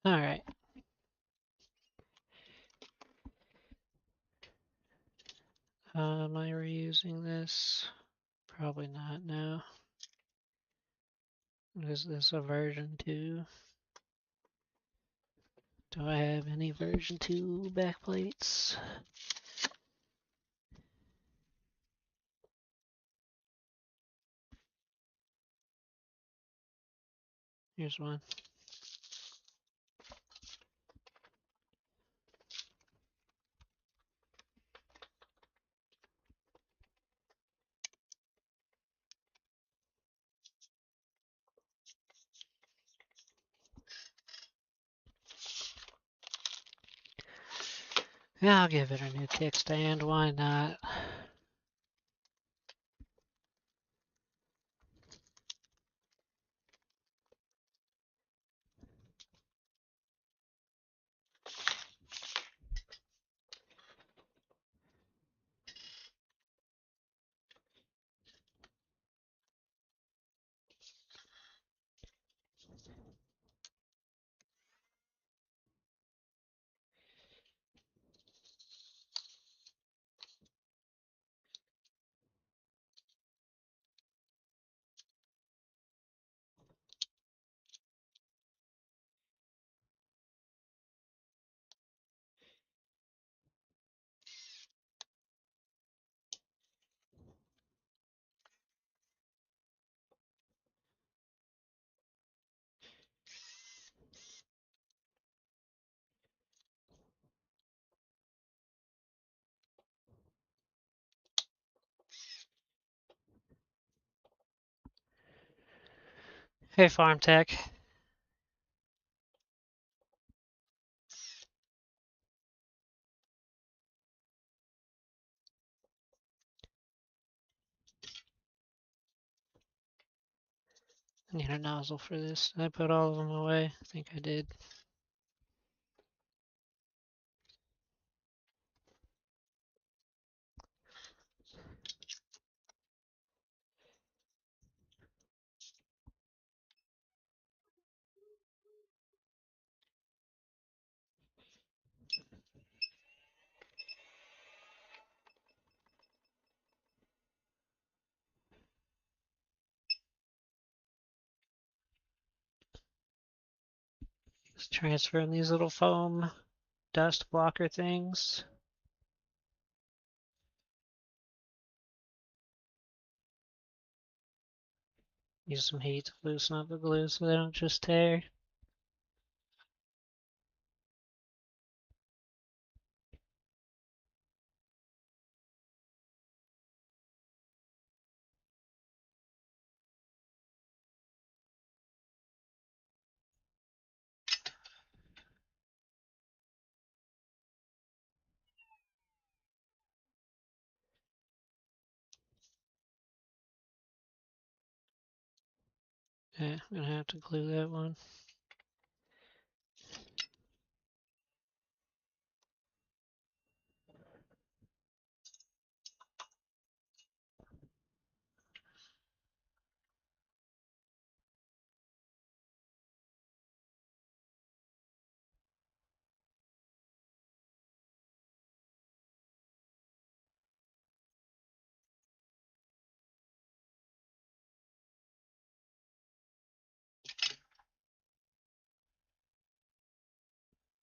Alright. Am I reusing this? Probably not, no. Is this a version 2? Do I have any version 2 backplates? Here's one. Yeah, I'll give it a new kickstand, why not? Hey, Farm Tech. I need a nozzle for this. Did I put all of them away? I think I did. Just transferring these little foam dust blocker things. Use some heat to loosen up the glue so they don't just tear. Yeah, I'm gonna have to glue that one.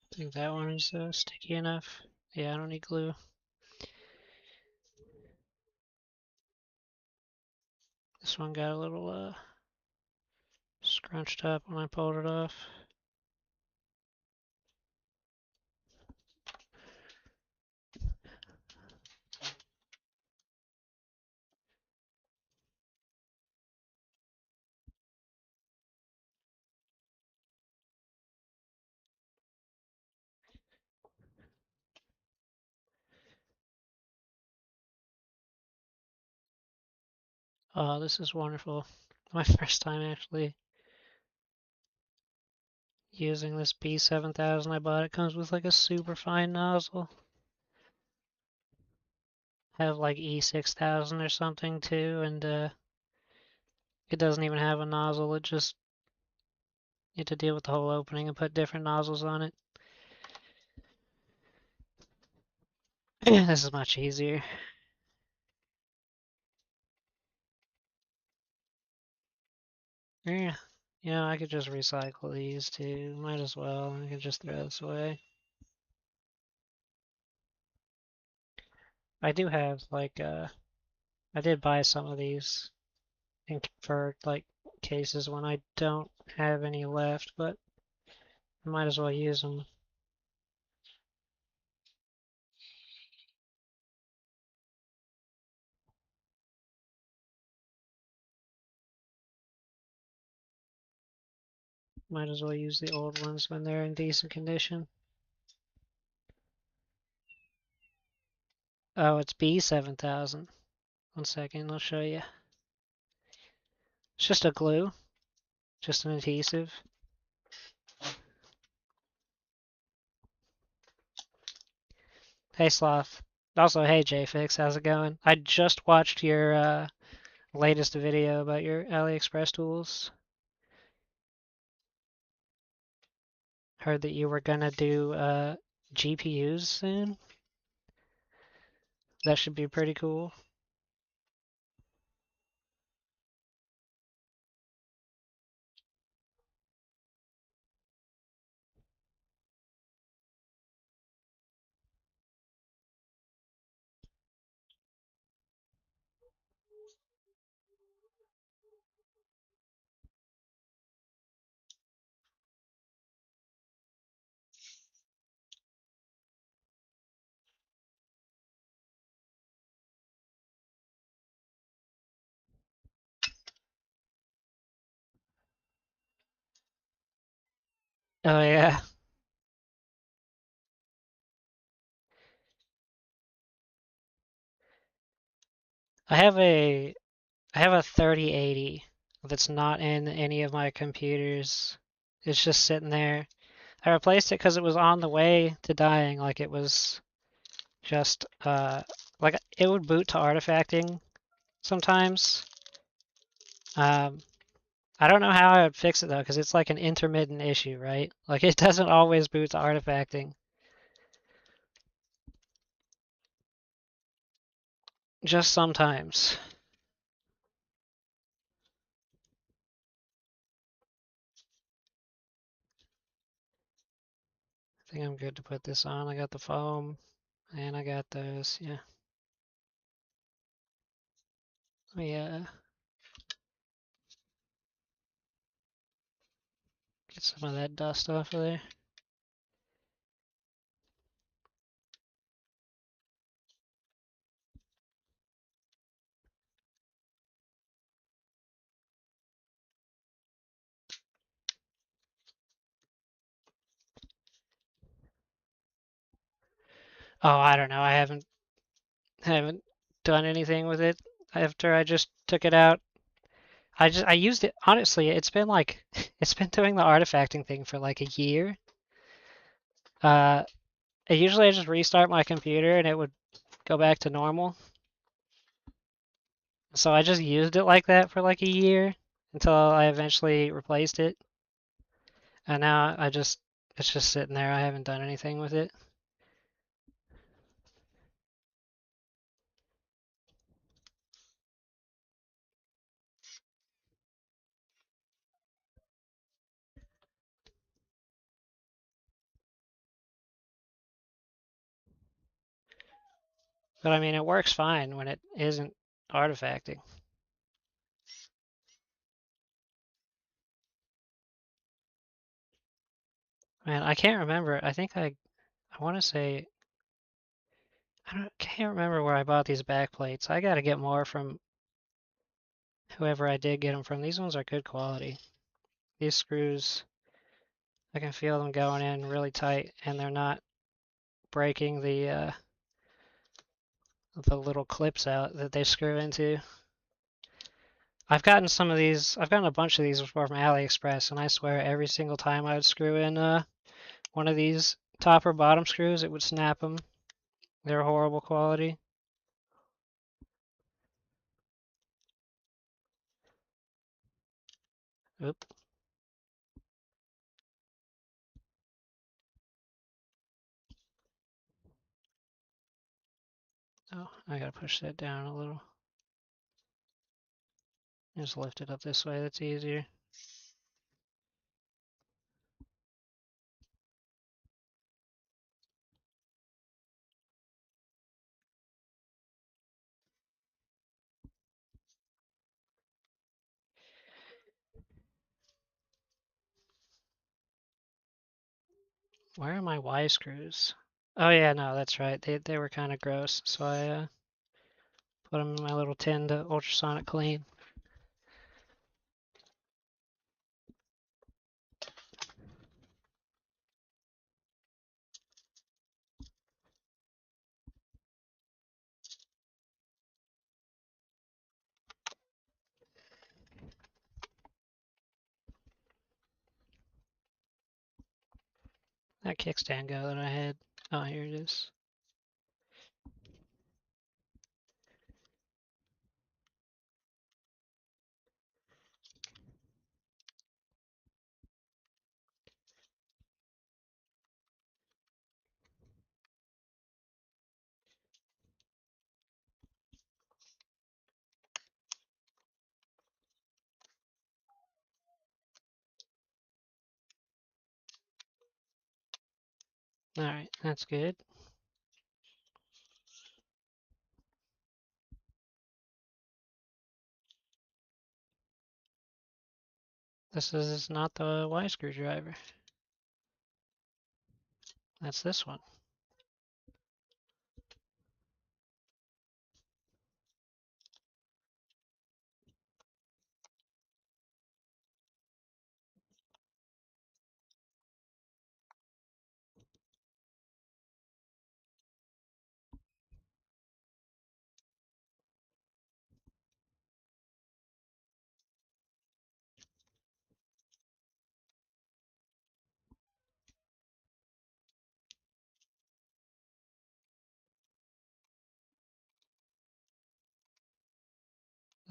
I think that one is sticky enough. Yeah, I don't need glue. This one got a little scrunched up when I pulled it off. Oh, this is wonderful. My first time actually using this B7000 I bought. It comes with like a super fine nozzle. Have like E6000 or something too, and it doesn't even have a nozzle. It just You have to deal with the whole opening and put different nozzles on it. This is much easier. Yeah, I could just recycle these too. Might as well. I could just throw this away. I do have like I did buy some of these for like cases when I don't have any left, but I might as well use them. Might as well use the old ones when they're in decent condition. Oh, it's B7000. One second, I'll show you. It's just a glue, just an adhesive. Hey Sloth. Also, hey JFix, how's it going? I just watched your latest video about your AliExpress tools. Heard that you were gonna do GPUs soon. That should be pretty cool. Oh yeah. I have a 3080 that's not in any of my computers. It's just sitting there. I replaced it because it was on the way to dying. Like it was just like it would boot to artifacting sometimes. Um, I don't know how I would fix it though, because it's like an intermittent issue, right? Like it doesn't always boot to artifacting. Just sometimes. I think I'm good to put this on. I got the foam and I got those. Yeah. Yeah. Get some of that dust off of there. Oh, I don't know. I haven't done anything with it after I just took it out. I used it honestly, it's been like it's been doing the artifacting thing for like a year. Uh Usually I just restart my computer and it would go back to normal. So I just used it like that for like a year until I eventually replaced it. And now it's just sitting there. I haven't done anything with it. But I mean, it works fine when it isn't artifacting. Man, I can't remember. I think I want to say can't remember where I bought these back plates. I got to get more from whoever I did get them from. These ones are good quality. These screws, I can feel them going in really tight, and they're not breaking the little clips out that they screw into. I've gotten some of these. I've gotten a bunch of these before from AliExpress, and I swear every single time I would screw in one of these top or bottom screws, it would snap them. They're horrible quality. Oop. Oh, I gotta push that down a little. Just lift it up this way, that's easier. Where are my Y screws? Oh yeah, no, that's right. They were kind of gross, so I put them in my little tin to ultrasonic clean. That kickstand go that I had. Oh, here it is. All right, that's good. This is not the Y screwdriver. That's this one.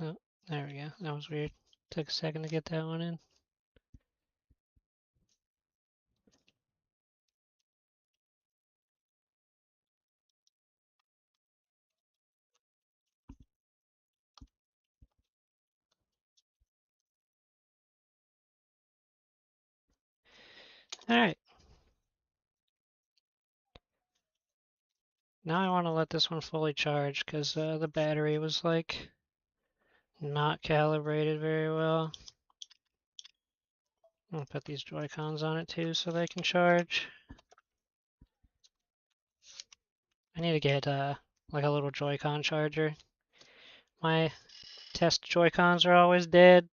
Oh, there we go. That was weird. Took a second to get that one in. All right. Now I want to let this one fully charge because the battery was like not calibrated very well. I'll put these Joy-Cons on it too so they can charge. I need to get like a little Joy-Con charger. My test Joy-Cons are always dead.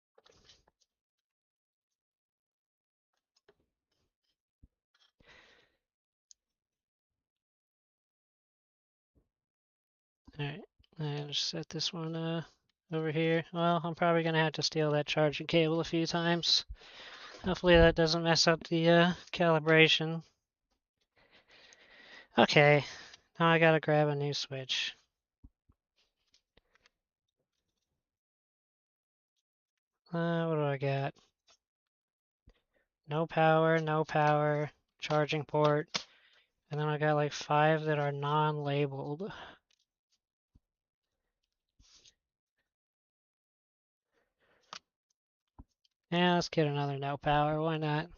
Alright, I'll just set this one over here. Well, I'm probably gonna have to steal that charging cable a few times. Hopefully that doesn't mess up the calibration. Okay, now I gotta grab a new switch. What do I got? No power, no power, charging port, and then I got like 5 that are non-labeled. Yeah, let's get another no power, why not?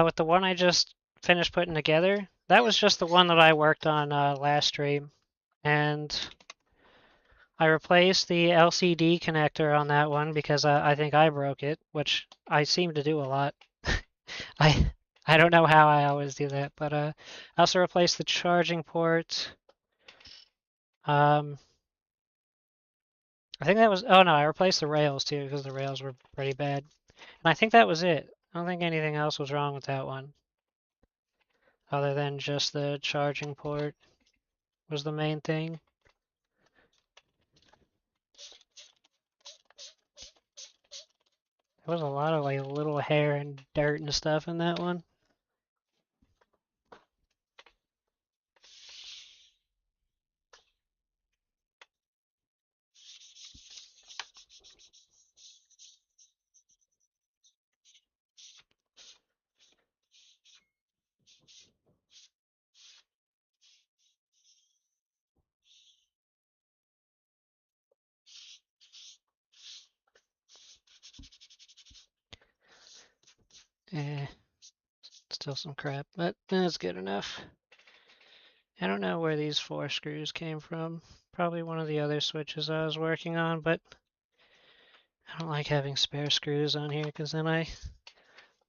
With the one I just finished putting together, that was just the one that I worked on last stream. And I replaced the LCD connector on that one because I think I broke it, which I seem to do a lot. I I don't know how I always do that, but I also replaced the charging port. I think that was, oh no, I replaced the rails too because the rails were pretty bad. And I think that was it. I don't think anything else was wrong with that one, other than just the charging port was the main thing. There was a lot of like little hair and dirt and stuff in that one. Eh, still some crap, but that's good enough. I don't know where these 4 screws came from. Probably one of the other switches I was working on, but I don't like having spare screws on here because then I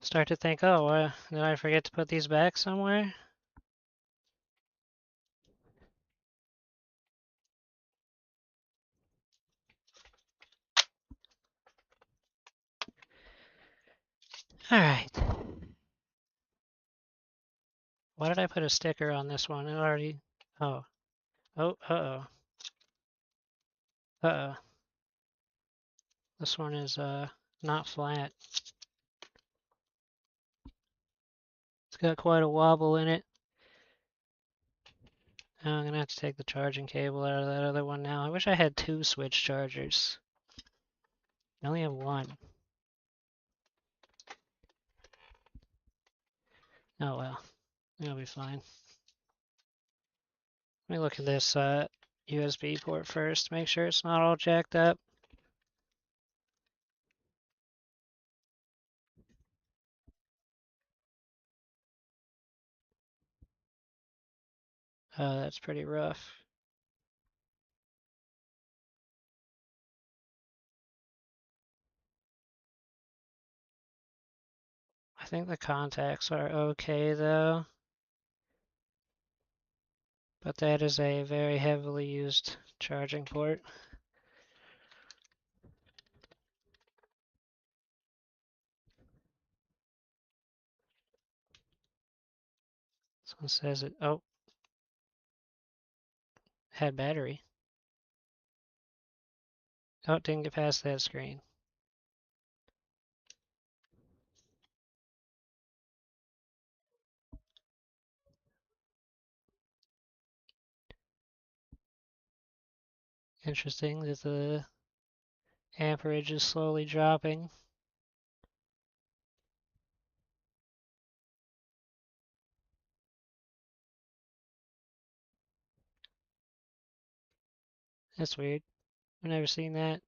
start to think, oh, did I forget to put these back somewhere? Alright. Why did I put a sticker on this one? It already... Oh. Oh, uh-oh. Uh-oh. This one is, not flat. It's got quite a wobble in it. Oh, I'm gonna have to take the charging cable out of that other one now. I wish I had 2 switch chargers. I only have 1. Oh well. It'll be fine. Let me look at this USB port first, make sure it's not all jacked up. That's pretty rough. I think the contacts are okay though, but that is a very heavily used charging port. This one says it, oh, had battery. Oh, didn't get past that screen. Interesting that the amperage is slowly dropping. That's weird. I've never seen that.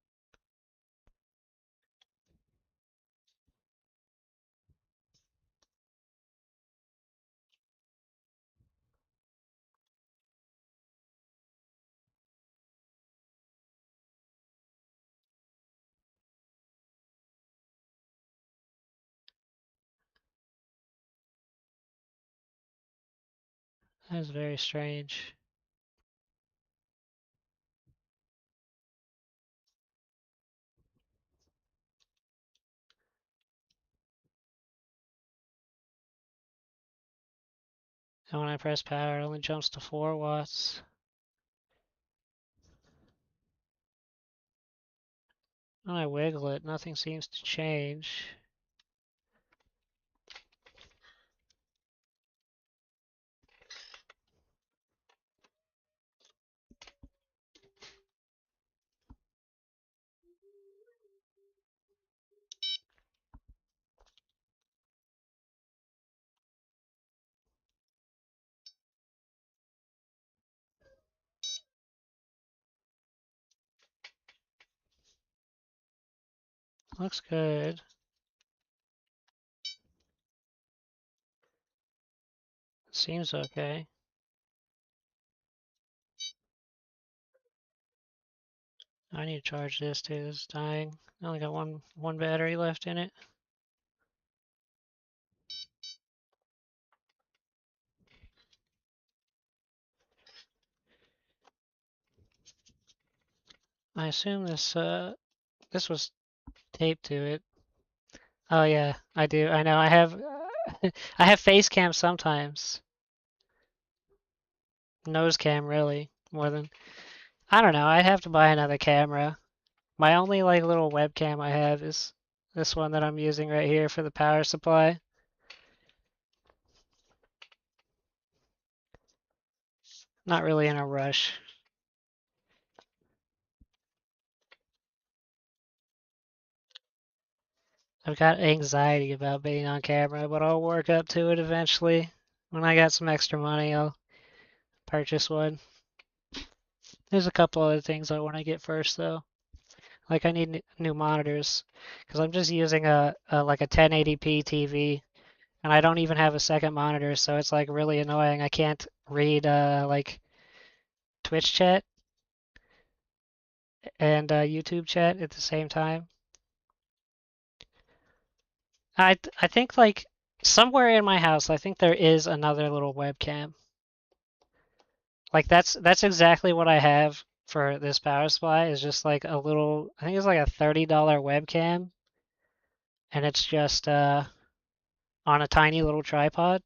That is very strange. And when I press power, it only jumps to 4 watts. When I wiggle it, nothing seems to change. Looks good. Seems okay. I need to charge this too. It's dying. I only got one battery left in it. I assume this was taped to it. Oh yeah, I do. I know. I have I have face cam sometimes. Nose cam really more than I don't know. I'd have to buy another camera. My only like little webcam I have is this one that I'm using right here for the power supply. Not really in a rush. I've got anxiety about being on camera, but I'll work up to it eventually. When I got some extra money, I'll purchase one. There's a couple other things I want to get first though. Like I need new monitors because I'm just using a like a 1080p TV and I don't even have a second monitor, so it's like really annoying. I can't read like Twitch chat and YouTube chat at the same time. I think like somewhere in my house, I think there is another little webcam. Like that's exactly what I have for this power supply is just like a little, I think it's like a $30 webcam, and it's just on a tiny little tripod.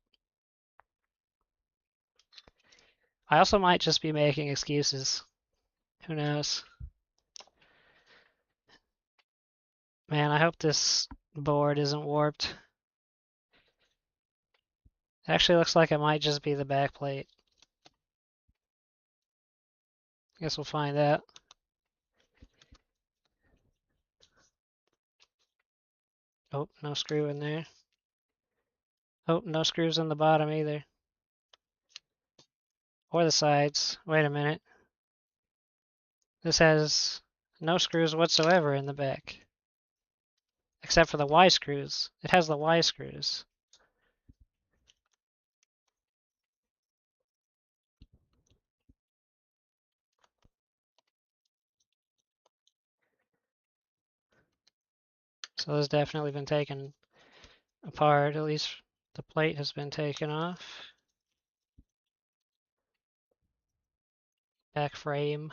I also might just be making excuses. Who knows? Man, I hope this board isn't warped. It actually looks like it might just be the back plate. Guess we'll find out. Oh, no screw in there. Oh, no screws in the bottom either. Or the sides. Wait a minute. This has no screws whatsoever in the back. Except for the Y screws. It has the Y screws. So this has definitely been taken apart. At least the plate has been taken off. Back frame.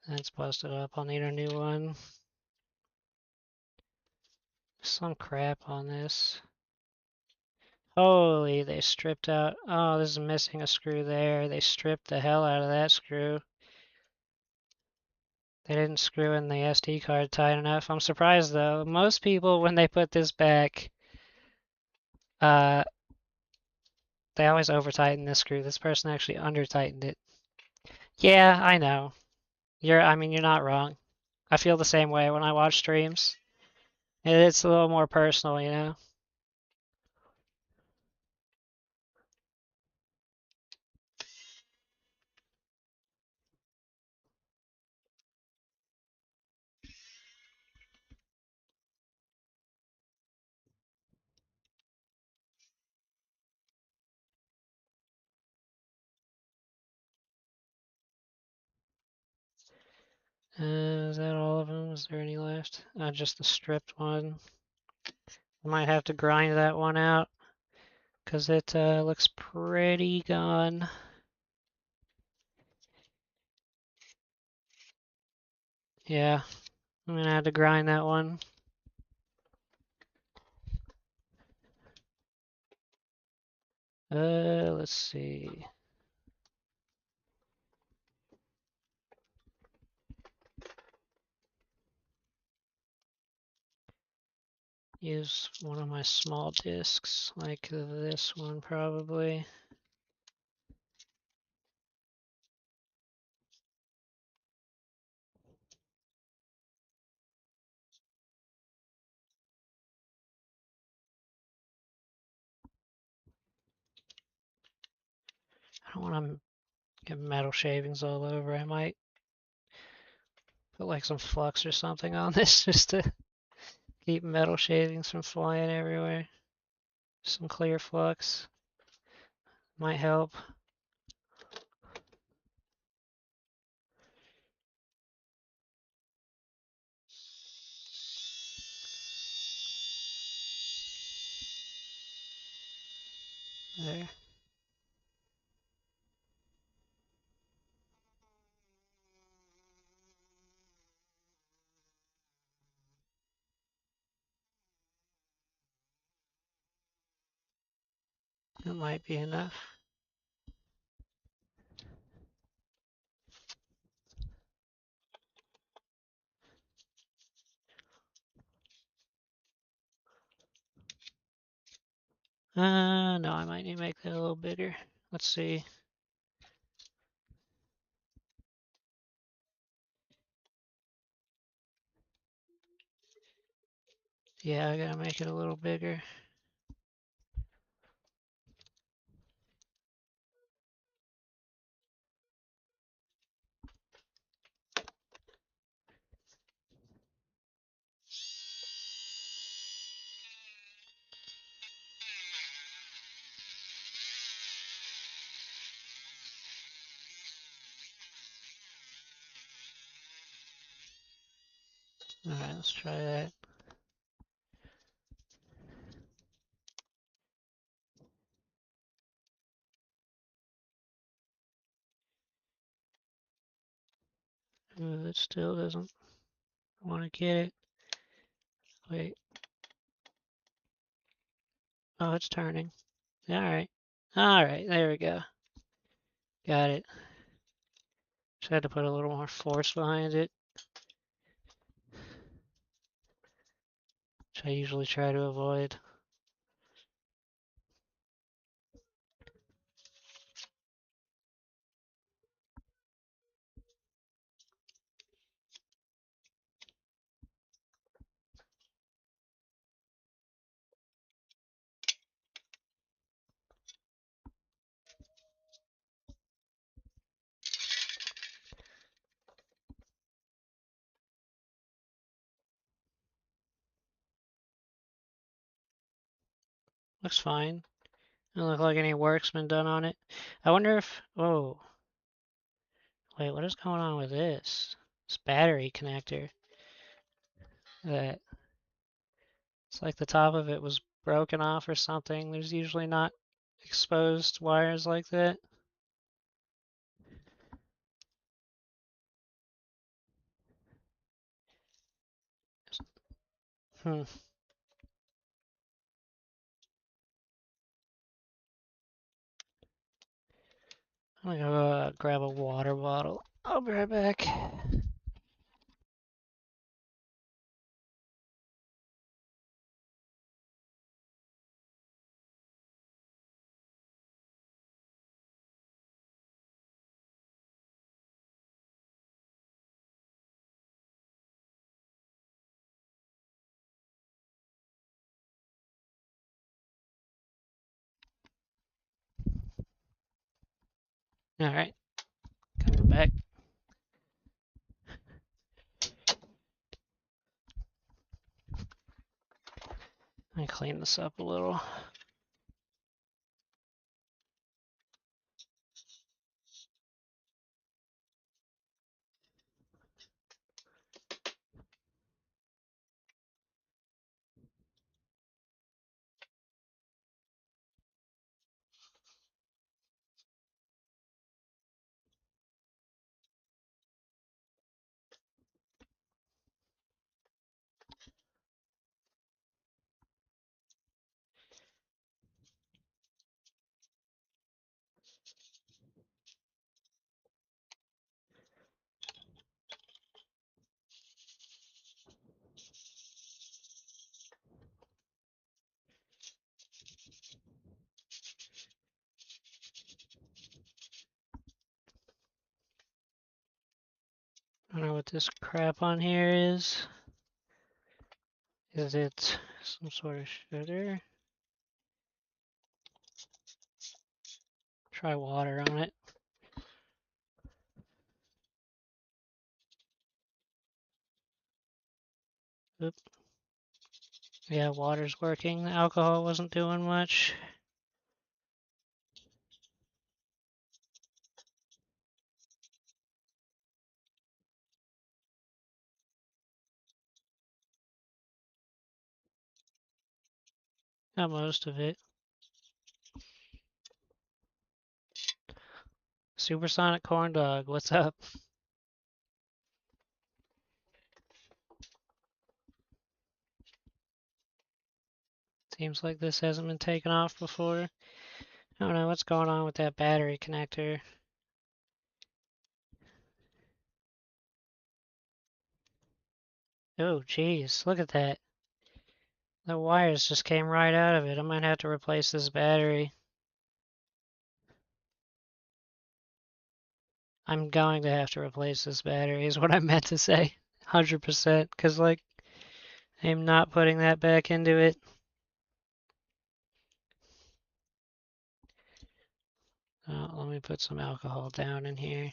That's busted up. I'll need a new one. Some crap on this. Holy, they stripped out. Oh, this is missing a screw there. They stripped the hell out of that screw. They didn't screw in the SD card tight enough. I'm surprised though. Most people, when they put this back, uh, they always over tighten this screw. This person actually under tightened it. Yeah, I know. I mean, you're not wrong. I feel the same way when I watch streams. It's a little more personal, you know? Is that all of them? Is there any left? Just the stripped one. I might have to grind that one out because it looks pretty gone. Yeah, I'm gonna have to grind that one. Let's see. Use one of my small discs, like this one probably. I don't want to get metal shavings all over. I might put like some flux or something on this just to keep metal shavings from flying everywhere. Some clear flux might help. There. That might be enough. No, I might need to make that a little bigger. Let's see. Yeah, I gotta make it a little bigger. Alright, let's try that. Ooh, it still doesn't want to get it. Wait. Oh, it's turning. Alright. Alright, there we go. Got it. Just had to put a little more force behind it, which I usually try to avoid. Looks fine. Doesn't look like any work's been done on it. I wonder if... Oh. Wait, what is going on with this? This battery connector. That... It's like the top of it was broken off or something. There's usually not exposed wires like that. Hmm. I'm gonna go grab a water bottle. I'll be right back. Alright, coming back. Let me clean this up a little. I don't know what this crap on here is. Is it some sort of sugar? Try water on it. Oop. Yeah, water's working. The alcohol wasn't doing much. Got most of it. Supersonic corn dog, what's up? Seems like this hasn't been taken off before. I don't know what's going on with that battery connector. Oh, jeez, look at that. The wires just came right out of it. I might have to replace this battery. I'm going to have to replace this battery is what I meant to say. 100%, because like, I'm not putting that back into it. Let me put some alcohol down in here.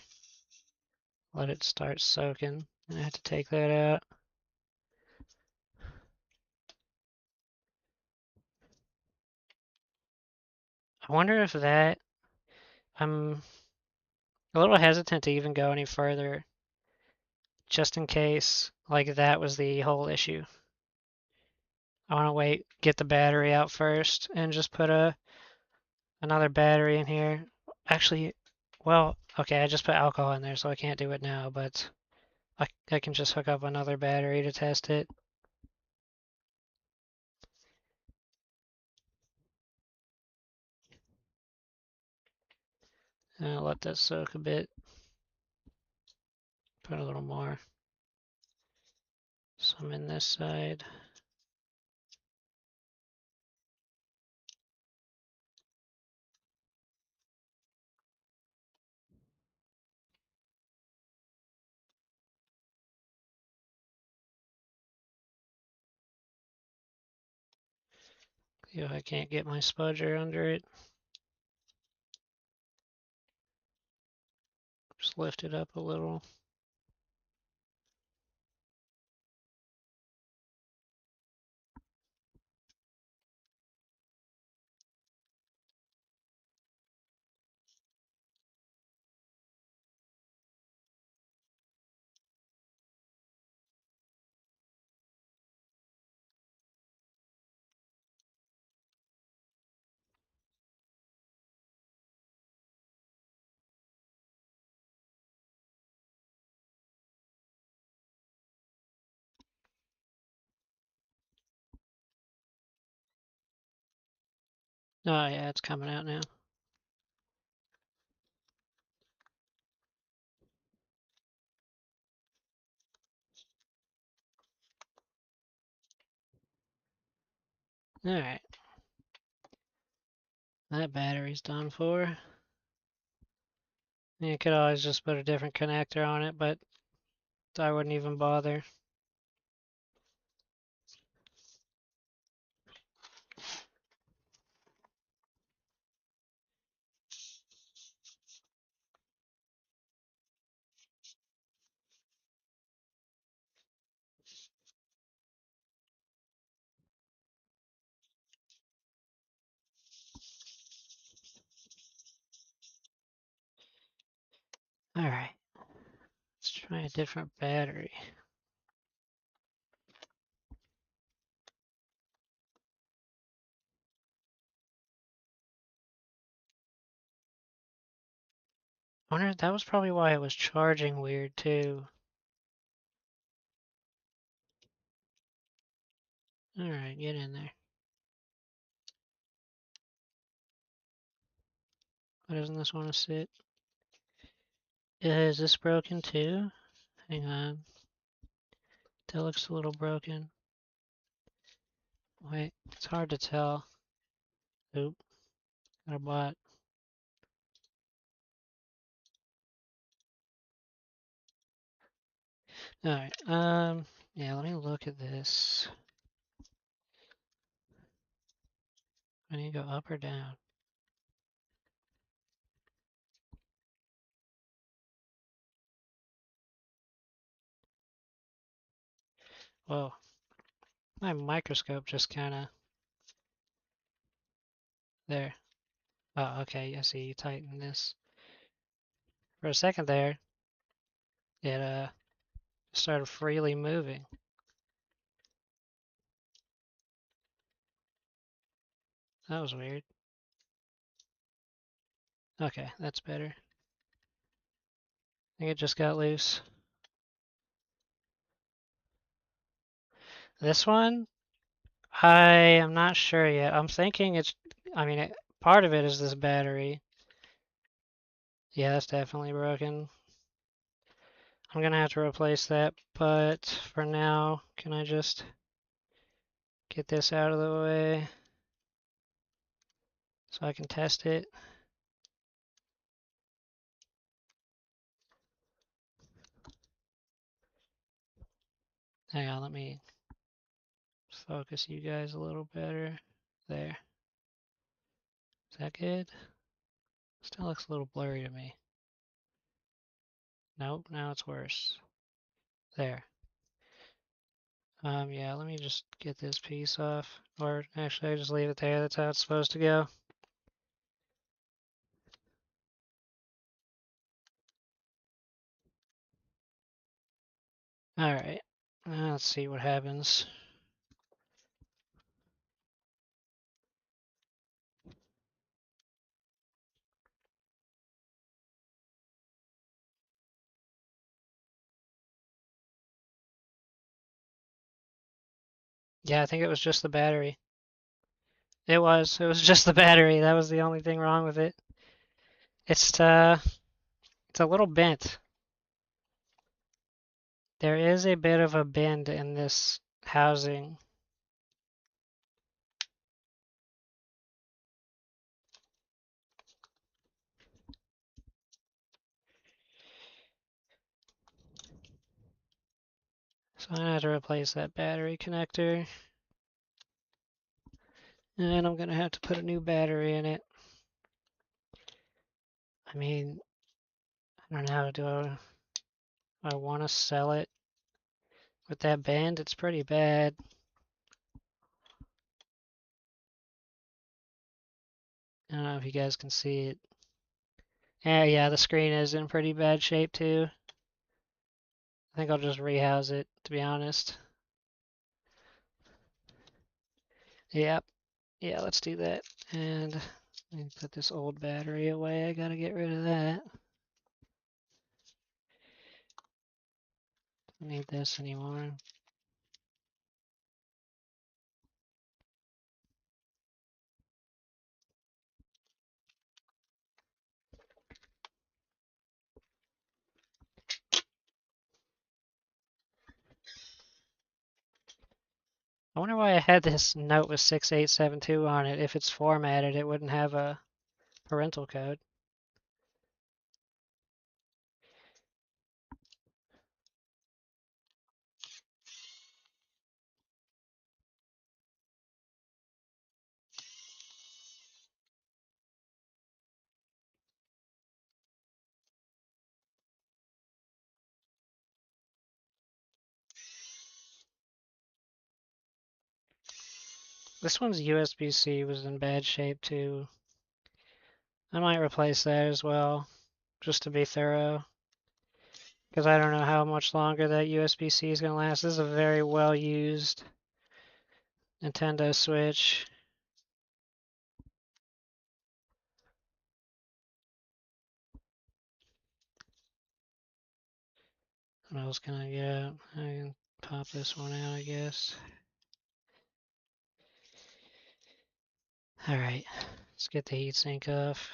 Let it start soaking. I have to take that out. I wonder if that... I'm a little hesitant to even go any further just in case like that was the whole issue. I want to wait, get the battery out first, and just put another battery in here. Actually, well, okay, I just put alcohol in there, so I can't do it now, but I can just hook up another battery to test it. And I'll let that soak a bit. Put a little more. Some in this side. See if I can't get my spudger under it. Just lift it up a little. Oh yeah, it's coming out now. Alright. That battery's done for. You could always just put a different connector on it, but I wouldn't even bother. Alright. Let's try a different battery. I wonder, that was probably why it was charging weird too. Alright, get in there. Why doesn't this want to sit? Is this broken too? Hang on. That looks a little broken. Wait, it's hard to tell. Oop, got a bot. Alright, yeah, let me look at this. I need to go up or down. Whoa, my microscope just kinda, there. Oh, okay, I see you tighten this. For a second there, it started freely moving. That was weird. Okay, that's better. I think it just got loose. This one, I am not sure yet. I'm thinking it's, I mean, part of it is this battery. Yeah, that's definitely broken. I'm gonna have to replace that, but for now, can I just get this out of the way so I can test it? Hang on, let me focus you guys a little better. There. Is that good? Still looks a little blurry to me. Nope, now it's worse. There. Yeah, let me just get this piece off. Or actually, I just leave it there. That's how it's supposed to go. Alright, let's see what happens. Yeah, I think it was just the battery. It was just the battery. That was the only thing wrong with it. It's it's a little bent. There is a bit of a bend in this housing. So I'm gonna have to replace that battery connector. And I'm gonna have to put a new battery in it. I mean, I don't know, I want to sell it with that bend? It's pretty bad. I don't know if you guys can see it. Yeah, the screen is in pretty bad shape too. I think I'll just rehouse it, to be honest. Yep. Yeah, let's do that. And let me put this old battery away. I gotta get rid of that. Don't need this anymore. I wonder why I had this note with 6872 on it. If it's formatted, it wouldn't have a parental code. This one's USB-C was in bad shape too. I might replace that as well, just to be thorough. Because I don't know how much longer that USB-C is going to last. This is a very well used Nintendo Switch. What else can I get out? I can pop this one out, I guess. Alright, let's get the heatsink off.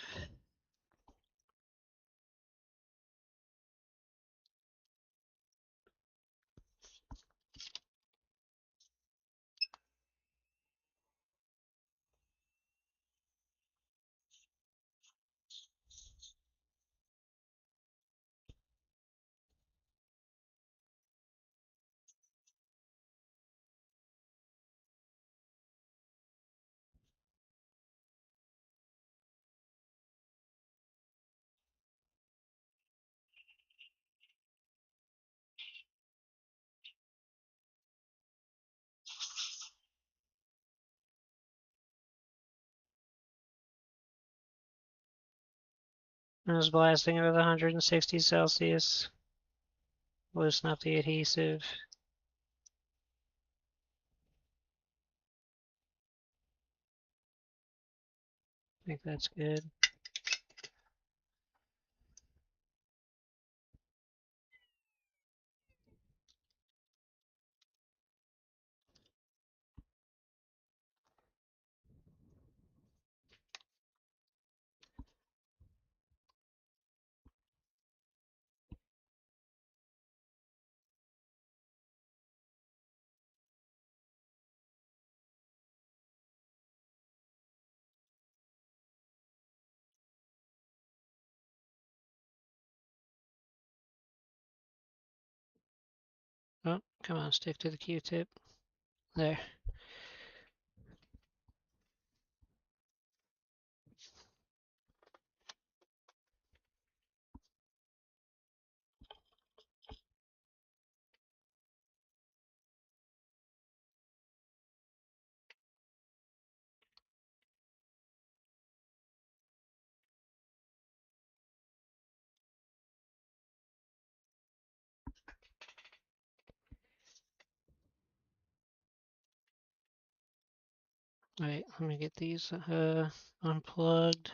I was blasting it with 160 Celsius. Loosen up the adhesive. I think that's good. Oh, come on, stick to the Q-tip. There. Wait, let me get these unplugged.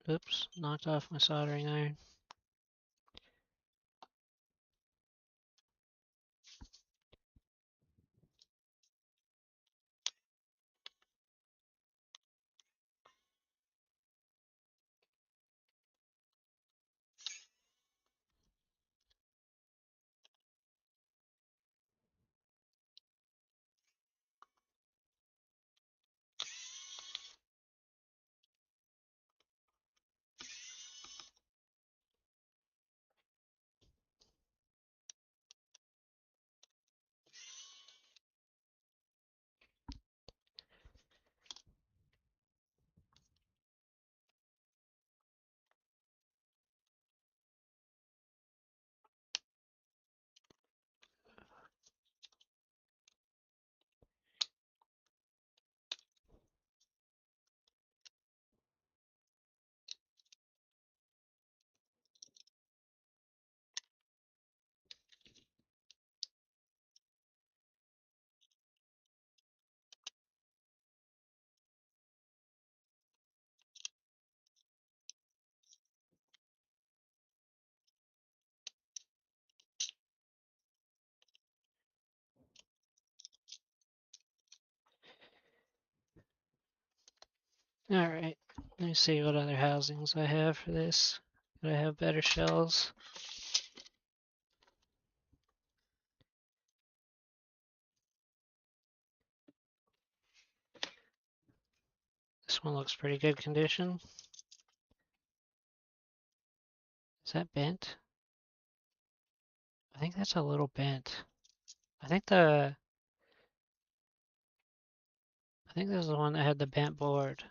Oops, knocked off my soldering iron. Alright, let me see what other housings I have for this. Do I have better shells? This one looks pretty good condition. Is that bent? I think that's a little bent. I think this is the one that had the bent board.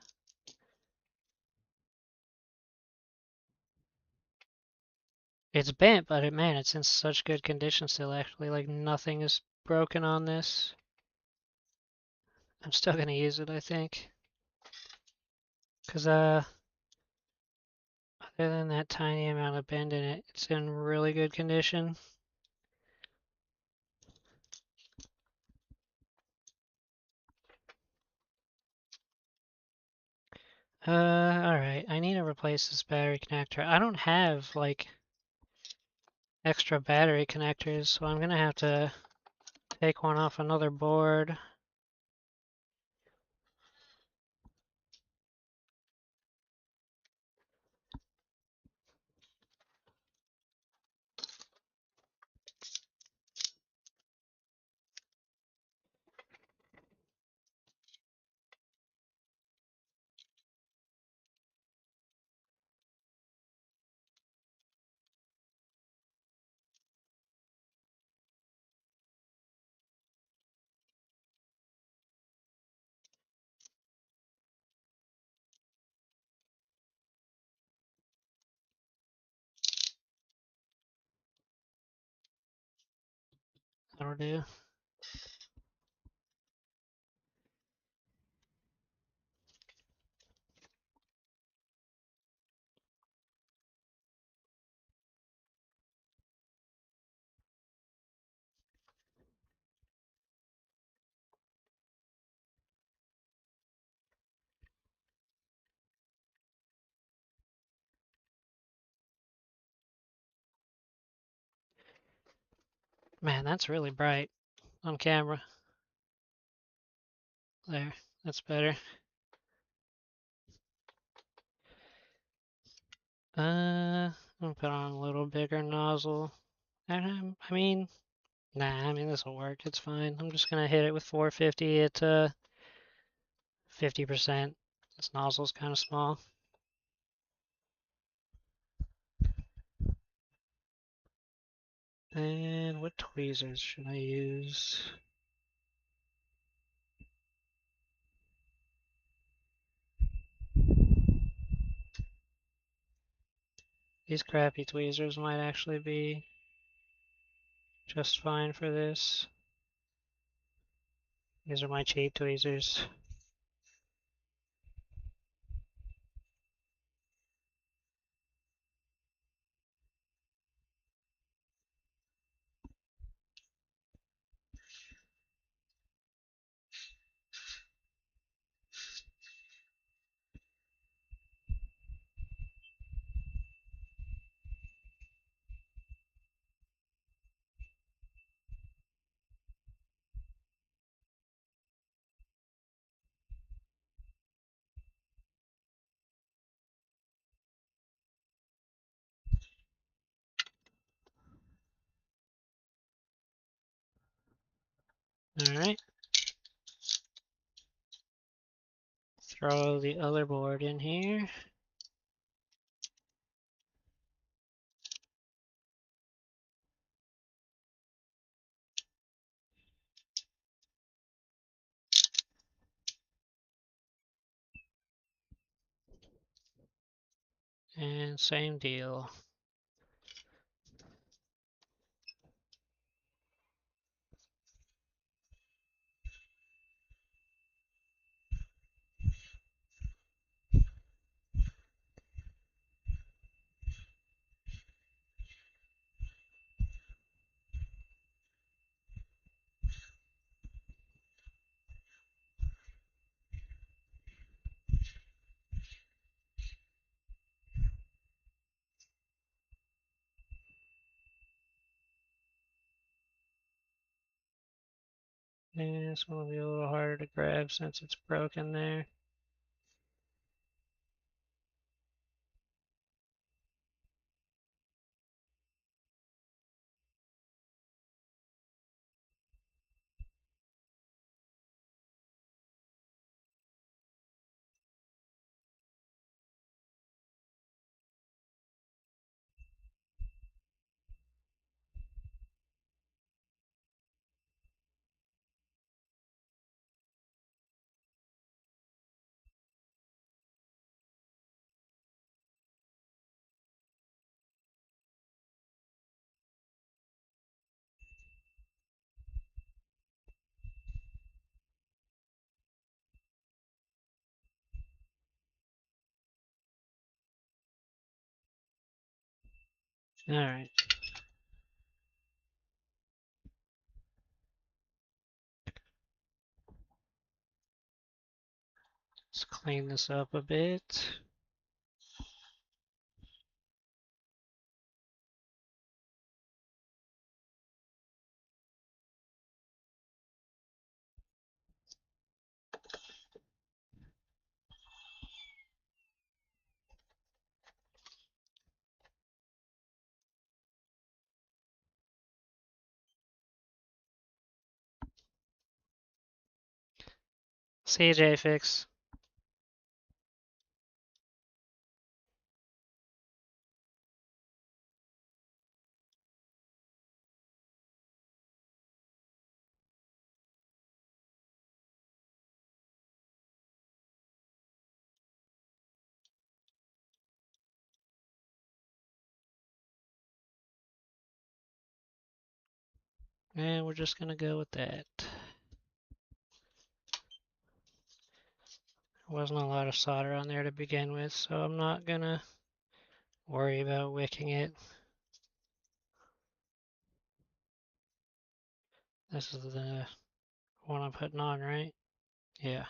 It's bent, but man, it's in such good condition still actually. Like nothing is broken on this. I'm still gonna use it, I think. Cause other than that tiny amount of bend in it, it's in really good condition. Alright, I need to replace this battery connector. I don't have like extra battery connectors, so I'm gonna have to take one off another board. That'll do. Man, that's really bright on camera. There, that's better. I'm gonna put on a little bigger nozzle. I mean, nah, I mean this will work. It's fine. I'm just gonna hit it with 450 at 50%. This nozzle's kind of small. And what tweezers should I use? These crappy tweezers might actually be just fine for this. These are my cheap tweezers. Alright. Throw the other board in here. And same deal. And this one will be a little harder to grab since it's broken there. Alright. Let's clean this up a bit. CJ fix. And we're just gonna go with that. There wasn't a lot of solder on there to begin with, so I'm not gonna worry about wicking it. This is the one I'm putting on, right? Yeah.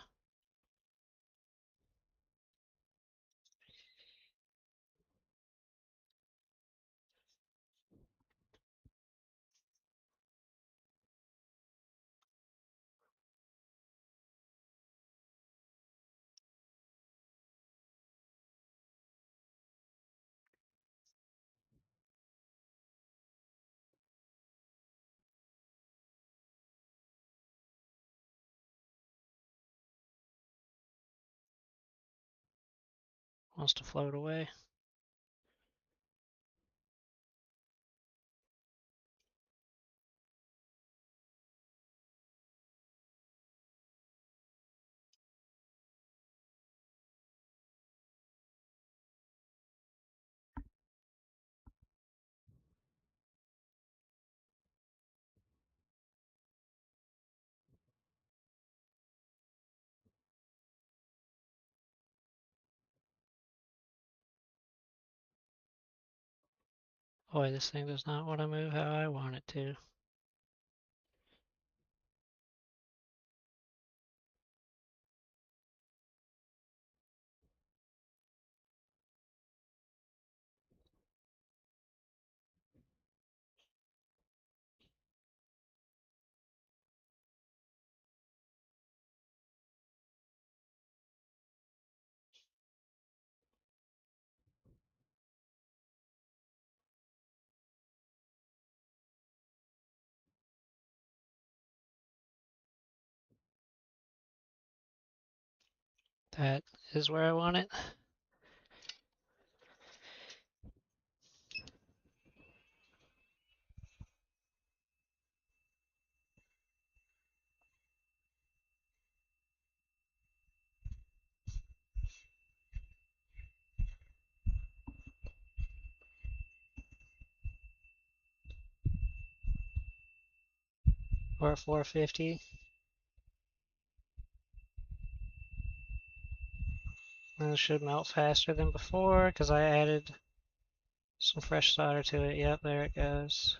Wants to float away. Boy, this thing does not want to move how I want it to. That is where I want it. Or 450. And it should melt faster than before because I added some fresh solder to it. Yep, there it goes.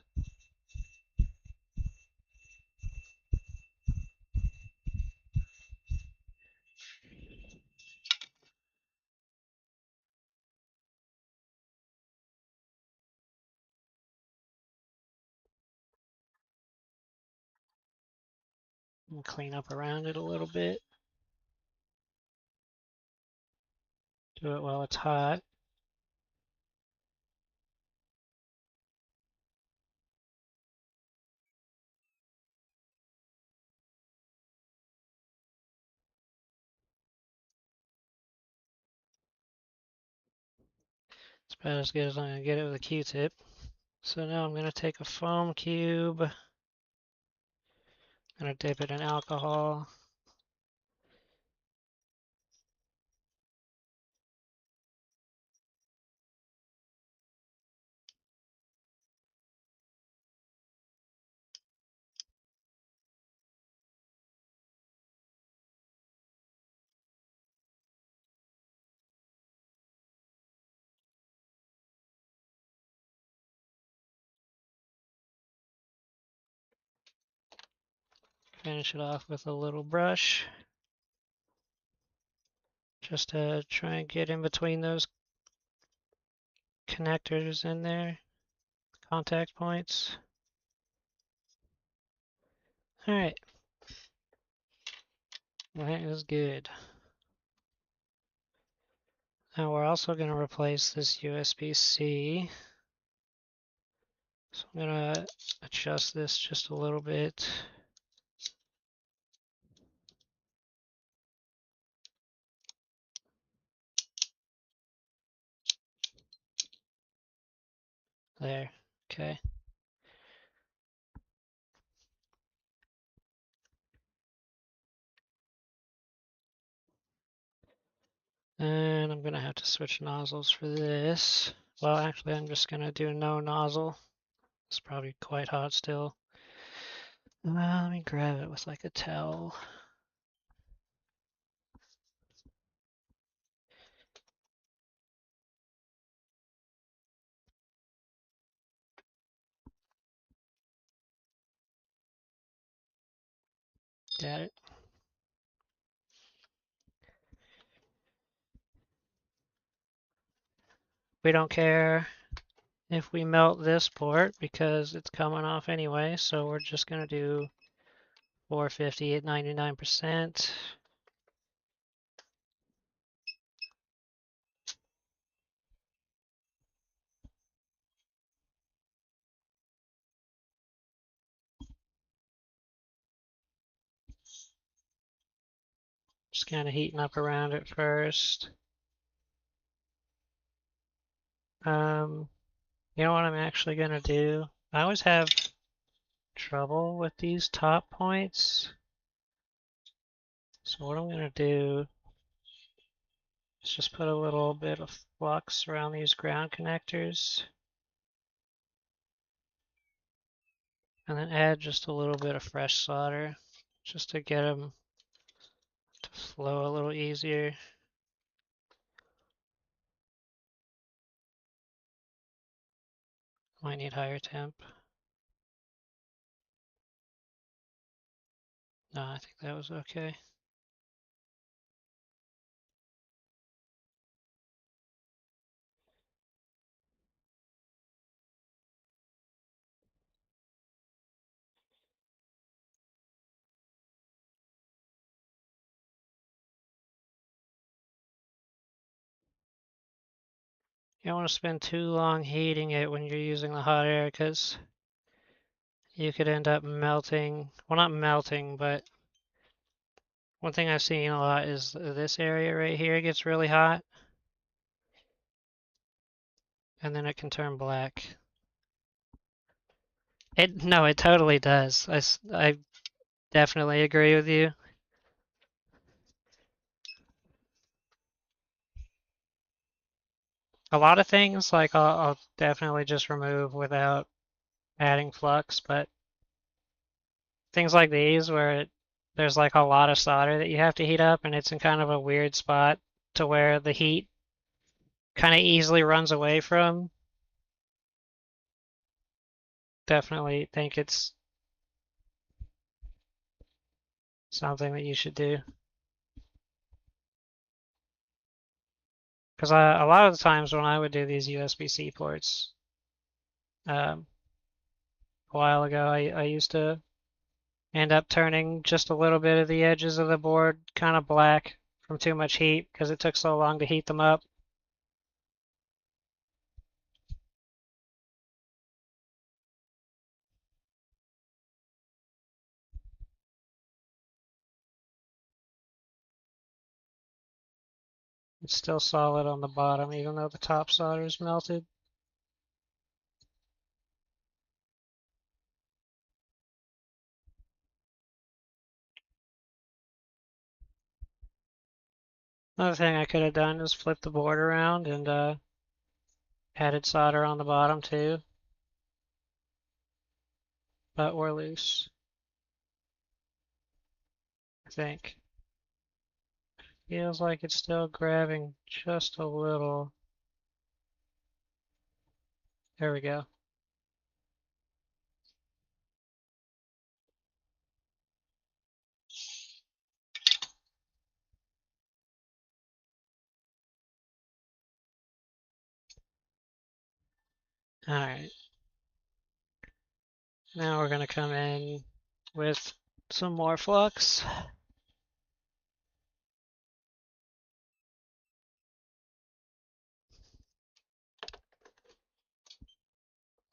And clean up around it a little bit. Do it while it's hot. It's about as good as I'm going to get it with a Q-tip. So now I'm going to take a foam cube. I'm going to dip it in alcohol. Finish it off with a little brush. Just to try and get in between those connectors in there, contact points. Alright, that is good. Now we're also going to replace this USB-C. So I'm going to adjust this just a little bit. There, okay. And I'm going to have to switch nozzles for this. Well, actually, I'm just going to do no nozzle. It's probably quite hot still. Let me grab it with like a towel. Got it. We don't care if we melt this port because it's coming off anyway, so we're just going to do 450 at 99%. Just kind of heating up around it first. You know what I'm actually going to do? I always have trouble with these top points. So what I'm going to do is just put a little bit of flux around these ground connectors. And then add just a little bit of fresh solder just to get them to flow a little easier. Might need higher temp. No, I think that was okay. You don't want to spend too long heating it when you're using the hot air because you could end up melting. Well, not melting, but one thing I've seen a lot is this area right here gets really hot and then it can turn black. No, it totally does. I definitely agree with you. A lot of things like I'll definitely just remove without adding flux, but things like these where there's like a lot of solder that you have to heat up and it's in kind of a weird spot to where the heat kind of easily runs away from. Definitely think it's something that you should do. Because a lot of the times when I would do these USB-C ports, um, a while ago, I used to end up turning just a little bit of the edges of the board kind of black from too much heat because it took so long to heat them up. It's still solid on the bottom even though the top solder is melted. Another thing I could have done is flip the board around and added solder on the bottom too, but we're loose, I think. Feels like it's still grabbing just a little. There we go. All right. Now we're going to come in with some more flux.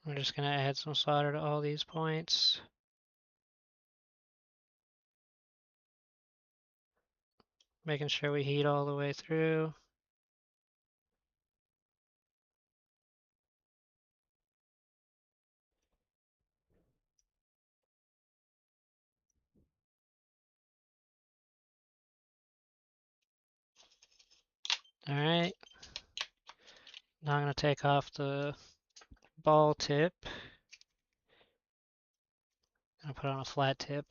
We're just going to add some solder to all these points. Making sure we heat all the way through. All right. Now I'm going to take off the ball tip and put on a flat tip.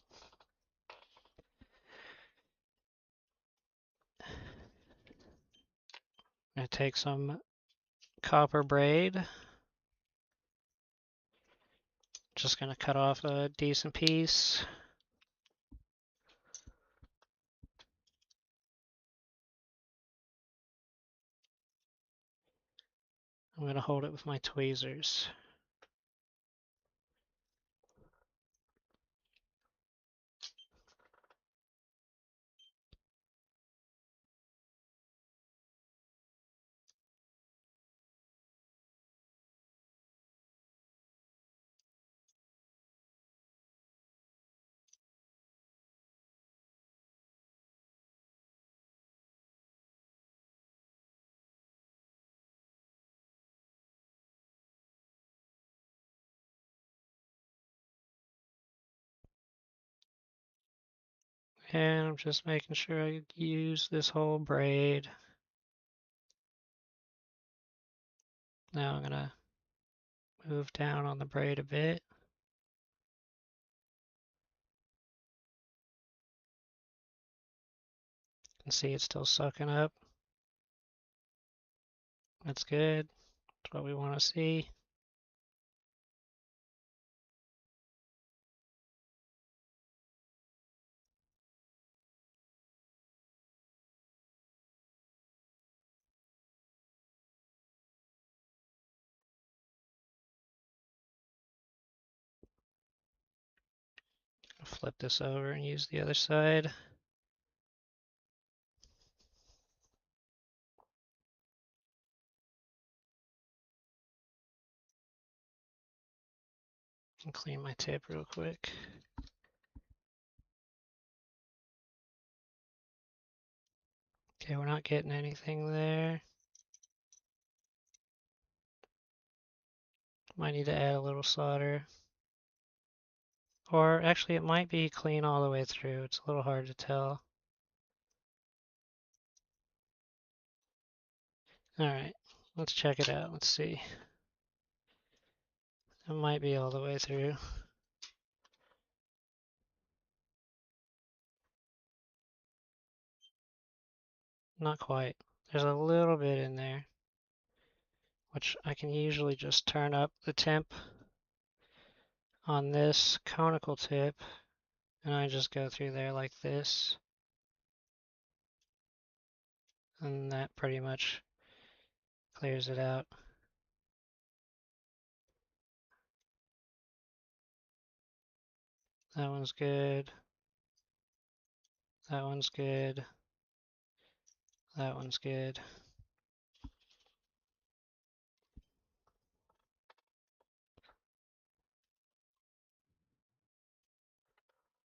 I'm going to take some copper braid. Just going to cut off a decent piece. I'm going to hold it with my tweezers. And I'm just making sure I use this whole braid. Now I'm going to move down on the braid a bit. And see it's still sucking up. That's good. That's what we want to see. flip this over and use the other side. And clean my tip real quick. Okay, we're not getting anything there. Might need to add a little solder. Or actually, it might be clean all the way through. It's a little hard to tell. All right, let's check it out. Let's see. It might be all the way through. Not quite. There's a little bit in there, which I can usually just turn up the temp on this conical tip, and I just go through there like this, and that pretty much clears it out. That one's good. That one's good. That one's good.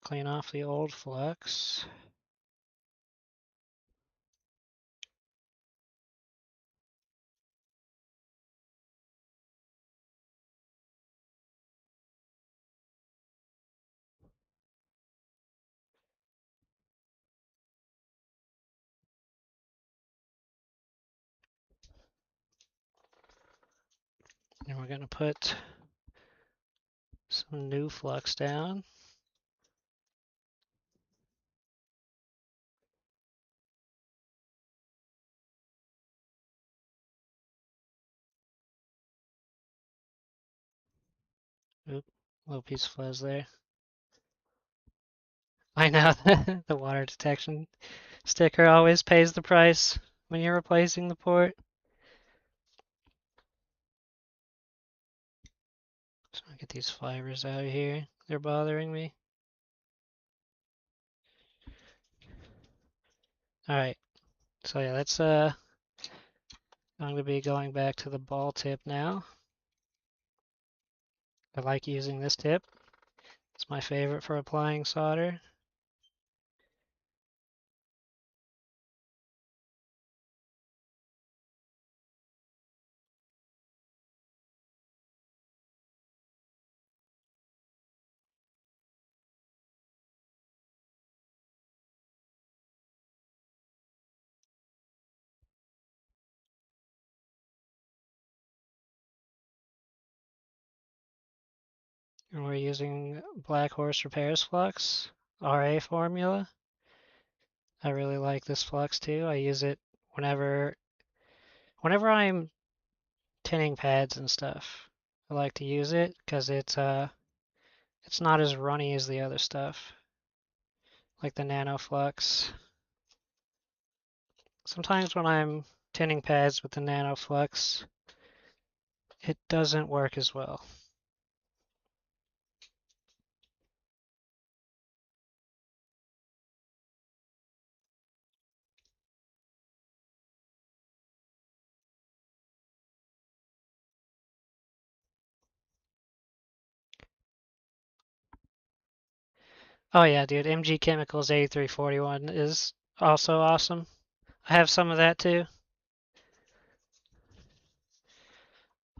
Clean off the old flux. And we're going to put some new flux down. Oop, little piece of fuzz there. I know the water detection sticker always pays the price when you're replacing the port. So I'll get these fibers out of here. They're bothering me. Alright, so yeah, that's going to be going back to the ball tip now. I like using this tip. It's my favorite for applying solder. And we're using Black Horse Repairs flux, RA formula. I really like this flux too. I use it whenever I'm tinning pads and stuff. I like to use it because it's not as runny as the other stuff, like the nano flux. Sometimes when I'm tinning pads with the nano flux, it doesn't work as well. Oh yeah, dude, MG Chemicals 8341 is also awesome. I have some of that too.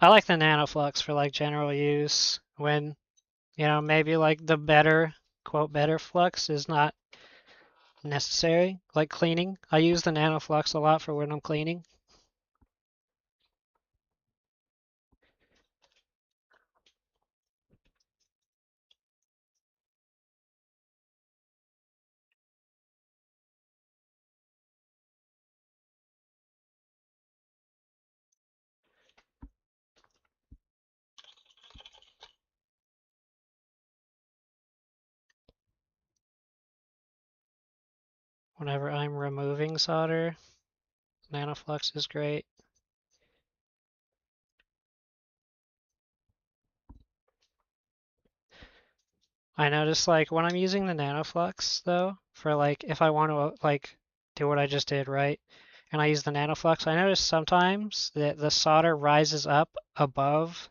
I like the nanoflux for like general use when, maybe like the better, quote, better flux is not necessary, like cleaning. I use the nanoflux a lot for when I'm cleaning. Whenever I'm removing solder, nanoflux is great. I notice like when I'm using the nanoflux though, for like if I want to like do what I just did, right? And I use the nanoflux, I notice sometimes that the solder rises up above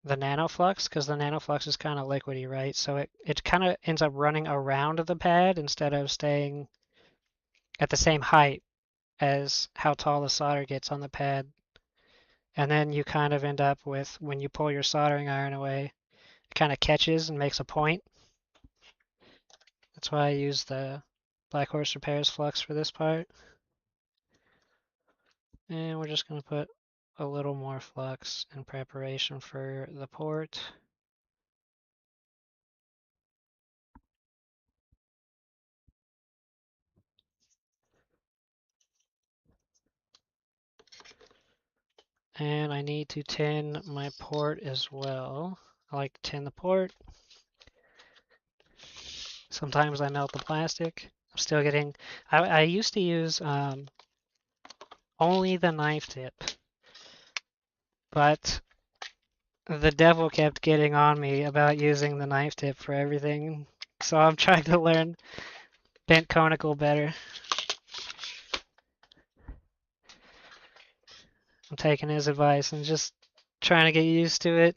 the nanoflux because the nanoflux is kind of liquidy, right? So it kind of ends up running around the pad instead of staying at the same height as how tall the solder gets on the pad. And then you kind of end up with, when you pull your soldering iron away, it kind of catches and makes a point. That's why I use the Black Horse Repairs flux for this part. And we're just going to put a little more flux in preparation for the port. And I need to tin my port as well. I like to tin the port. Sometimes I melt the plastic. I'm still getting, I used to use only the knife tip, but the devil kept getting on me about using the knife tip for everything. So I'm trying to learn bent conical better. I'm taking his advice and just trying to get used to it.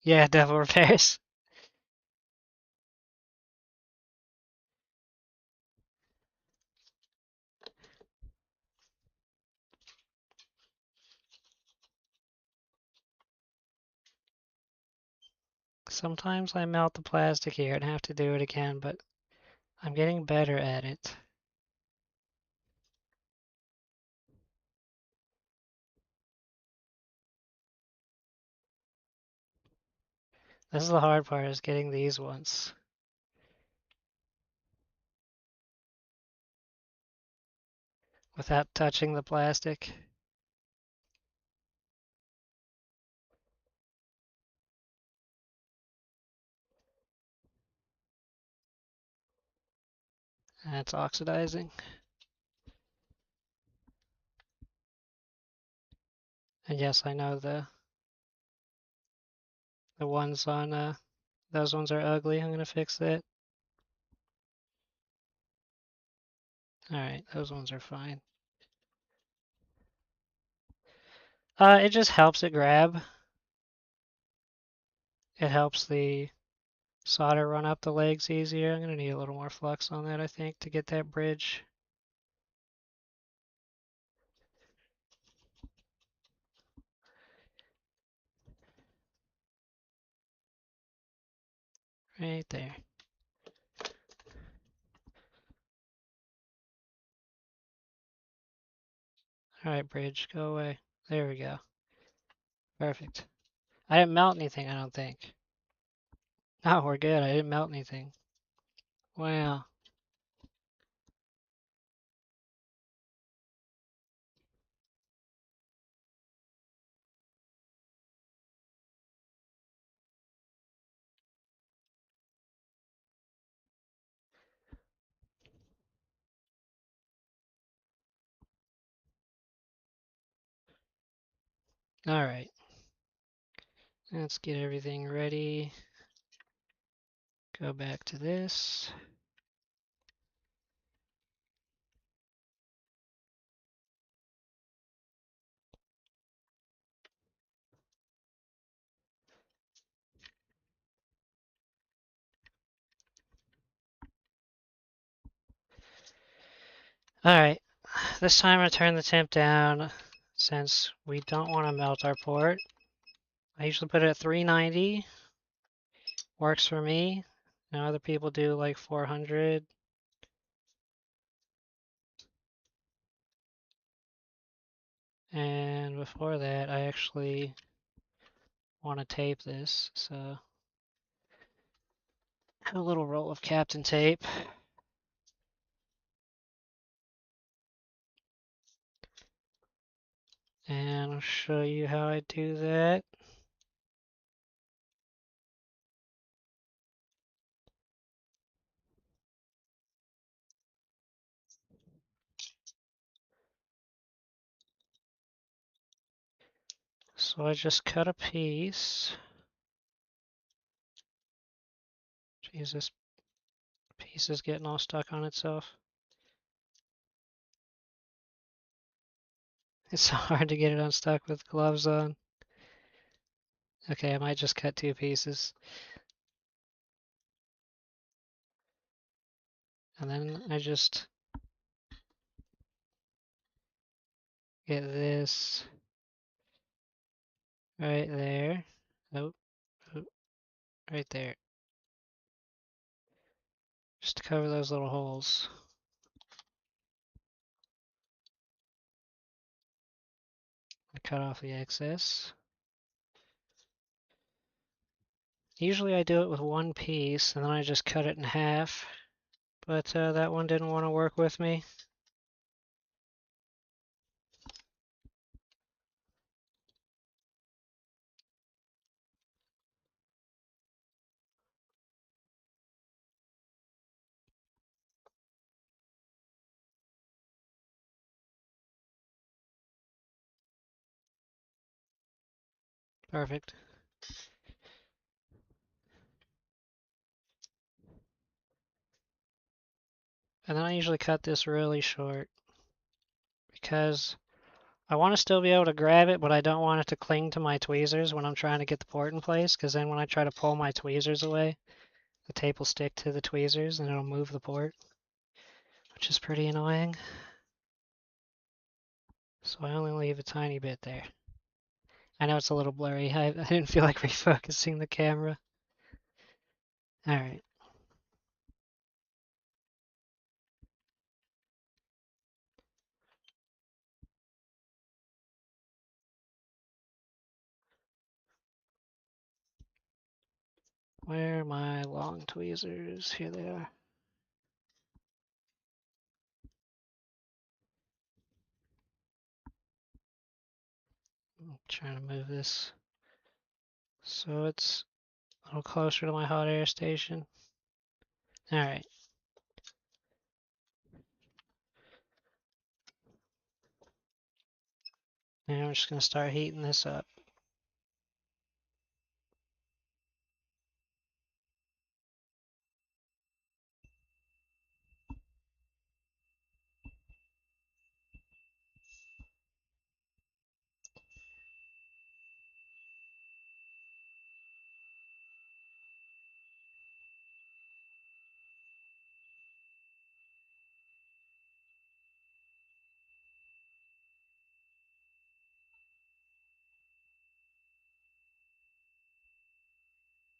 Yeah, devil repairs. Sometimes I melt the plastic here and have to do it again, but I'm getting better at it. This is the hard part, is getting these ones without touching the plastic. And it's oxidizing. And yes, I know the ones on those ones are ugly. I'm gonna fix that. Alright, those ones are fine. It just helps it grab. It helps the solder run up the legs easier. I'm gonna need a little more flux on that, I think, to get that bridge. Right there. Alright, bridge, go away. There we go. Perfect. I didn't melt anything, I don't think. Oh, we're good. I didn't melt anything. Wow. Alright. Let's get everything ready. Go back to this. Alright. This time I turn the temp down since we don't want to melt our port. I usually put it at 390. Works for me. Now other people do like 400. And before that, I actually want to tape this, so I have a little roll of Captain tape. And I'll show you how I do that. So I just cut a piece. Jeez, this piece is getting all stuck on itself. It's so hard to get it unstuck with gloves on. Okay, I might just cut two pieces. And then I just get this right there. Oh, oh, right there. Just to cover those little holes. I cut off the excess. Usually I do it with one piece and then I just cut it in half, but that one didn't want to work with me. Perfect. And then I usually cut this really short because I want to still be able to grab it, but I don't want it to cling to my tweezers when I'm trying to get the port in place, because then when I try to pull my tweezers away, the tape will stick to the tweezers and it'll move the port, which is pretty annoying. So I only leave a tiny bit there. I know it's a little blurry. I didn't feel like refocusing the camera. Alright. Where are my long tweezers? Here they are. I'm trying to move this so it's a little closer to my hot air station. Alright. Now I'm just going to start heating this up.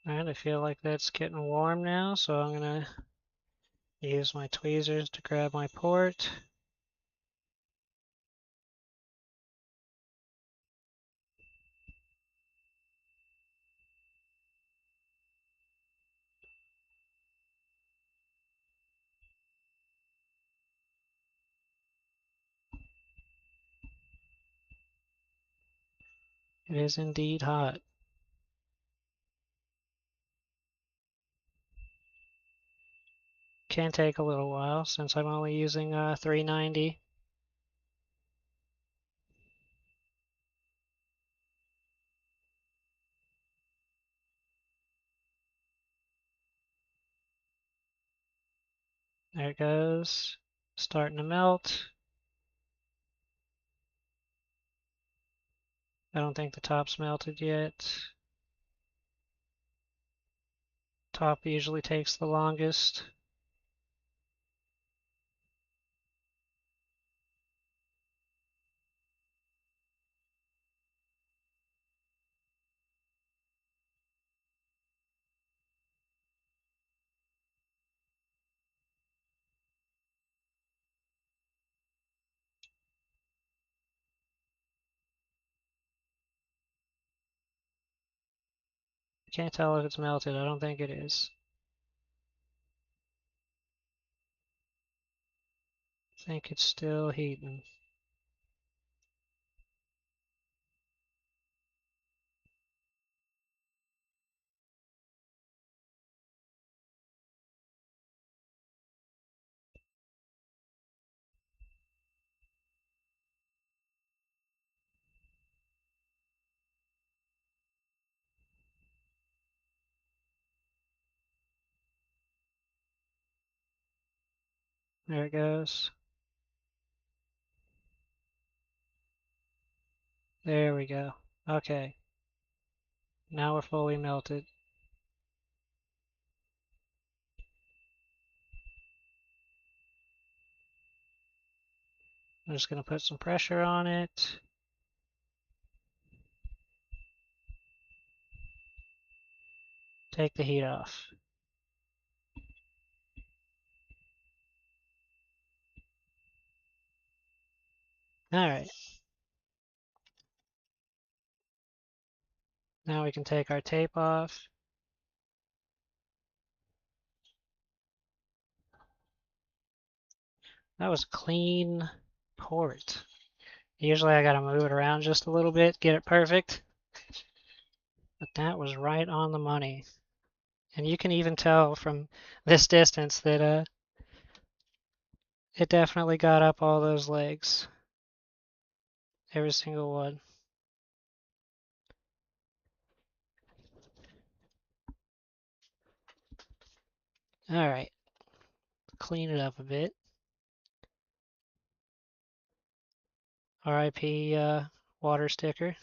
Alright, I feel like that's getting warm now, so I'm going to use my tweezers to grab my port. It is indeed hot. Can take a little while since I'm only using 390. There it goes. Starting to melt. I don't think the top's melted yet. Top usually takes the longest. Can't tell if it's melted. I don't think it is. I think it's still heating. There it goes. There we go. Okay. Now we're fully melted. I'm just going to put some pressure on it. Take the heat off. Alright. Now we can take our tape off. That was clean port. Usually I gotta move it around just a little bit, get it perfect. But that was right on the money. And you can even tell from this distance that it definitely got up all those legs. Every single one. Alright, clean it up a bit. RIP water sticker.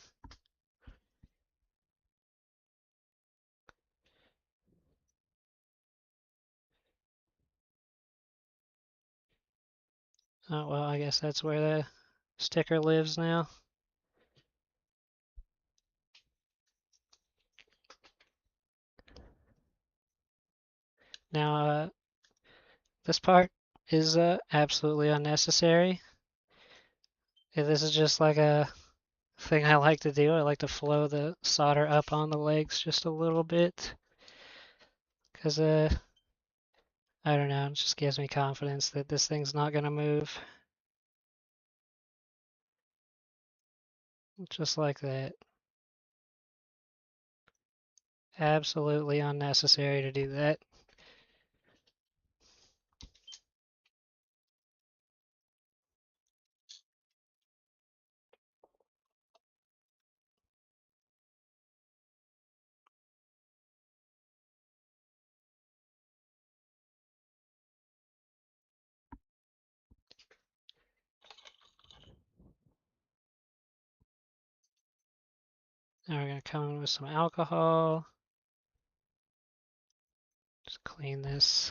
Oh, well, I guess that's where the sticker lives now. Now, this part is absolutely unnecessary. This is just like a thing I like to do. I like to flow the solder up on the legs just a little bit. Because, I don't know, it just gives me confidence that this thing's not going to move. Just like that. Absolutely unnecessary to do that. Now we're going to come in with some alcohol. Just clean this.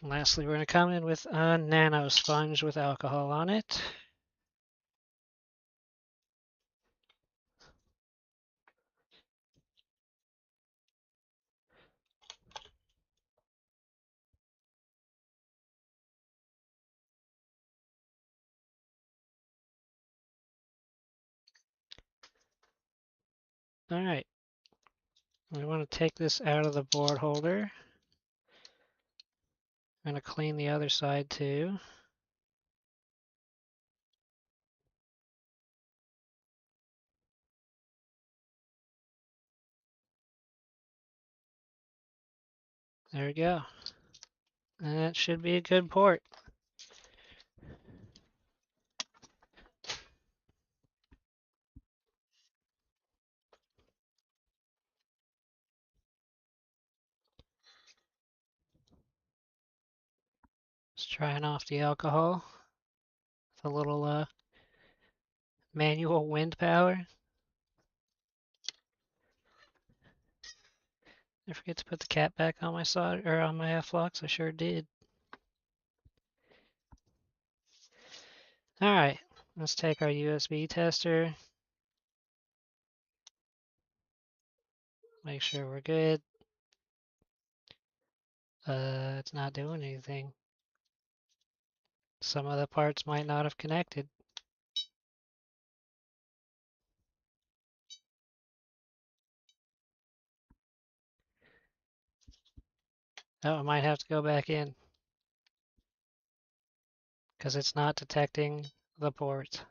And lastly, we're going to come in with a nano sponge with alcohol on it. All right. We want to take this out of the board holder. I'm going to clean the other side too. There we go. And that should be a good port. Just trying off the alcohol with a little manual wind power. I forget to put the cap back on my solder or on my flux. I sure did. All right, let's take our USB tester. Make sure we're good. It's not doing anything. Some of the parts might not have connected. Oh, I might have to go back in because it's not detecting the port.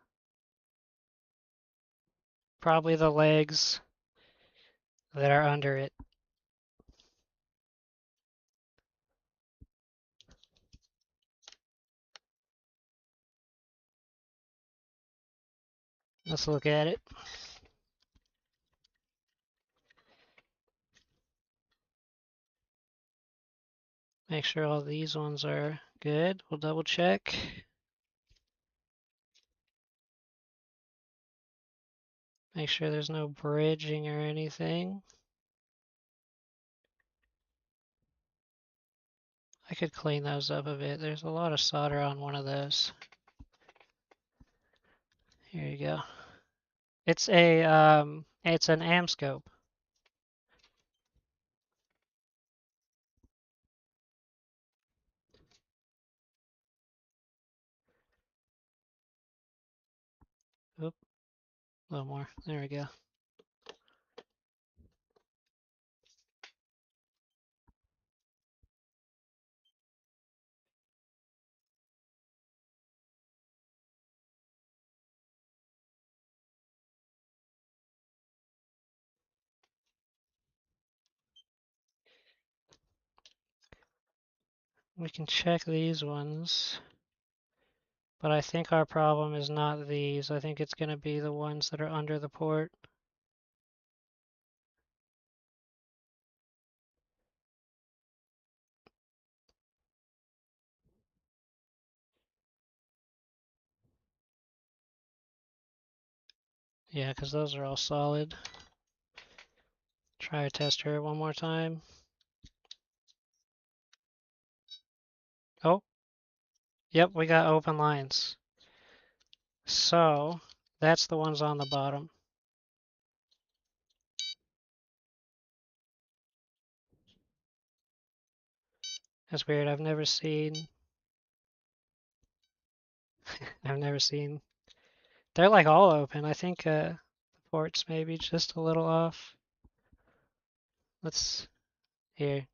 Probably the legs that are under it. Let's look at it. Make sure all these ones are good. We'll double check. Make sure there's no bridging or anything. I could clean those up a bit. There's a lot of solder on one of those. Here you go. It's it's an AM scope. Oop, a little more. There we go. We can check these ones, but I think our problem is not these. I think it's going to be the ones that are under the port. Yeah, because those are all solid. Try a tester one more time. Oh, yep, we got open lines. So that's the ones on the bottom. That's weird. I've never seen. They're like all open. I think the ports maybe just a little off. Let's here.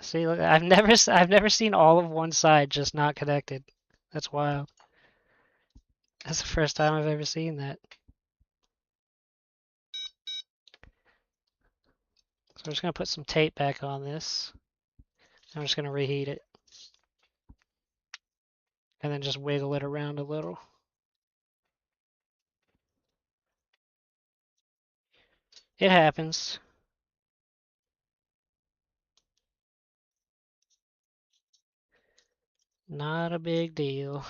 See, look, I've never seen all of one side just not connected. That's wild. That's the first time I've ever seen that. So we're just gonna put some tape back on this. I'm just gonna reheat it. And then just wiggle it around a little. It happens. Not a big deal.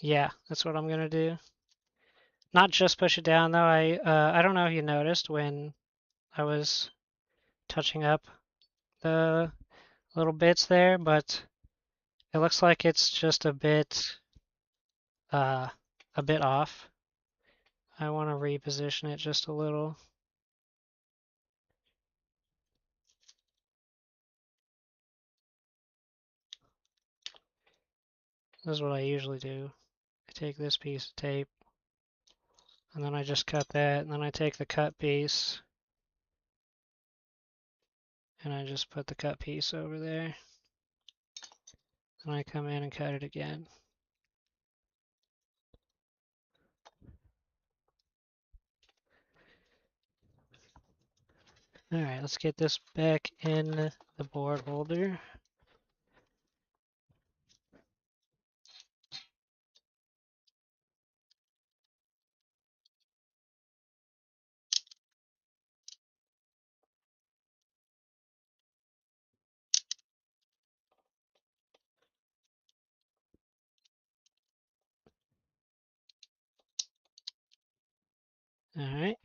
Yeah, that's what I'm gonna do. Not just push it down though. I don't know if you noticed when I was touching up the little bits there, but it looks like it's just uh a bit off. I want to reposition it just a little. This is what I usually do. I take this piece of tape and then I just cut that, and then I take the cut piece and I just put the cut piece over there. And I come in and cut it again. Alright, let's get this back in the board holder. Alright.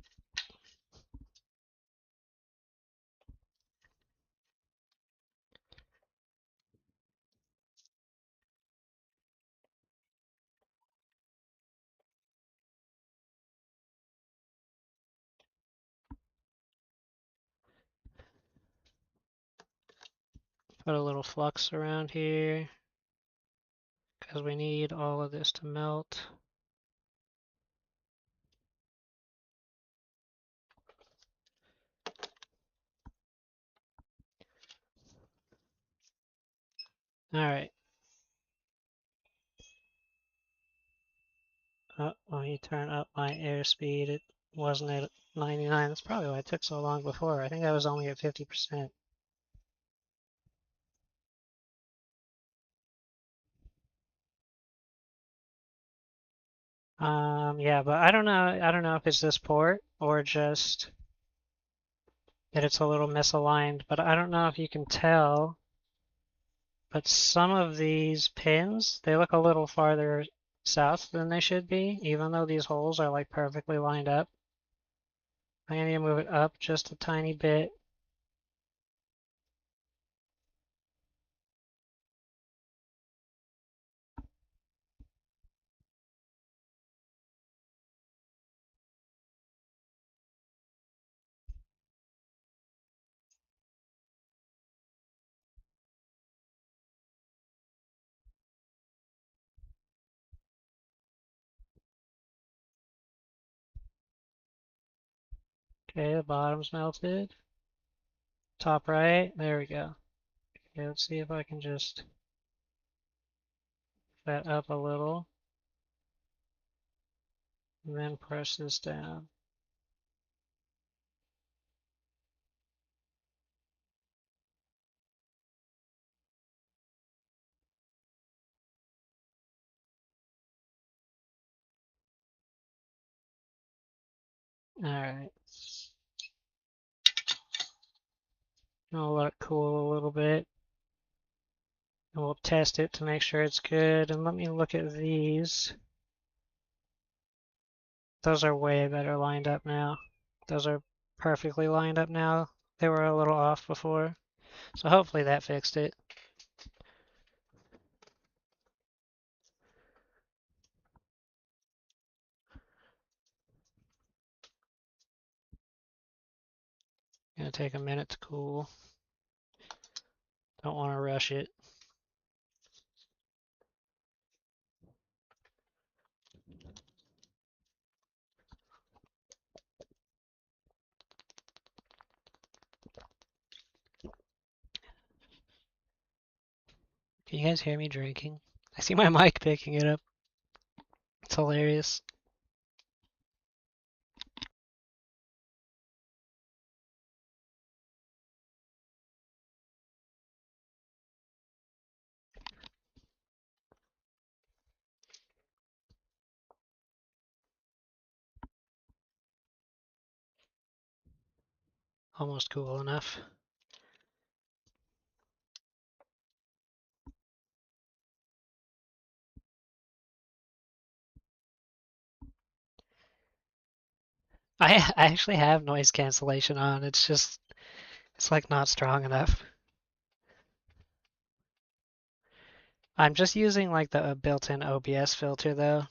Put a little flux around here because we need all of this to melt. Alright. When you turn up my airspeed, it wasn't at 99. That's probably why it took so long before. I think I was only at 50%. Yeah, but I don't know. I don't know if it's this port or just that it's a little misaligned, but I don't know if you can tell, but some of these pins, they look a little farther south than they should be, even though these holes are like perfectly lined up. I need to move it up just a tiny bit. Okay, the bottom's melted. Top right, there we go. Okay, let's see if I can just that up a little and then press this down. All right. I'll let it cool a little bit. And we'll test it to make sure it's good. And let me look at these. Those are way better lined up now. Those are perfectly lined up now. They were a little off before. So hopefully that fixed it. Gonna take a minute to cool. Don't want to rush it. Can you guys hear me drinking? I see my mic picking it up. It's hilarious. Almost cool enough. I actually have noise cancellation on. It's just it's like not strong enough. I'm just using like the built-in OBS filter though.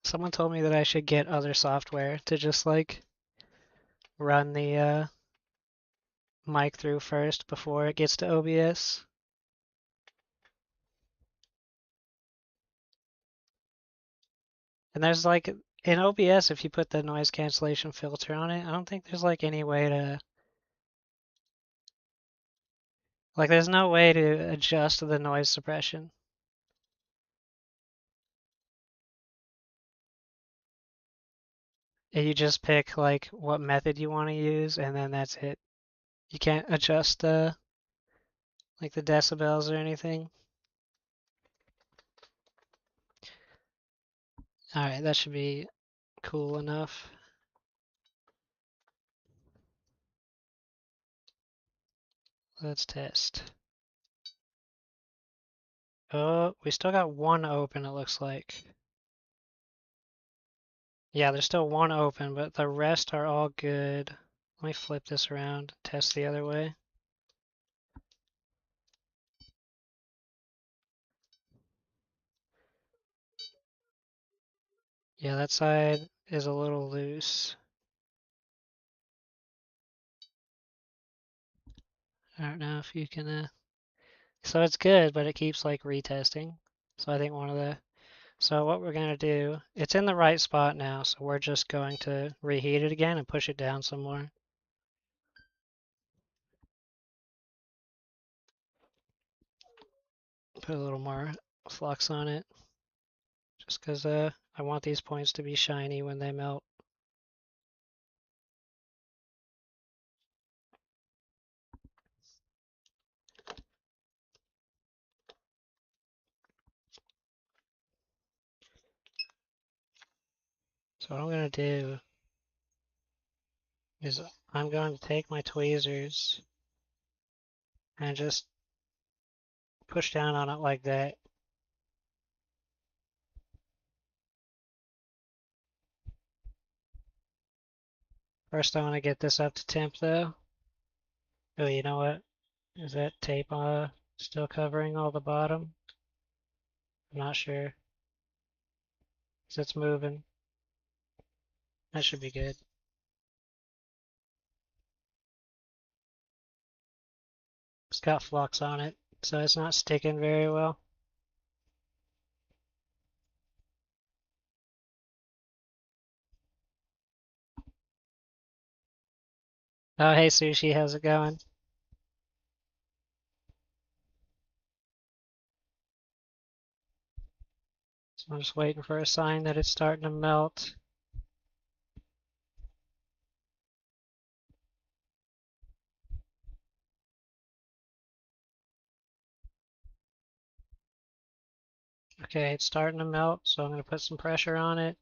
Someone told me that I should get other software to just like run the mic through first before it gets to OBS. And there's like in OBS, if you put the noise cancellation filter on it, I don't think there's like any way to like there's no way to adjust the noise suppression. You just pick like what method you want to use and then that's it. You can't adjust the like the decibels or anything. All right, that should be cool enough. Let's test. Oh, we still got one open, it looks like. Yeah, there's still one open, but the rest are all good. Let me flip this around, test the other way. Yeah, that side is a little loose. I don't know if you can, so it's good, but it keeps like retesting. So I think so what we're gonna do, it's in the right spot now, so we're just going to reheat it again and push it down some more. Put a little more flux on it, just because I want these points to be shiny when they melt. So what I'm going to do is I'm going to take my tweezers and just push down on it like that. First I want to get this up to temp though. Oh, you know what? Is that tape still covering all the bottom? I'm not sure. 'Cause it's moving. That should be good. It's got flux on it, so it's not sticking very well. Oh, hey Sushi, how's it going? So I'm just waiting for a sign that it's starting to melt. Okay, it's starting to melt, so I'm going to put some pressure on it.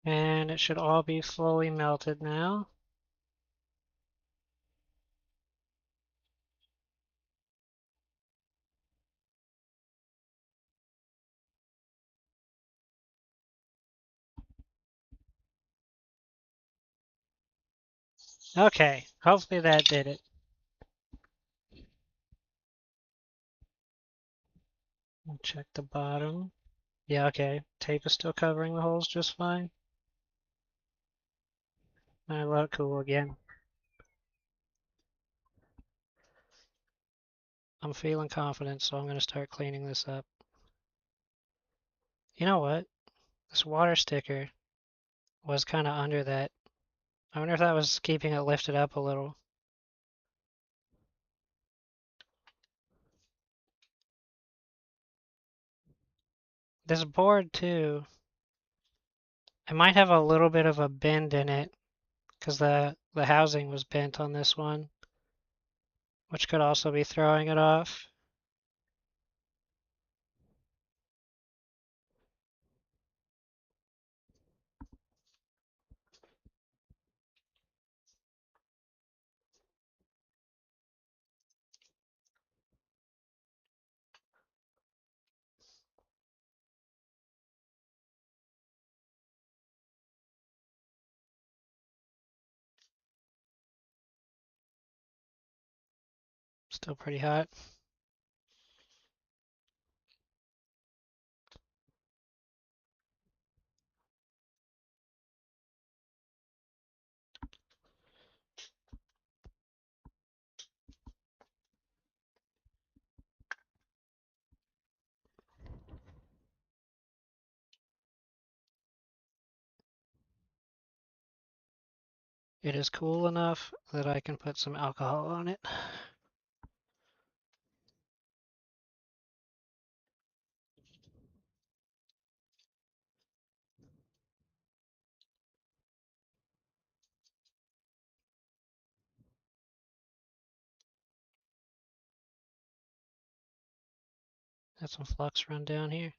And it should all be fully melted now. Okay, hopefully that did it. I'll check the bottom. Yeah, okay. Tape is still covering the holes just fine. I let it cool again. I'm feeling confident, so I'm going to start cleaning this up. You know what? This water sticker was kind of under that. I wonder if that was keeping it lifted up a little. This board too, it might have a little bit of a bend in it because the housing was bent on this one, which could also be throwing it off. Still pretty hot. It is cool enough that I can put some alcohol on it. Got some flux run down here.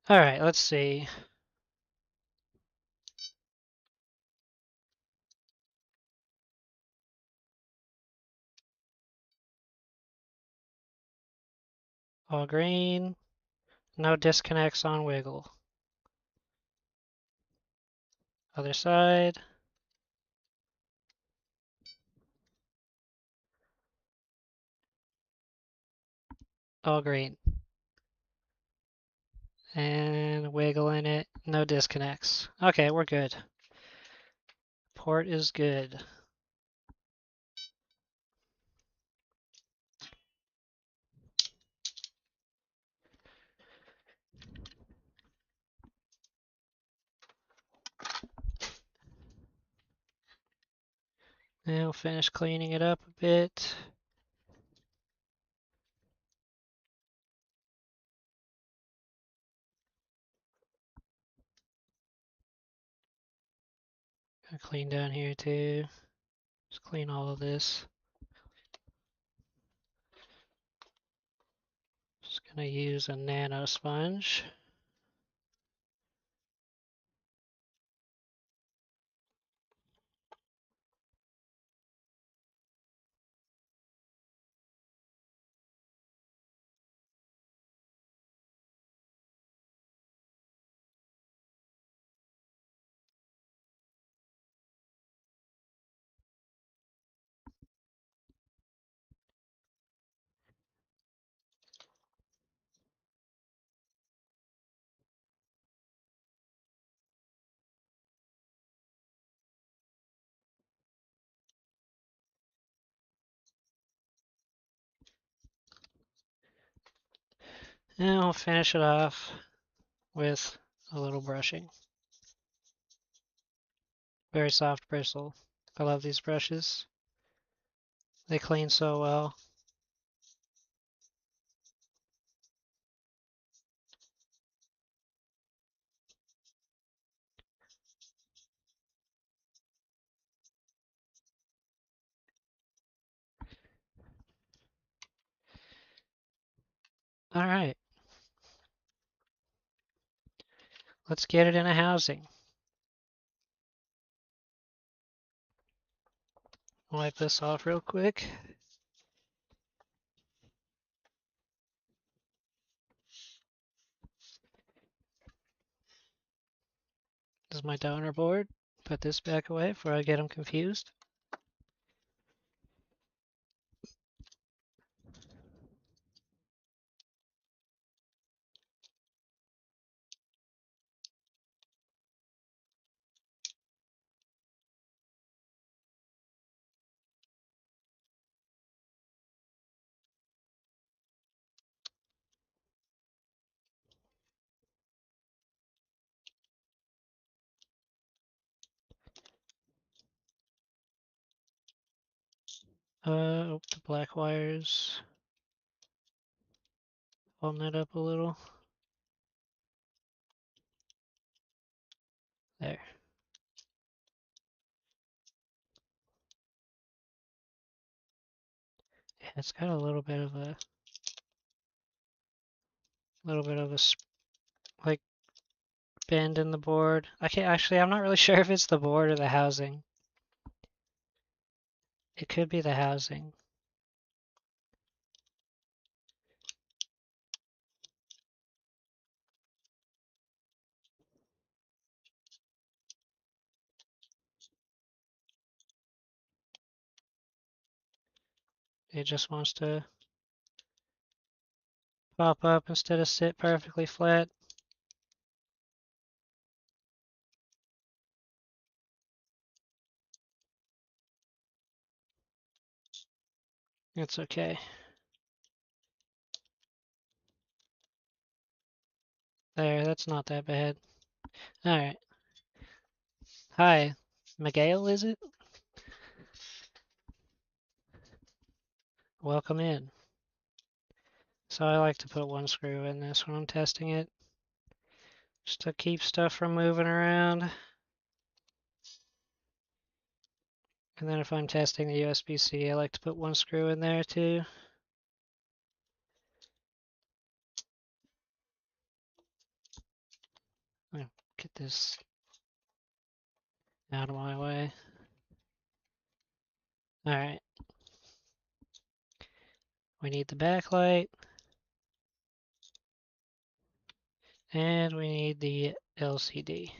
All right, let's see. All green, no disconnects on wiggle. Other side. All green. And wiggle in it, no disconnects. Okay, we're good. Port is good. And we'll finish cleaning it up a bit. Clean down here too. Just clean all of this. Just gonna use a nano sponge. And I'll finish it off with a little brushing. Very soft bristle. I love these brushes. They clean so well. All right, let's get it in a housing. Wipe this off real quick. This is my donor board. Put this back away before I get them confused. The black wires. Hold that up a little. There. Yeah, it's got a little bit of a like bend in the board. I can't actually. I'm not really sure if it's the board or the housing. It could be the housing. It just wants to pop up instead of sit perfectly flat. It's okay. There, that's not that bad. Alright. Hi. Miguel, is it? Welcome in. So I like to put one screw in this when I'm testing it, just to keep stuff from moving around. And then if I'm testing the USB-C, I like to put one screw in there too. Get this out of my way. Alright. We need the backlight. And we need the LCD.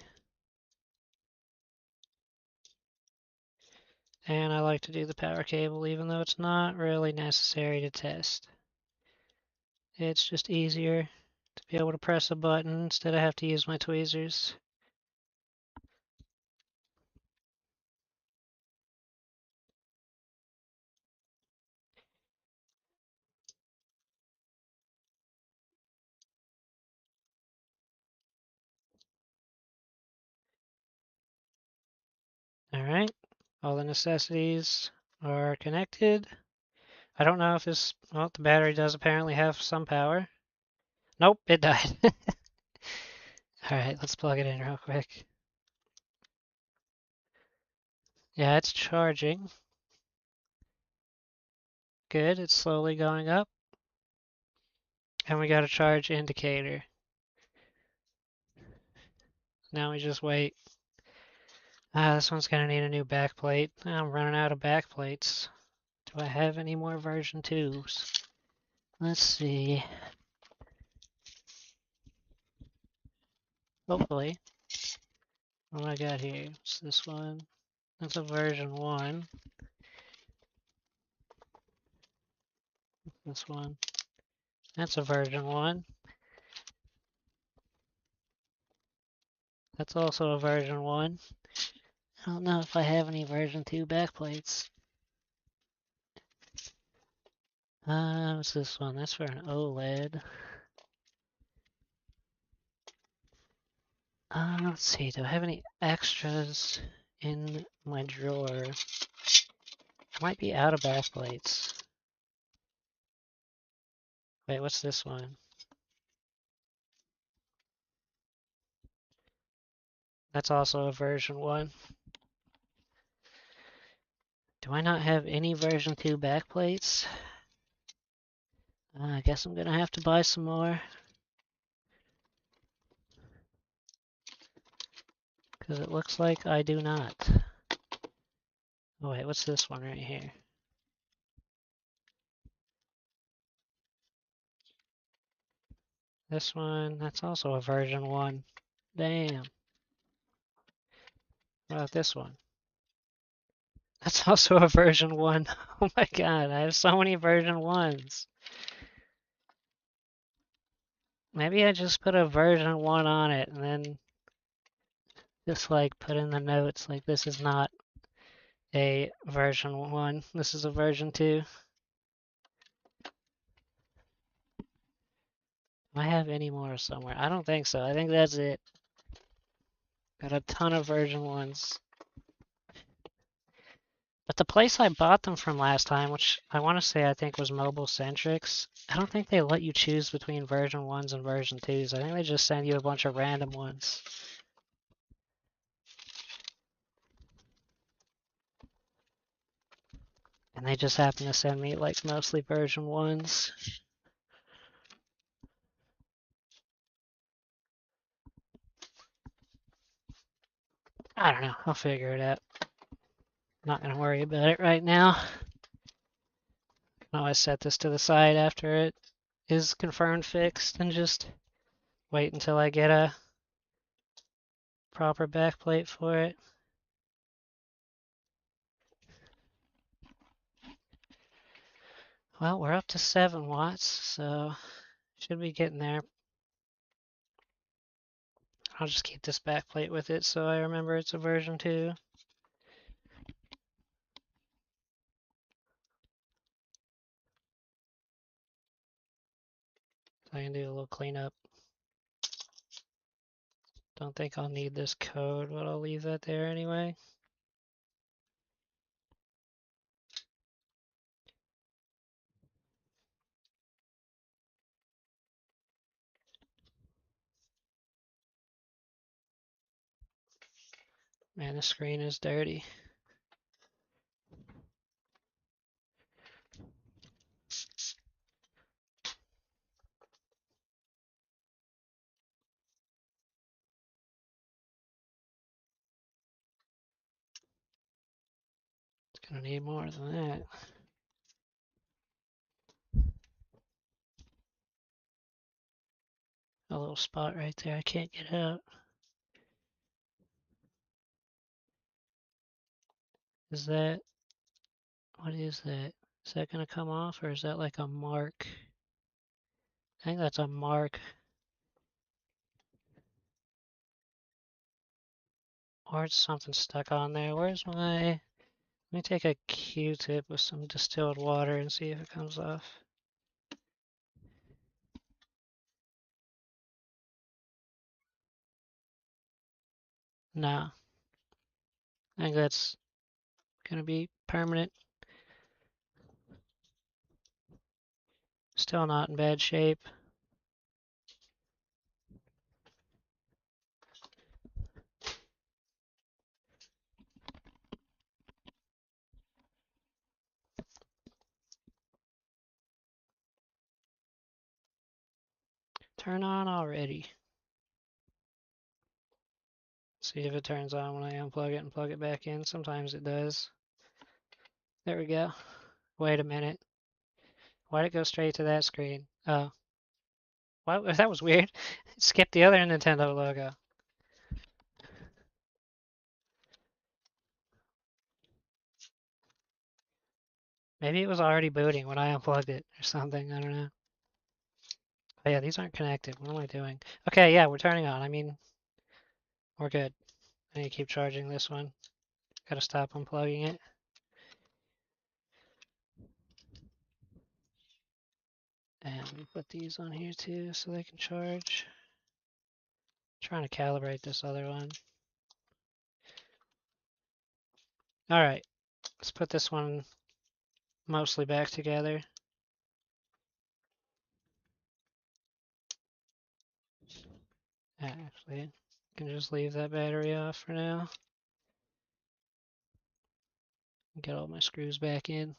And I like to do the power cable even though it's not really necessary to test. It's just easier to be able to press a button instead of have to use my tweezers. Alright, all the necessities are connected. I don't know if this, well, the battery does apparently have some power. Nope, it died. Alright, let's plug it in real quick. Yeah, it's charging. Good, it's slowly going up. And we got a charge indicator. Now we just wait. This one's gonna need a new backplate. I'm running out of backplates. Do I have any more version 2s? Let's see. Hopefully. What do I got here? What's this one? That's a version 1. This one. That's a version 1. That's also a version 1. I don't know if I have any version 2 backplates. What's this one? That's for an OLED. Let's see. Do I have any extras in my drawer? I might be out of backplates. Wait, what's this one? That's also a version 1. Do I not have any version 2 backplates? I guess I'm gonna have to buy some more. Because it looks like I do not. Oh wait, what's this one right here? This one, that's also a version 1. Damn. What about this one? That's also a version 1. Oh my god, I have so many version 1s. Maybe I just put a version 1 on it and then just like put in the notes like this is not a version 1, this is a version 2. Do I have any more somewhere? I don't think so. I think that's it. Got a ton of version 1s. But the place I bought them from last time, which I want to say I think was Mobile Centrics, I don't think they let you choose between version 1s and version 2s. I think they just send you a bunch of random ones. And they just happen to send me like mostly version 1s. I don't know. I'll figure it out. Not going to worry about it right now. I can always set this to the side after it is confirmed fixed and just wait until I get a proper backplate for it. Well, we're up to 7 watts, so should be getting there. I'll just keep this backplate with it so I remember it's a version 2. So I can do a little cleanup. Don't think I'll need this code, but I'll leave that there anyway. Man, the screen is dirty. It's gonna need more than that. A little spot right there I can't get out. Is that, what is that? Is that gonna come off or is that like a mark? I think that's a mark. Or it's something stuck on there. Where's my, let me take a Q-tip with some distilled water and see if it comes off. No, I think that's gonna be permanent. Still not in bad shape. Turn on already. See if it turns on when I unplug it and plug it back in. Sometimes it does. There we go. Wait a minute. Why'd it go straight to that screen? Oh. What? That was weird. It skipped the other Nintendo logo. Maybe it was already booting when I unplugged it or something. I don't know. Oh yeah, these aren't connected. What am I doing? Okay, yeah, we're turning on. I mean, we're good. I need to keep charging this one. Gotta stop unplugging it. And we put these on here too so they can charge. Trying to calibrate this other one. Alright, let's put this one mostly back together. Actually, I can just leave that battery off for now. Get all my screws back in.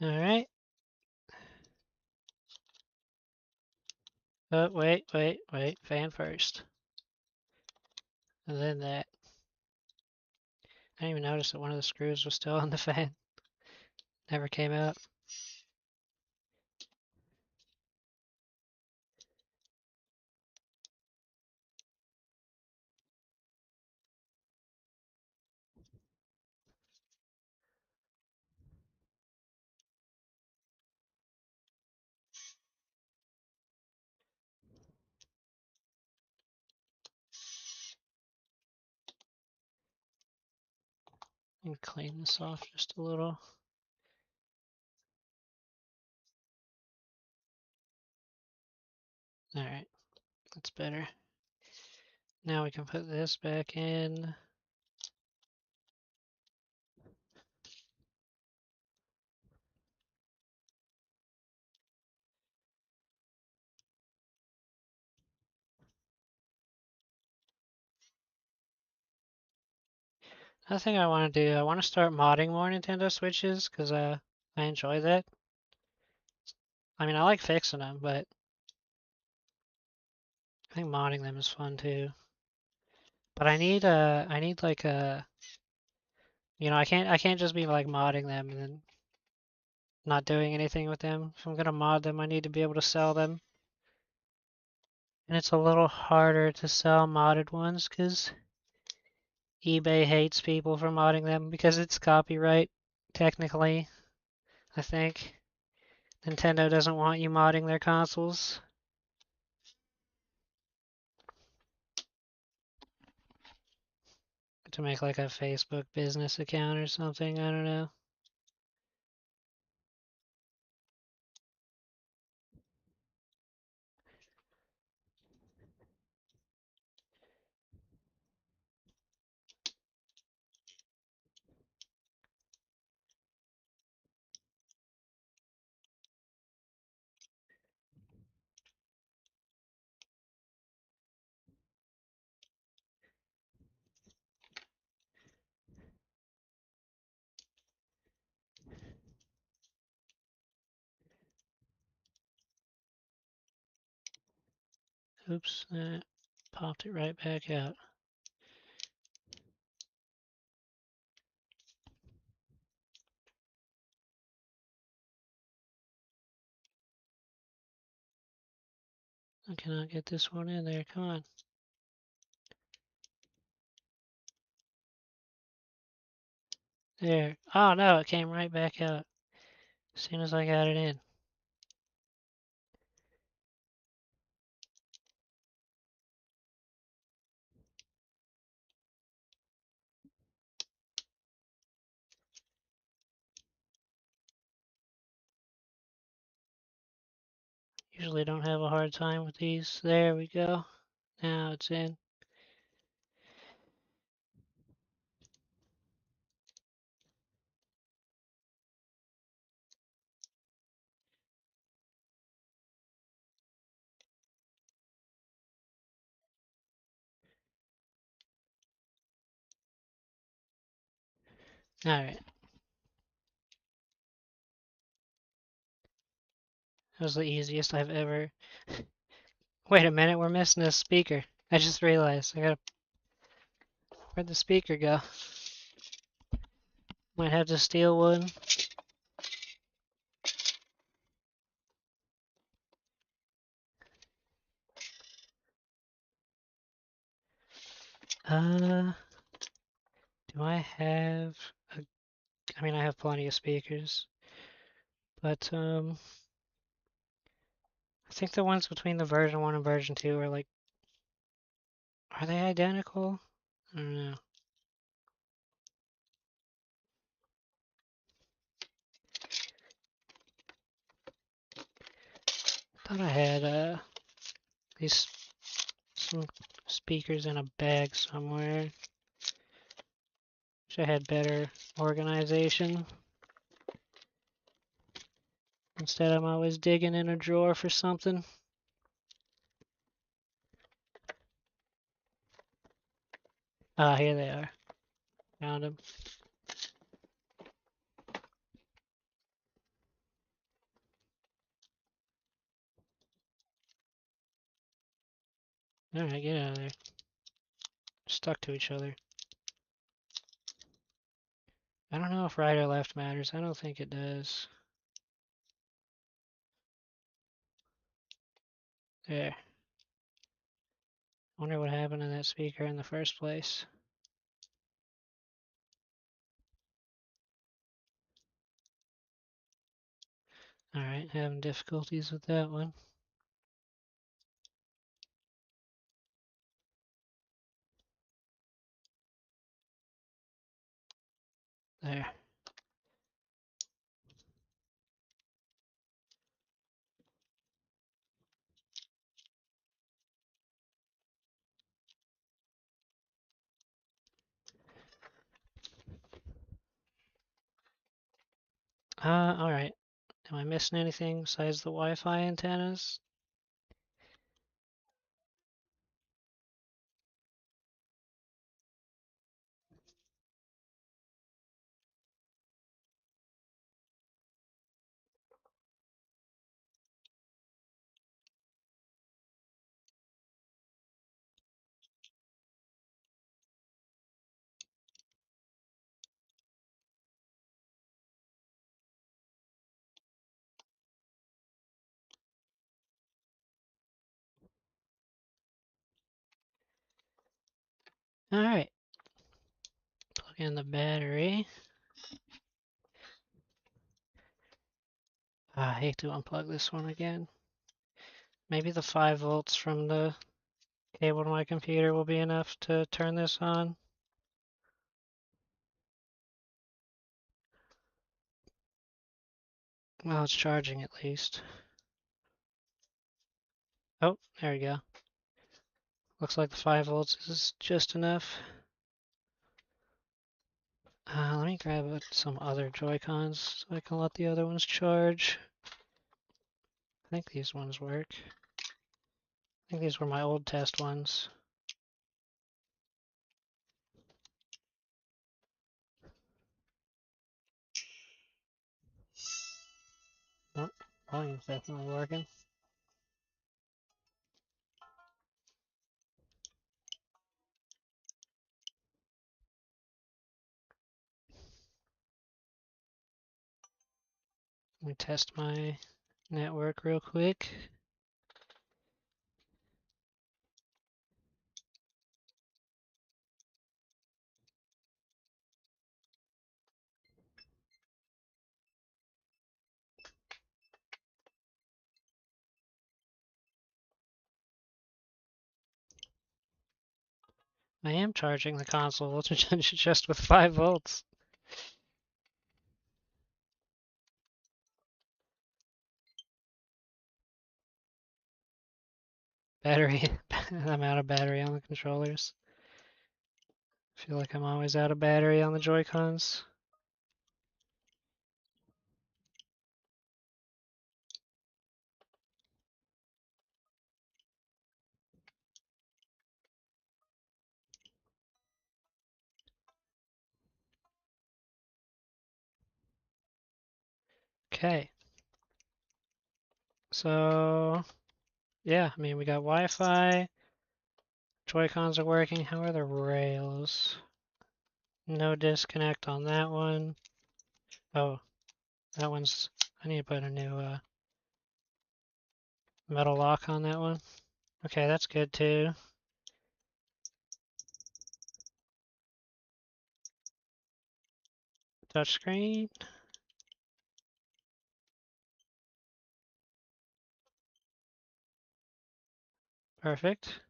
Alright. Oh, wait. Fan first. And then that. I didn't even notice that one of the screws was still on the fan. Never came out. And clean this off just a little. Alright, that's better. Now we can put this back in. Another thing I want to do, I want to start modding more Nintendo Switches because I enjoy that. I mean, I like fixing them, but I think modding them is fun too. But I need like a, I can't just be like modding them and then not doing anything with them. If I'm gonna mod them, I need to be able to sell them. And it's a little harder to sell modded ones because eBay hates people for modding them because it's copyright, technically, I think. Nintendo doesn't want you modding their consoles. To make like a Facebook business account or something, I don't know. Oops, that popped it right back out. I cannot get this one in there, come on. There. Oh no, it came right back out as soon as I got it in. Usually don't have a hard time with these. There we go. Now it's in. Alright. That was the easiest I've ever. Wait a minute, we're missing a speaker. I just realized. Where'd the speaker go? Might have to steal one. Do I have a, I mean, I have plenty of speakers, but I think the ones between the version 1 and version 2 are like, are they identical? I don't know. Thought I had these some speakers in a bag somewhere. Wish I had better organization. Instead, I'm always digging in a drawer for something. Ah, here they are. Found them. Alright, get out of there. Stuck to each other. I don't know if right or left matters. I don't think it does. There. Wonder what happened to that speaker in the first place. Alright, having difficulties with that one. There. Alright. Am I missing anything besides the Wi-Fi antennas? Alright. Plug in the battery. I hate to unplug this one again. Maybe the 5 volts from the cable to my computer will be enough to turn this on. Well, it's charging at least. Oh, there we go. Looks like the 5 volts is just enough. Let me grab some other Joy-Cons so I can let the other ones charge. I think these ones work. I think these were my old test ones. Oh, volume's definitely working. Let me test my network real quick. I am charging the console just with 5 volts. Battery. I'm out of battery on the controllers. Feel like I'm always out of battery on the Joy-Cons. Okay. So, yeah, I mean, we got Wi-Fi. Joy-Cons are working. How are the rails? No disconnect on that one. Oh, that one's... I need to put a new metal lock on that one. Okay, that's good too. Touchscreen. Perfect.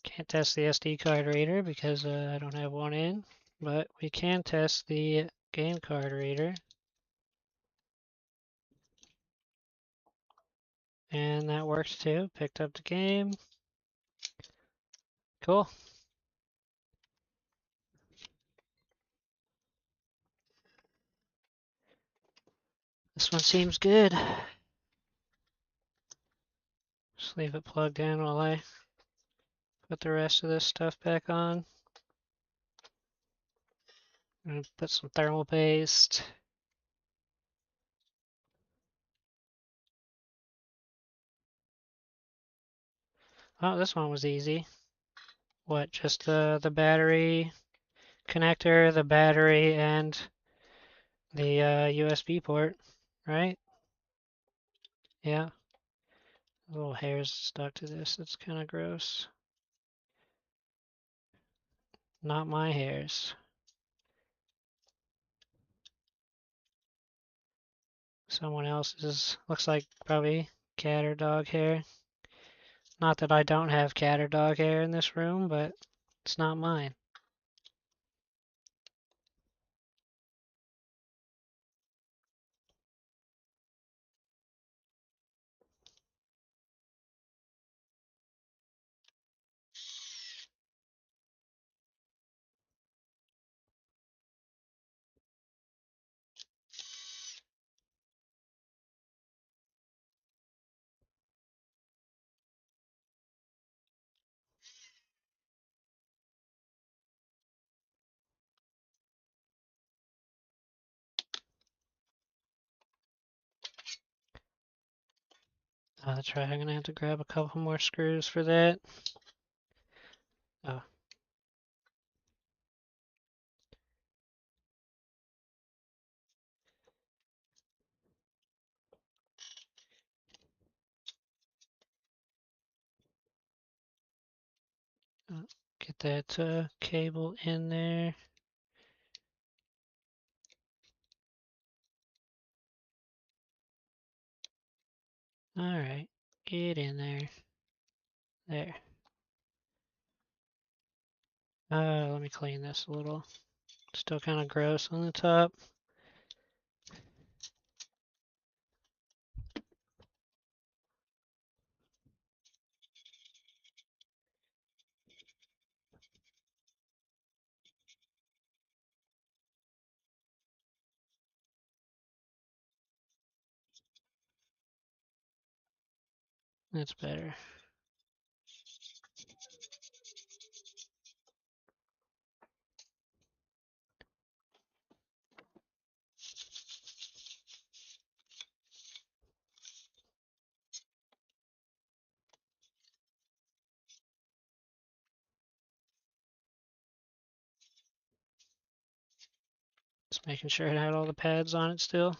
Can't test the SD card reader because I don't have one in, but we can test the game card reader. And that works too. Picked up the game. Cool. This one seems good. Just leave it plugged in while I put the rest of this stuff back on. I'm gonna put some thermal paste. Oh, this one was easy. What, just the battery connector, the battery, and the USB port, right? Yeah. Little hairs stuck to this. It's kind of gross. Not my hairs. Someone else's. Looks like probably cat or dog hair. Not that I don't have cat or dog hair in this room, but it's not mine. That's right, I'm gonna have to grab a couple more screws for that. Oh, get that cable in there. Alright, get in there. There. Let me clean this a little. Still kind of gross on the top. That's better. Just making sure it had all the pads on it still.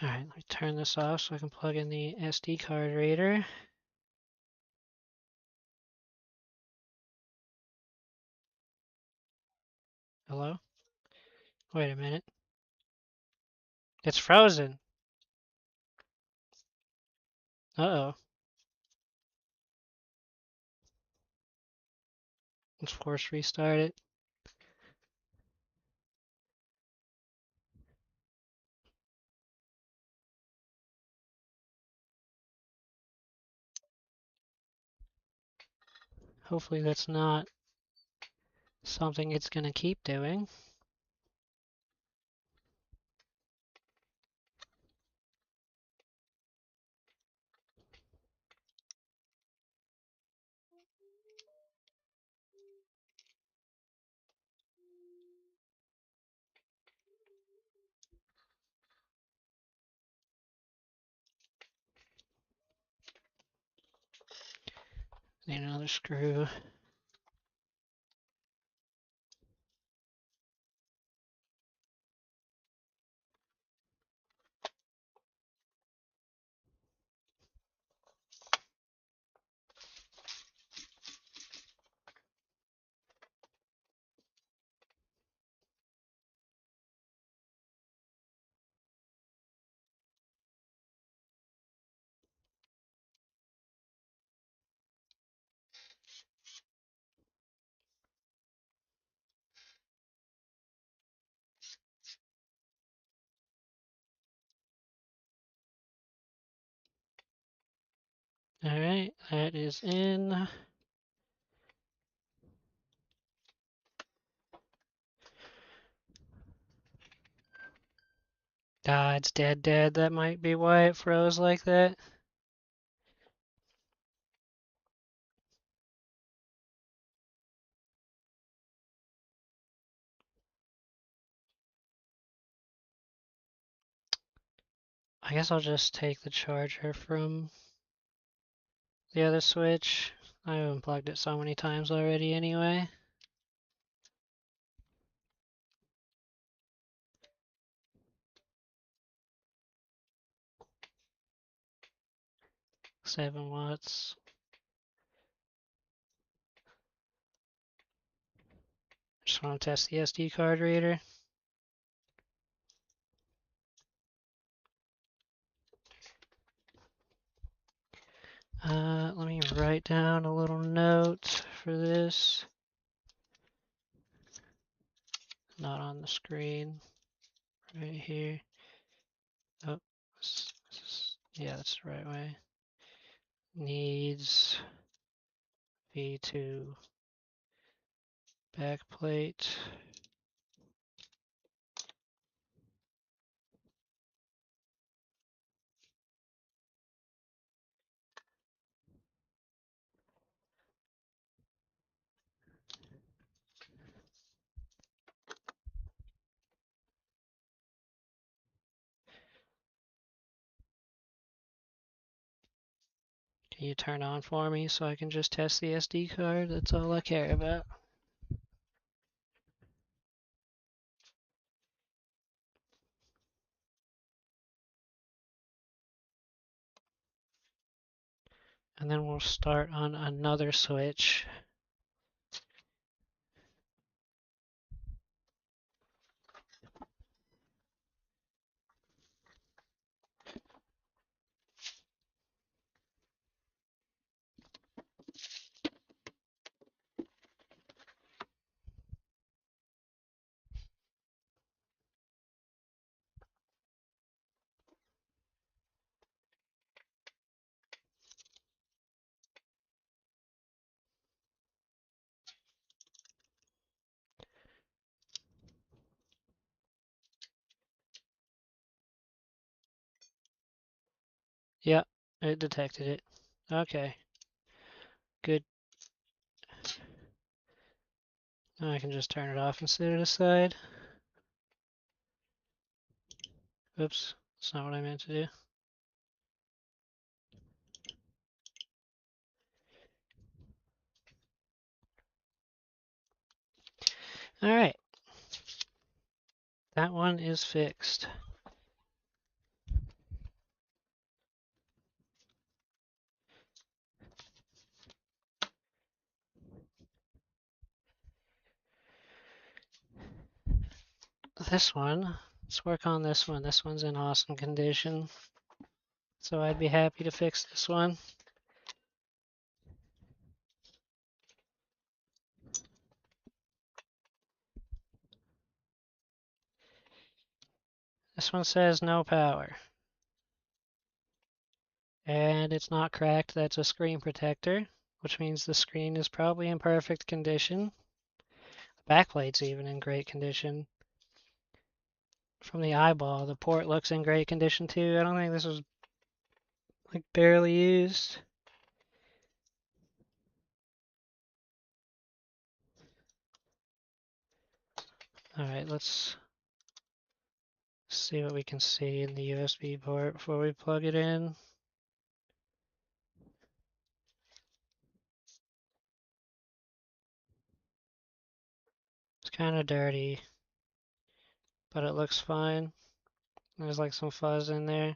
Alright, let me turn this off so I can plug in the SD card reader. Hello? Wait a minute. It's frozen. Uh-oh. Let's force restart it. Hopefully that's not something it's gonna keep doing. Need another screw. Alright, that is in. Ah, it's dead. That might be why it froze like that. I guess I'll just take the charger from the other switch. I unplugged it so many times already anyway. $7. Just want to test the SD card reader. Let me write down a little note for this. Not on the screen. Right here. Oh, yeah, that's the right way. Needs V2 backplate. Can you turn on for me so I can just test the SD card? That's all I care about. And then we'll start on another switch. Yep, it detected it. Okay, good. Now I can just turn it off and set it aside. Oops, that's not what I meant to do. Alright, that one is fixed. this one. Let's work on this one. This one's in awesome condition. So I'd be happy to fix this one. This one says no power. And it's not cracked, that's a screen protector, which means the screen is probably in perfect condition. The backplate's even in great condition. From the eyeball, the port looks in great condition too. I don't think this was like barely used. Alright, let's see what we can see in the USB port before we plug it in. It's kind of dirty, but it looks fine. There's like some fuzz in there.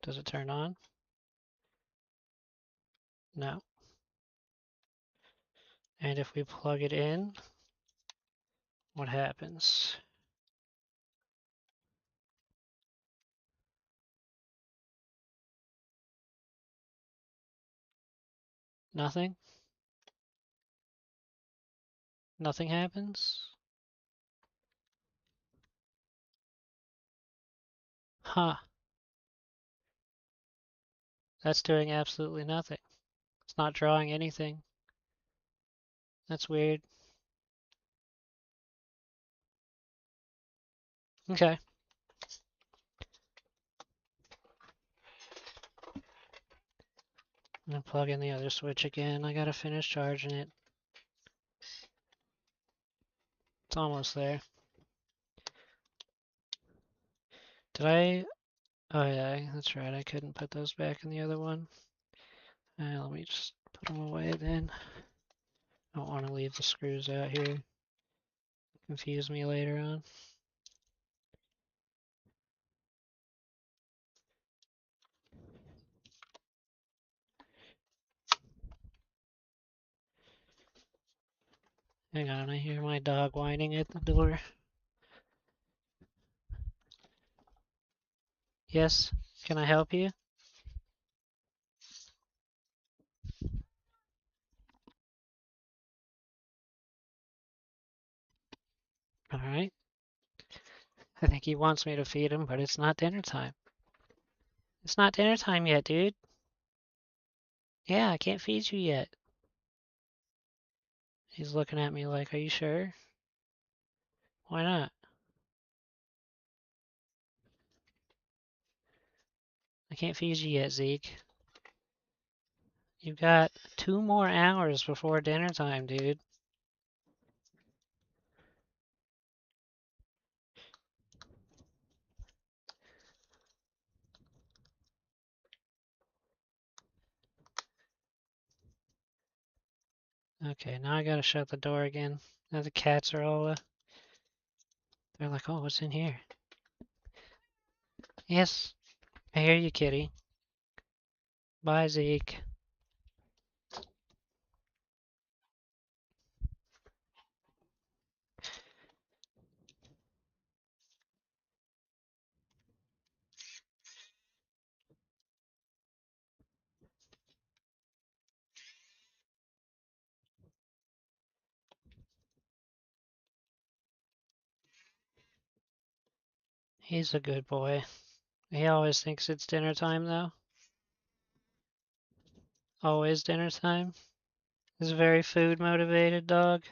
Does it turn on? No. And if we plug it in, what happens? Nothing? Nothing happens? Huh. That's doing absolutely nothing. It's not drawing anything. That's weird. Okay. I'm gonna plug in the other switch again. I gotta finish charging it. It's almost there. Did I? Oh yeah, that's right. I couldn't put those back in the other one. Let me just put them away then. I don't want to leave the screws out here. Confuse me later on. Hang on, I hear my dog whining at the door. Yes, can I help you? Alright. I think he wants me to feed him, but it's not dinner time. It's not dinner time yet, dude. Yeah, I can't feed you yet. He's looking at me like, are you sure? Why not? I can't feed you yet, Zeke. You've got 2 more hours before dinner time, dude. Okay, now I gotta shut the door again. Now the cats are all, they're like, oh, what's in here? Yes, I hear you, kitty. Bye, Zeke. He's a good boy. He always thinks it's dinner time, though. Always dinner time. He's a very food motivated dog.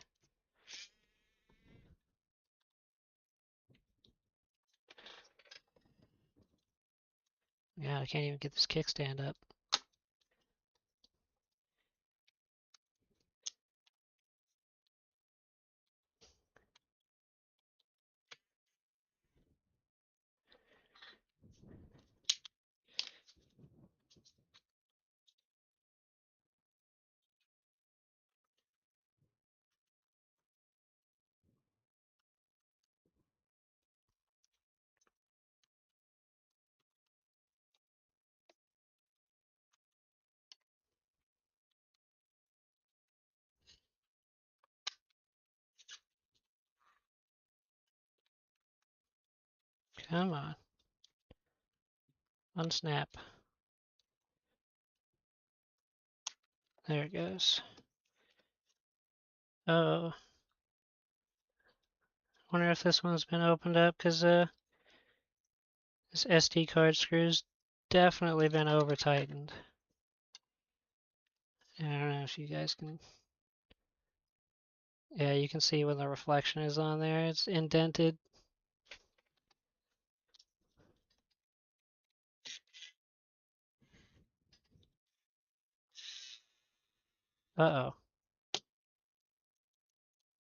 Yeah, I can't even get this kickstand up. Come on. Unsnap. There it goes. Oh. Wonder if this one's been opened up because this SD card screw's definitely been over tightened. I don't know if you guys can. Yeah, you can see when the reflection is on there. It's indented. Uh-oh.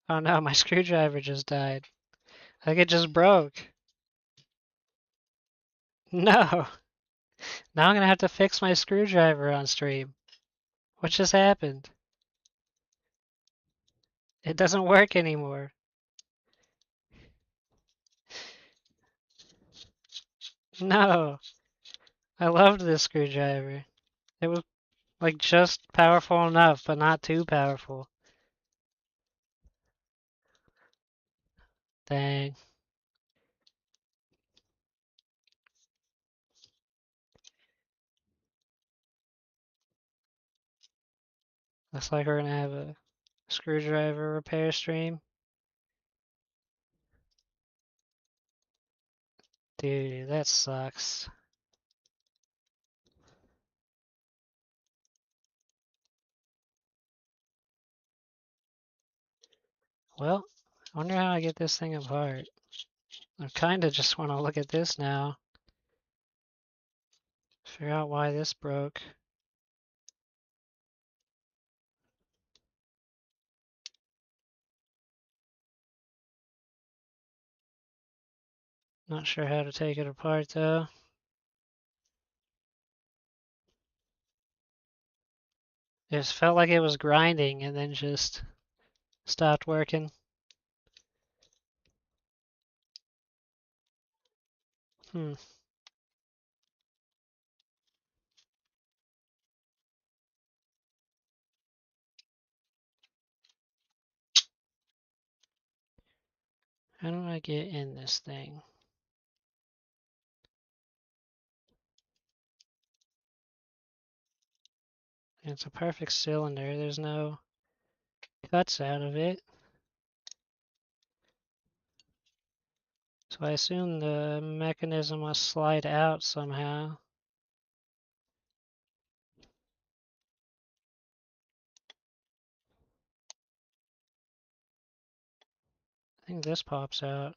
Oh no, my screwdriver just died. I think it just broke. No. Now I'm gonna have to fix my screwdriver on stream. What just happened? It doesn't work anymore. No. I loved this screwdriver. It was like just powerful enough, but not too powerful. Dang. Looks like we're gonna have a screwdriver repair stream. Dude, that sucks. Well, I wonder how I get this thing apart. I kinda just wanna look at this now. Figure out why this broke. Not sure how to take it apart though. It just felt like it was grinding and then just stopped working. Hmm. How do I get in this thing? It's a perfect cylinder. There's no cuts out of it. So I assume the mechanism must slide out somehow. I think this pops out.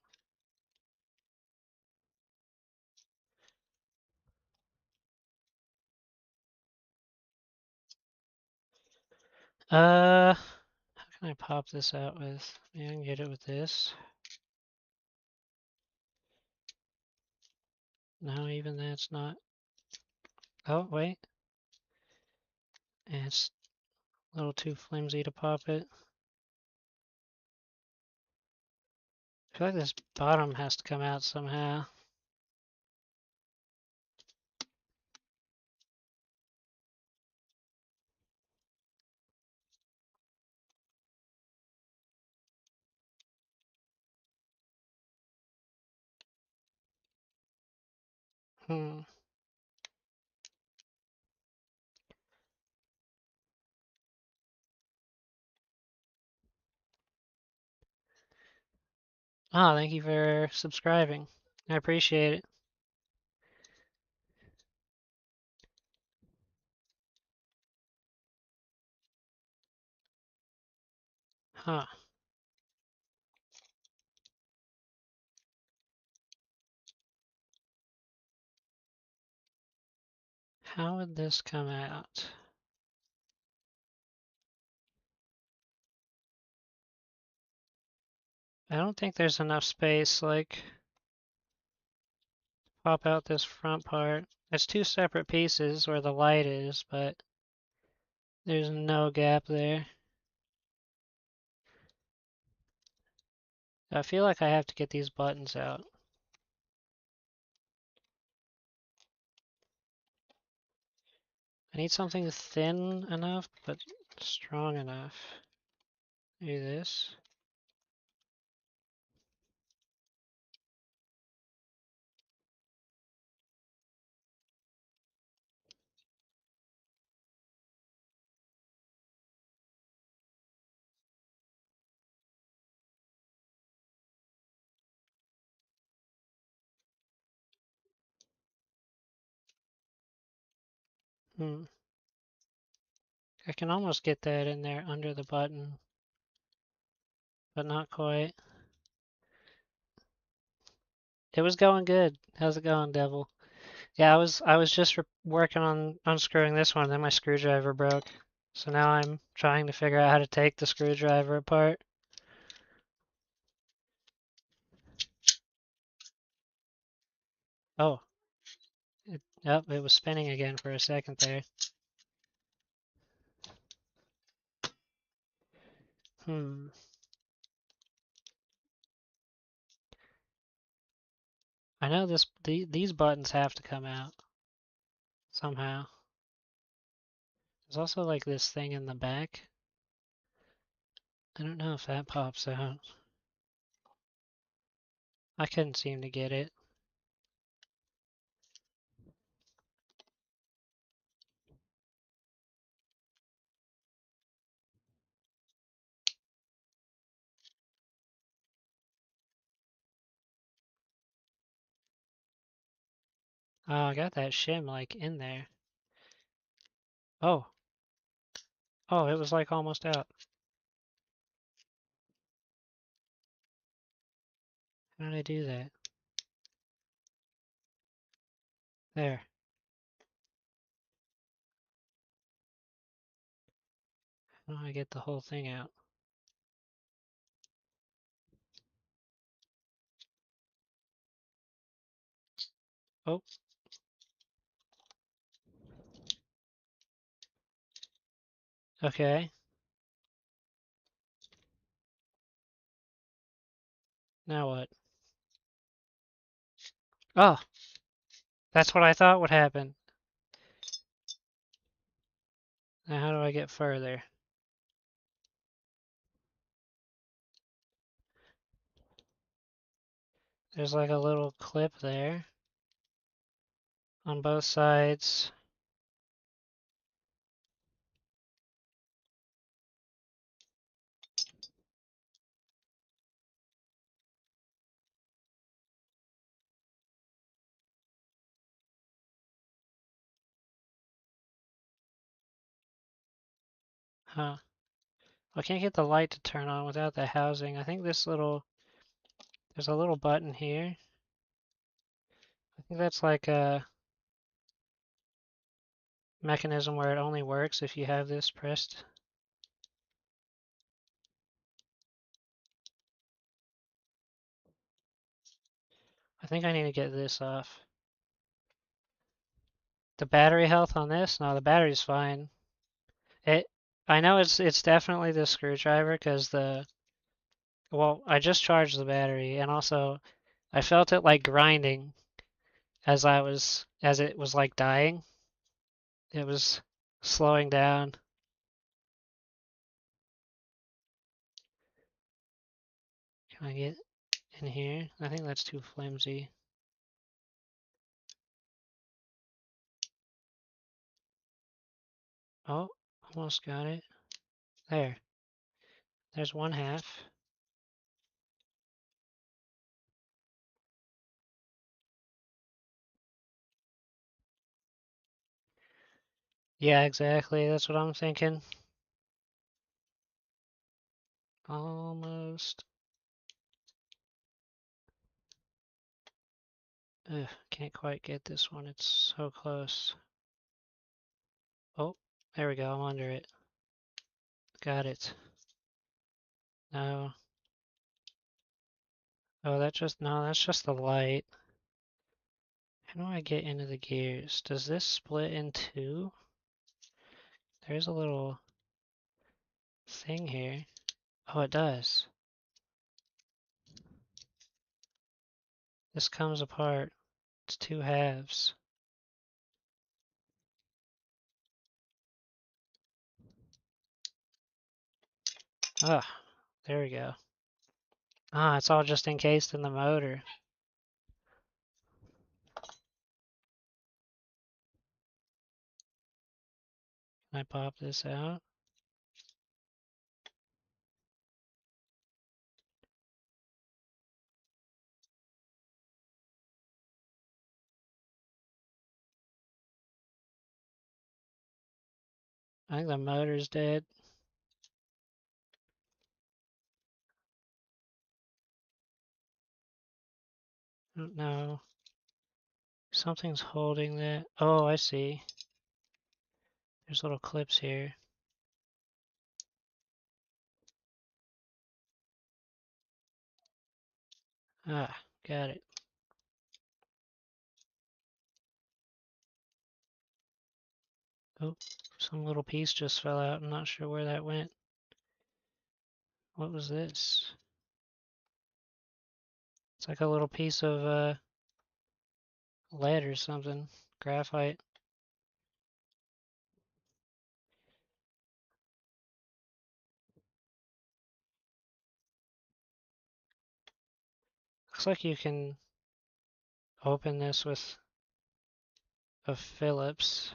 How can I pop this out with? Maybe I can get it with this. No, even that's not. Oh, wait. It's a little too flimsy to pop it. I feel like this bottom has to come out somehow. Hmm. Oh, thank you for subscribing. I appreciate it. Huh. How would this come out? I don't think there's enough space, like, pop out this front part. It's two separate pieces where the light is, but there's no gap there. I feel like I have to get these buttons out. I need something thin enough, but strong enough. Do this. Hmm. I can almost get that in there under the button, but not quite. It was going good. How's it going, Devil? Yeah, I was just working on unscrewing this one, then my screwdriver broke. So now I'm trying to figure out how to take the screwdriver apart. Oh, yep, it was spinning again for a second there. Hmm. I know these buttons have to come out somehow. There's also like this thing in the back. I don't know if that pops out. I couldn't seem to get it. Oh, I got that shim like in there. Oh, oh, it was like almost out. How did I do that? There. How do I get the whole thing out? Oh, okay. Now what? Oh, that's what I thought would happen. Now how do I get further? There's like a little clip there on both sides. Huh. I can't get the light to turn on without the housing. I think there's a little button here. I think that's like a mechanism where it only works if you have this pressed. I think I need to get this off. The battery health on this? No, the battery's fine. It, I know it's definitely the screwdriver because well, I just charged the battery and also I felt it like grinding as it was like dying. It was slowing down. Can I get in here? I think that's too flimsy. Oh, almost got it. There. There's one half. Yeah, exactly. That's what I'm thinking. Almost. Ugh, can't quite get this one. It's so close. Oh, there we go. I'm under it. Got it. No. Oh, no, that's just the light. How do I get into the gears? Does this split in two? There's a little thing here. Oh, it does. This comes apart. It's two halves. Ah, there we go. Ah, it's all just encased in the motor. Can I pop this out? I think the motor's dead. I don't know. Something's holding that. Oh, I see. There's little clips here. Ah, got it. Oh, some little piece just fell out. I'm not sure where that went. What was this? It's like a little piece of lead or something. Graphite. Looks like you can open this with a Phillips,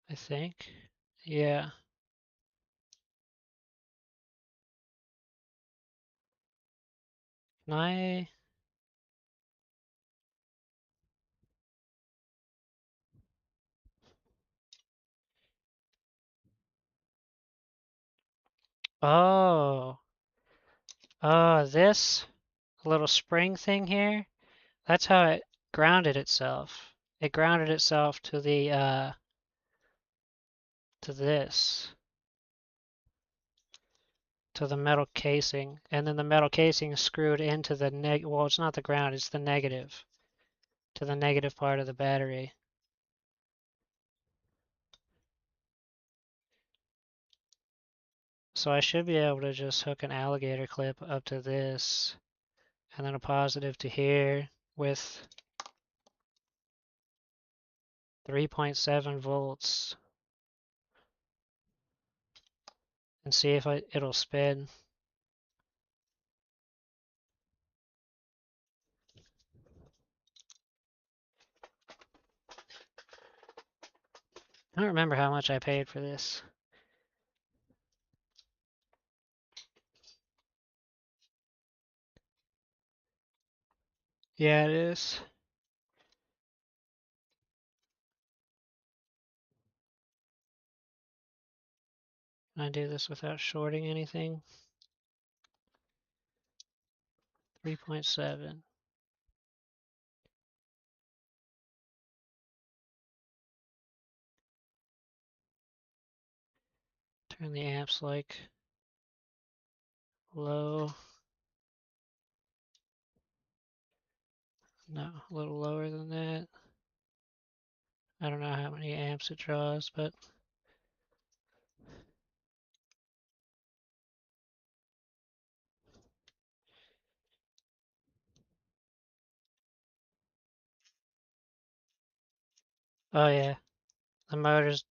I think. Yeah. Can I? Oh. This little spring thing here, that's how it grounded itself. It grounded itself to the to this, to the metal casing, and then the metal casing is screwed into the well, it's not the ground, it's the negative, to the negative part of the battery. So I should be able to just hook an alligator clip up to this, and then a positive to here with 3.7 volts, and see if it'll spin. I don't remember how much I paid for this. Yeah, it is. Can I do this without shorting anything? 3.7. Turn the amps like low. No, a little lower than that. I don't know how many amps it draws, but oh yeah, the motor's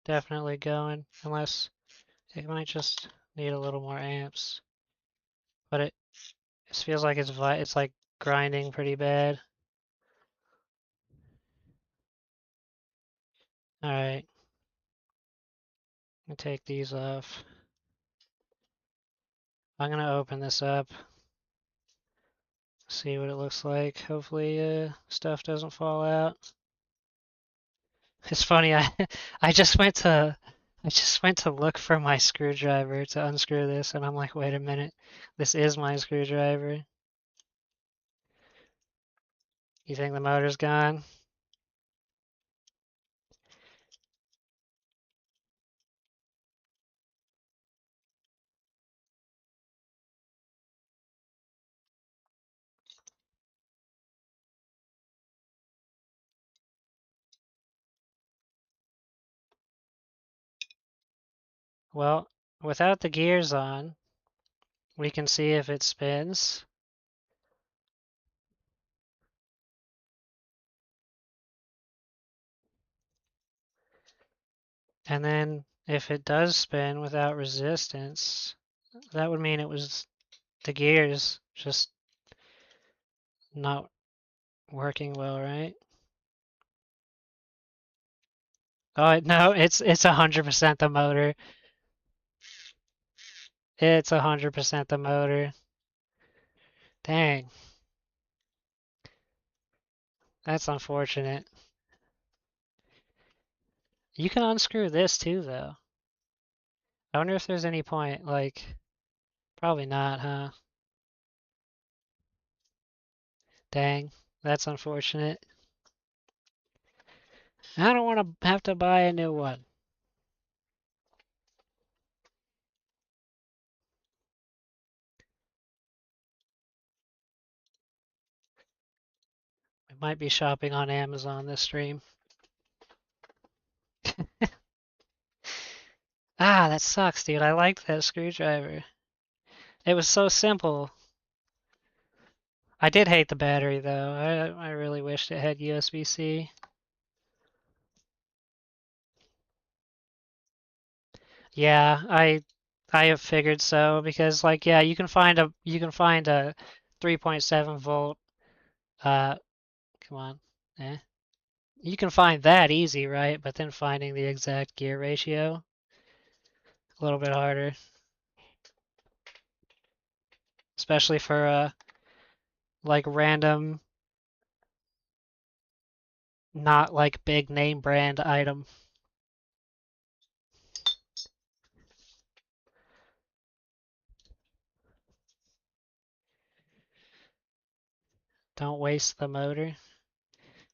definitely going, unless it might just need a little more amps. But it feels like it's like grinding pretty bad. All right, I'll take these off. I'm gonna open this up, see what it looks like. Hopefully, stuff doesn't fall out. It's funny, I just went to look for my screwdriver to unscrew this, and I'm like, wait a minute, this is my screwdriver. You think the motor's gone? Well, without the gears on, we can see if it spins. And then if it does spin without resistance, that would mean it was the gears just not working well, right? Oh, no, it's 100% the motor. It's 100% the motor. Dang, that's unfortunate. You can unscrew this too, though. I wonder if there's any point, like, probably not, huh? Dang, that's unfortunate. I don't want to have to buy a new one. We might be shopping on Amazon this stream. Ah, that sucks, dude. I liked that screwdriver. It was so simple. I did hate the battery though. I really wished it had USB-C. Yeah, I have figured so because like yeah, you can find a 3.7 volt uh come on. Eh. You can find that easy, right? But then finding the exact gear ratio a little bit harder, especially for like random not like big name brand item. Don't waste the motor.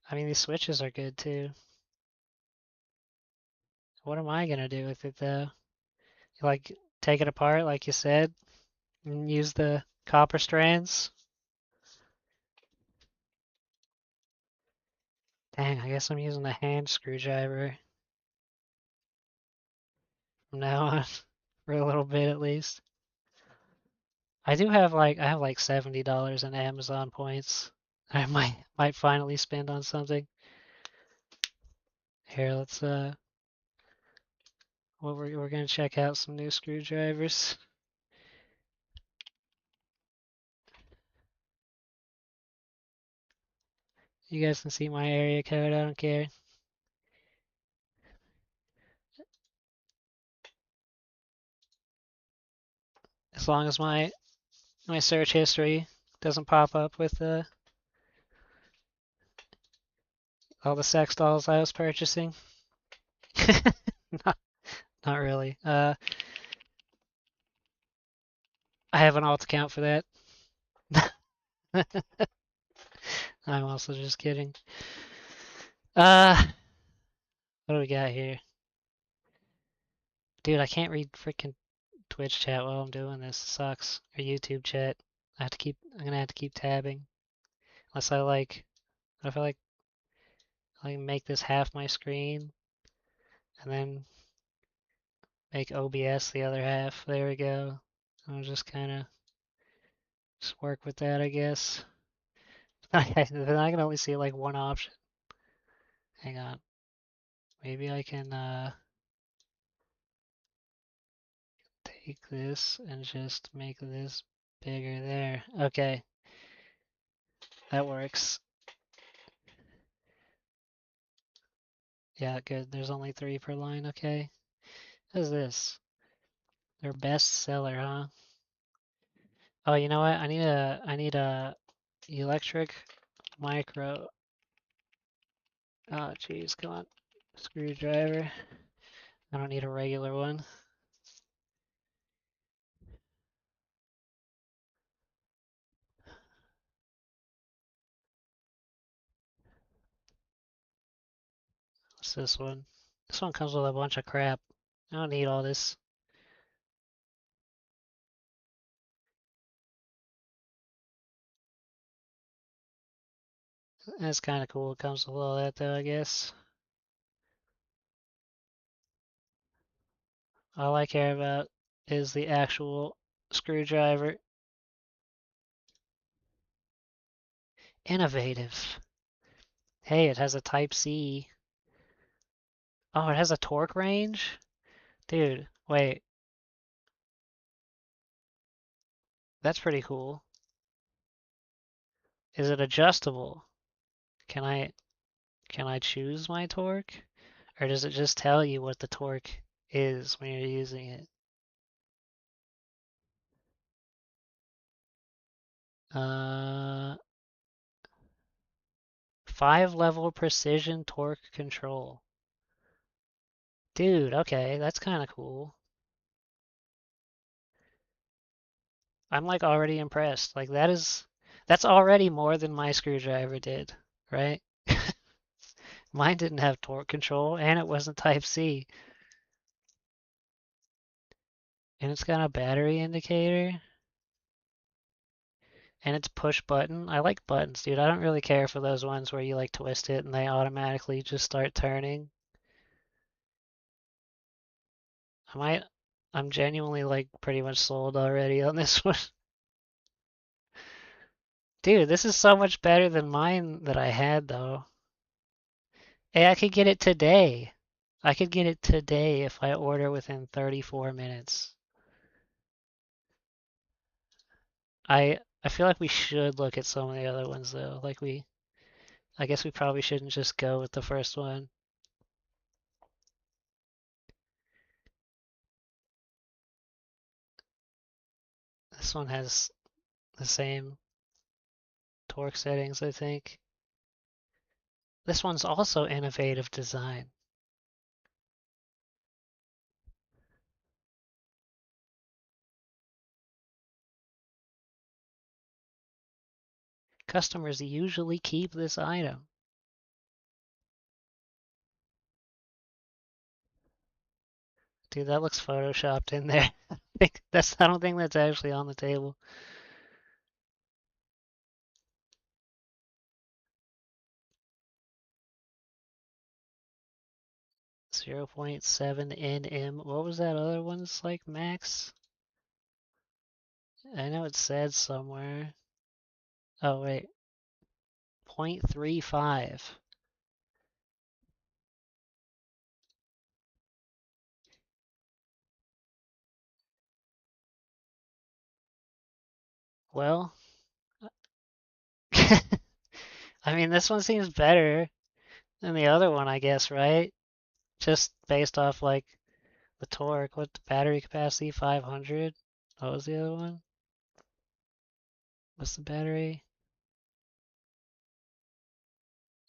I mean, these switches are good too. What am I gonna do with it though? Like take it apart, like you said, and use the copper strands. Dang, I guess I'm using the hand screwdriver from now on, for a little bit at least. I have like $70 in Amazon points. I might finally spend on something. Here, let's well we're gonna check out some new screwdrivers. You guys can see my area code, I don't care. As long as my search history doesn't pop up with all the sex dolls I was purchasing. not, not really. I have an alt account for that. I'm also just kidding. Uh, what do we got here? Dude, I can't read freaking Twitch chat while I'm doing this. It sucks. Or YouTube chat. I'm gonna have to keep tabbing. Unless I like, what if I make this half my screen and then make OBS the other half. There we go. I'll just kind of just work with that, I guess. Then I can only see like one option. Hang on. Maybe I can take this and just make this bigger there. Okay, that works. Yeah, good. There's only three per line. Okay. What is this? Their best seller, huh? Oh, you know what? I need a electric micro. Oh, jeez, come on. Screwdriver. I don't need a regular one. What's this one? This one comes with a bunch of crap. I don't need all this. That's kind of cool. It comes with all that though, I guess. All I care about is the actual screwdriver. Innovative. Hey, it has a Type C. Oh, it has a torque range? Dude, wait. That's pretty cool. Is it adjustable? Can I can I choose my torque? Or does it just tell you what the torque is when you're using it? Uh, 5-level precision torque control. Dude, okay, that's kind of cool. I'm like already impressed. Like that's already more than my screwdriver did, right? Mine didn't have torque control and it wasn't Type C. And it's got a battery indicator and it's push button. I like buttons, dude. I don't really care for those ones where you like twist it and they automatically just start turning. I might I'm genuinely like pretty much sold already on this one. Dude, this is so much better than mine that I had though. Hey, I could get it today. I could get it today if I order within 34 minutes. I feel like we should look at some of the other ones though. I guess we probably shouldn't just go with the first one. This one has the same torque settings, I think. This one's also innovative design. Customers usually keep this item. Dude, that looks photoshopped in there. I don't think that's actually on the table. 0.7 nm. What was that other one's like max? I know it said somewhere. Oh wait, 0.35. Well, I mean this one seems better than the other one, I guess, right? Just based off like the torque. What the battery capacity? 500. What was the other one? What's the battery?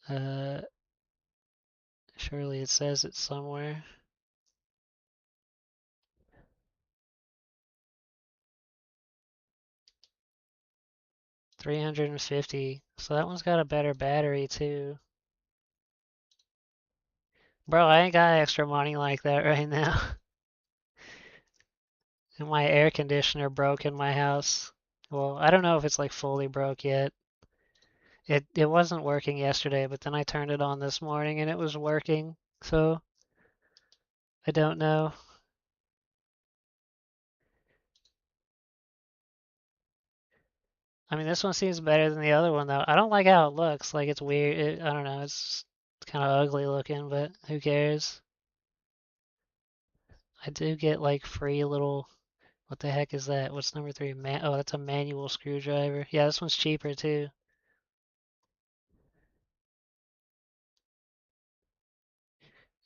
Uh, Surely it says it somewhere. 350. So that one's got a better battery too. Bro, I ain't got extra money like that right now. And my air conditioner broke in my house. Well, I don't know if it's like fully broke yet. It wasn't working yesterday, but then I turned it on this morning and it was working. So I don't know. I mean, this one seems better than the other one though. I don't like how it looks. Like it's weird. I don't know. It's kind of ugly looking, but who cares? I do get like free little. What the heck is that? What's number three? Oh, that's a manual screwdriver. Yeah, this one's cheaper too.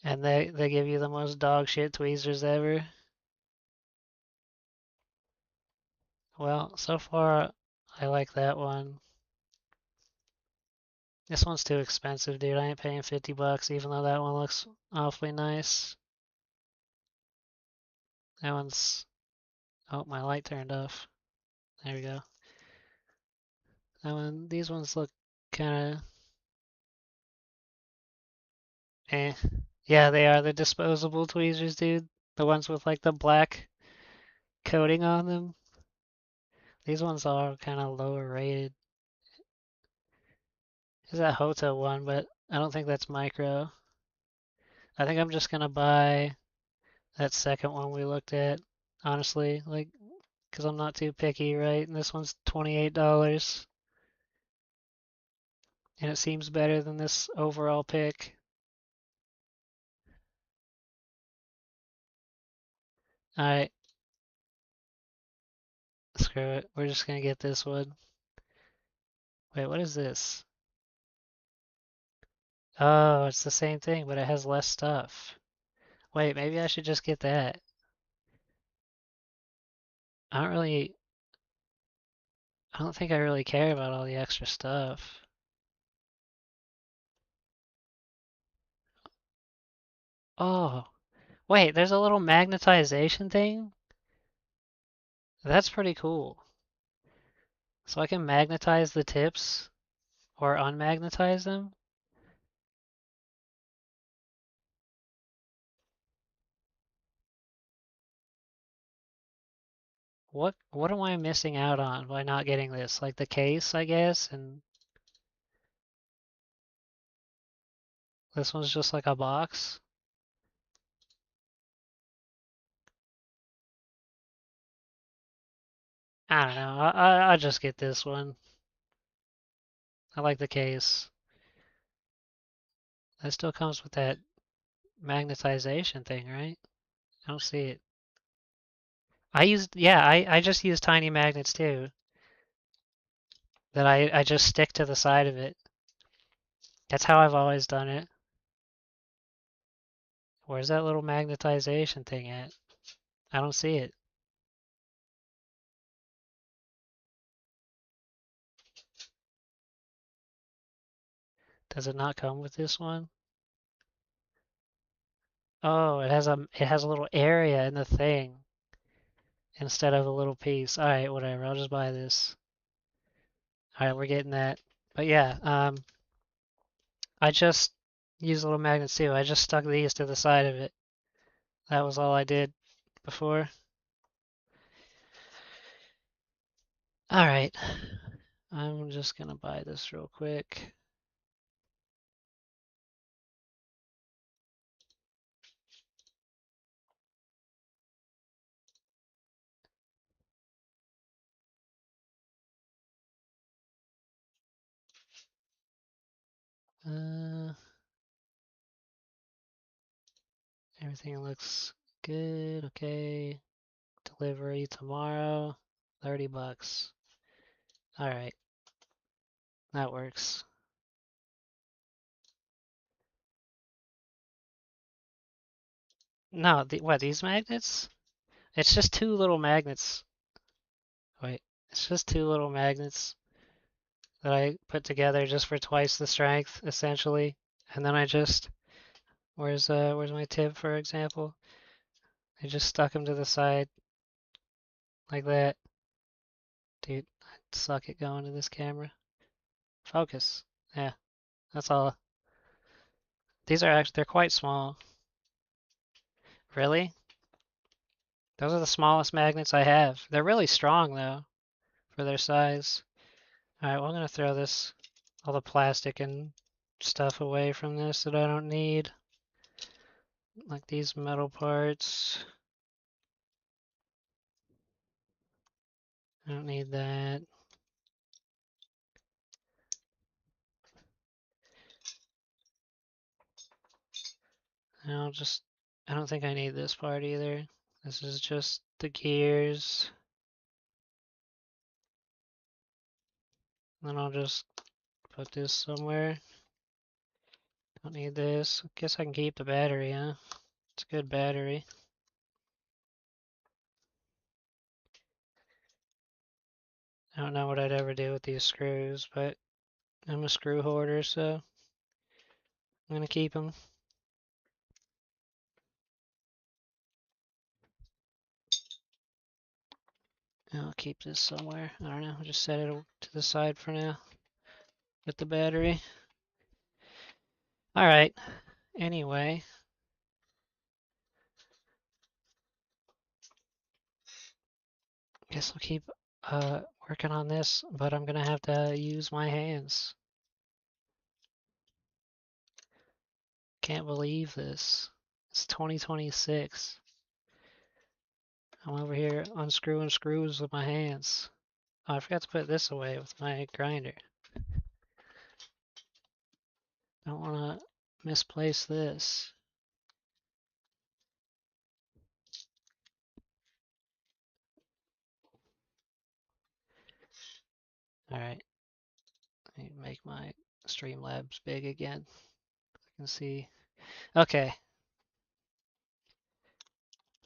And they give you the most dog shit tweezers ever. Well, so far I like that one. This one's too expensive, dude. I ain't paying 50 bucks even though that one looks awfully nice. That one's Oh, my light turned off. There we go. These ones look kind of eh. Yeah, they are the disposable tweezers, dude. The ones with like the black coating on them. These ones are kind of lower rated. There's that Hoto one, but I don't think that's micro. I think I'm just gonna buy that second one we looked at, honestly, like, because I'm not too picky, right? And this one's $28, and it seems better than this overall pick. Alright, screw it. We're just gonna get this one. Wait, what is this? Oh, it's the same thing, but it has less stuff. Wait, maybe I should just get that. I don't really, I don't think I really care about all the extra stuff. Oh, Wait, there's a little magnetization thing? That's pretty cool. So I can magnetize the tips or unmagnetize them? What am I missing out on by not getting this? Like the case, I guess, and this one's just like a box. I don't know. I'll just get this one. I like the case. That still comes with that magnetization thing, right? I don't see it. Yeah, I just use tiny magnets too. That I just stick to the side of it. That's how I've always done it. Where's that little magnetization thing at? I don't see it. Does it not come with this one? Oh, it has a little area in the thing instead of a little piece. All right, whatever. I'll just buy this. All right, we're getting that. But yeah, I just used little magnets too. I just stuck these to the side of it. That was all I did before. All right, I'm just gonna buy this real quick. Uh, Everything looks good. Okay, delivery tomorrow. 30 bucks. All right, that works. No, what, these magnets? It's just two little magnets. Wait, it's just two little magnets that I put together just for twice the strength, essentially. And then I just, where's my tip, for example? I just stuck them to the side like that. Dude, I suck at going to this camera. Focus. Yeah, that's all. These are actually, they're quite small. Really? Those are the smallest magnets I have. They're really strong though, for their size. Alright, well I'm gonna throw all the plastic and stuff away from this that I don't need. Like these metal parts. I don't need that. I don't think I need this part either. This is just the gears. Then I'll just put this somewhere. Don't need this. Guess I can keep the battery, huh? It's a good battery. I don't know what I'd ever do with these screws, but I'm a screw hoarder, so I'm gonna keep them. I'll keep this somewhere. I don't know. I'll just set it to the side for now with the battery. All right. Anyway, guess I'll keep working on this, but I'm gonna have to use my hands. Can't believe this. It's 2026. I'm over here unscrewing screws with my hands. Oh, I forgot to put this away with my grinder. Don't want to misplace this. All right, let me make my Streamlabs big again. I can see. Okay,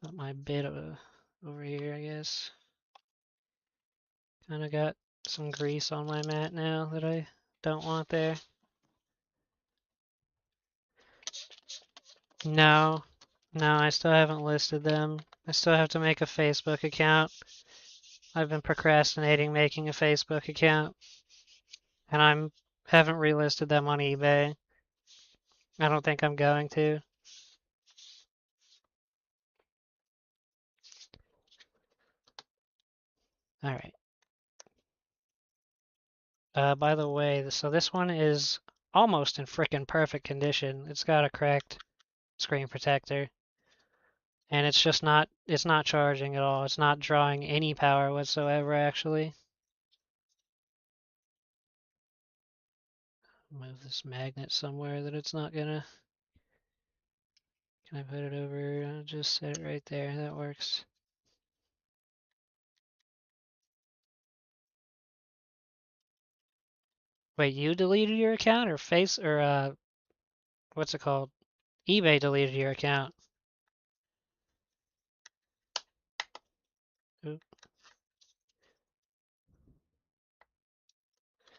put my bit over here, I guess. Kind of got some grease on my mat now that I don't want there. No, No, I still haven't listed them. I still have to make a Facebook account. I've been procrastinating making a Facebook account, and I'm haven't relisted them on eBay. I don't think I'm going to. All right. By the way, so this one is almost in frickin' perfect condition. It's got a cracked screen protector, and it's not charging at all. It's not drawing any power whatsoever, actually. Move this magnet somewhere that it's not gonna. Can I put it over? I'll just set it right there. That works. Wait, you deleted your account or what's it called? eBay deleted your account. Oop.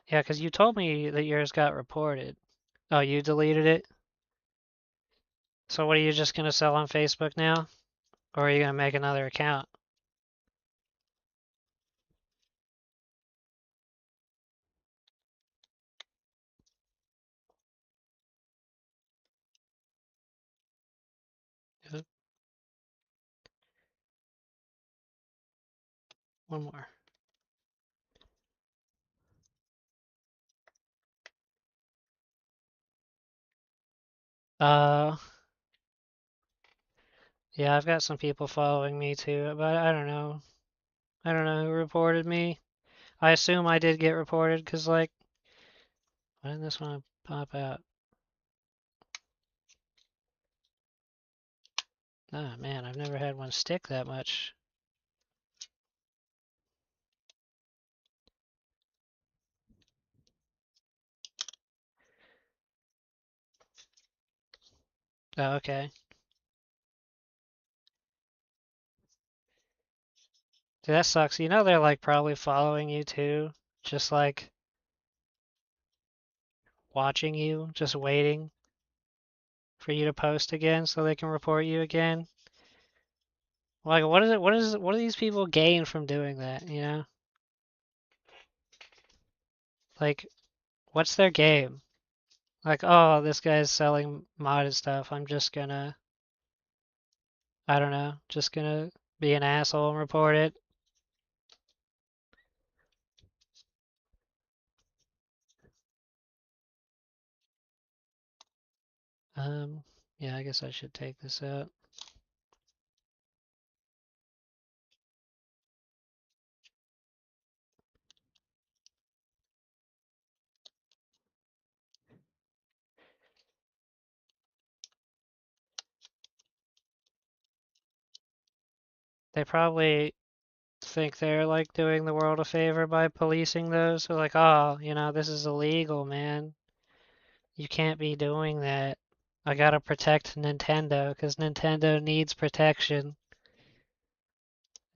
Yeah, 'cause you told me that yours got reported. Oh, you deleted it? So what are you just gonna sell on Facebook now? Or are you gonna make another account? Oop. One more. Uh, yeah, I've got some people following me too, but I don't know. I don't know who reported me. I assume I did get reported, 'cause like, why didn't this one pop out? Ah, man, I've never had one stick that much. Oh, okay. Dude, that sucks. You know they're like probably following you too, just like watching you, just waiting for you to post again so they can report you again. Like, what do these people gain from doing that, you know? Like, what's their game? Like, oh, this guy's selling modded stuff. I'm just gonna, I don't know, just gonna be an asshole and report it. Um, yeah, I guess I should take this out. They probably think they're like doing the world a favor by policing those. So like, oh, this is illegal, man. You can't be doing that. I gotta protect Nintendo because Nintendo needs protection.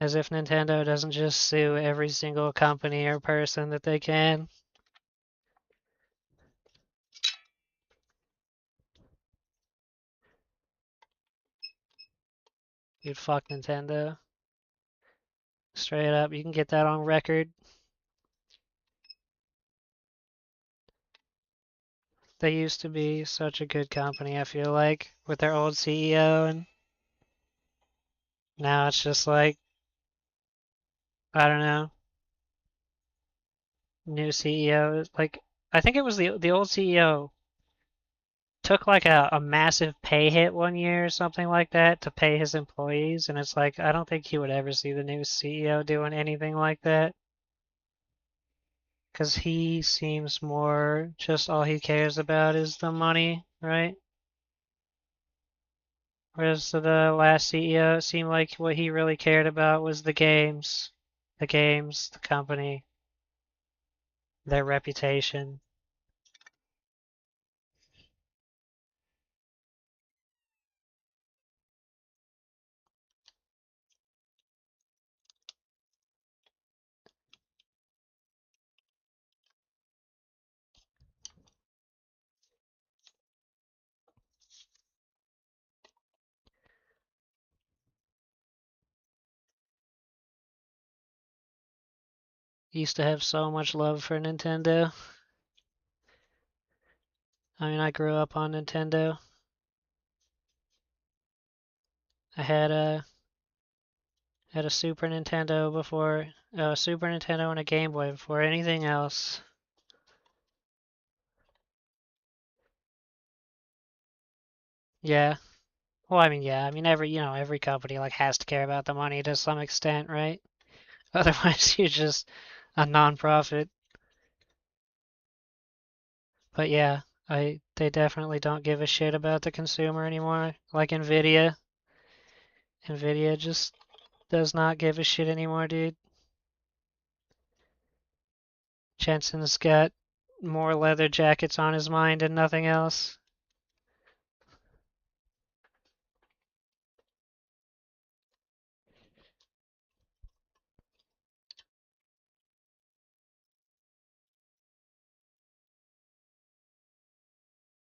As if Nintendo doesn't just sue every single company or person that they can. You'd fuck Nintendo. Straight up, you can get that on record. They used to be such a good company, I feel like, with their old CEO, and now it's just like, I don't know, new CEO. Like, I think it was the old CEO took like a massive pay hit one year or something like that to pay his employees, and it's like, I don't think he would ever see the new CEO doing anything like that. Because he seems more just all he cares about is the money, right? Whereas the last CEO, it seemed like what he really cared about was the games. The games, the company, their reputation. Used to have so much love for Nintendo. I mean, I grew up on Nintendo. I had a Super Nintendo before, a Super Nintendo and a Game Boy before anything else. Yeah. Well, I mean, yeah. I mean, every company like has to care about the money to some extent, right? Otherwise, you're just a non-profit. But yeah, they definitely don't give a shit about the consumer anymore. Like Nvidia. Nvidia just does not give a shit anymore, dude. Jensen's got more leather jackets on his mind and nothing else.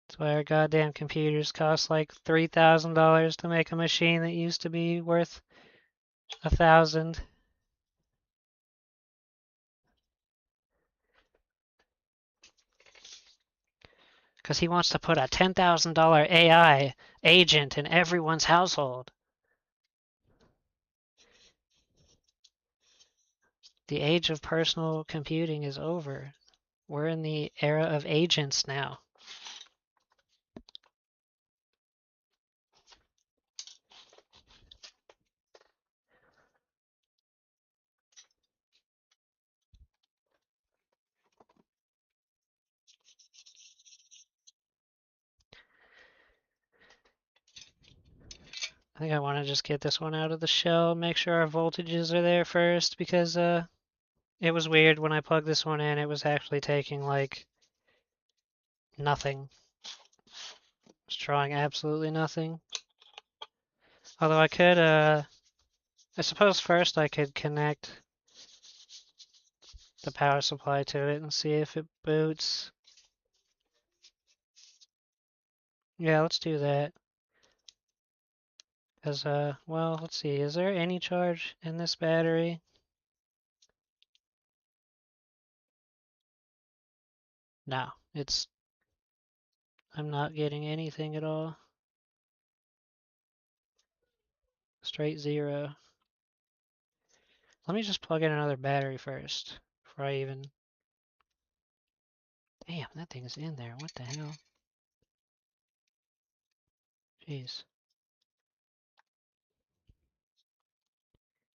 That's why our goddamn computers cost like $3,000 to make a machine that used to be worth 1,000. Because he wants to put a $10,000 AI agent in everyone's household. The age of personal computing is over. We're in the era of agents now. I think I want to just get this one out of the shell, make sure our voltages are there first, because it was weird when I plugged this one in, it was actually taking like nothing. It's drawing absolutely nothing. Although I suppose first I could connect the power supply to it and see if it boots. Yeah, let's do that. Because, well, let's see, is there any charge in this battery? No, I'm not getting anything at all. Straight zero. Let me just plug in another battery first before I even... Damn, that thing is in there. What the hell? Jeez.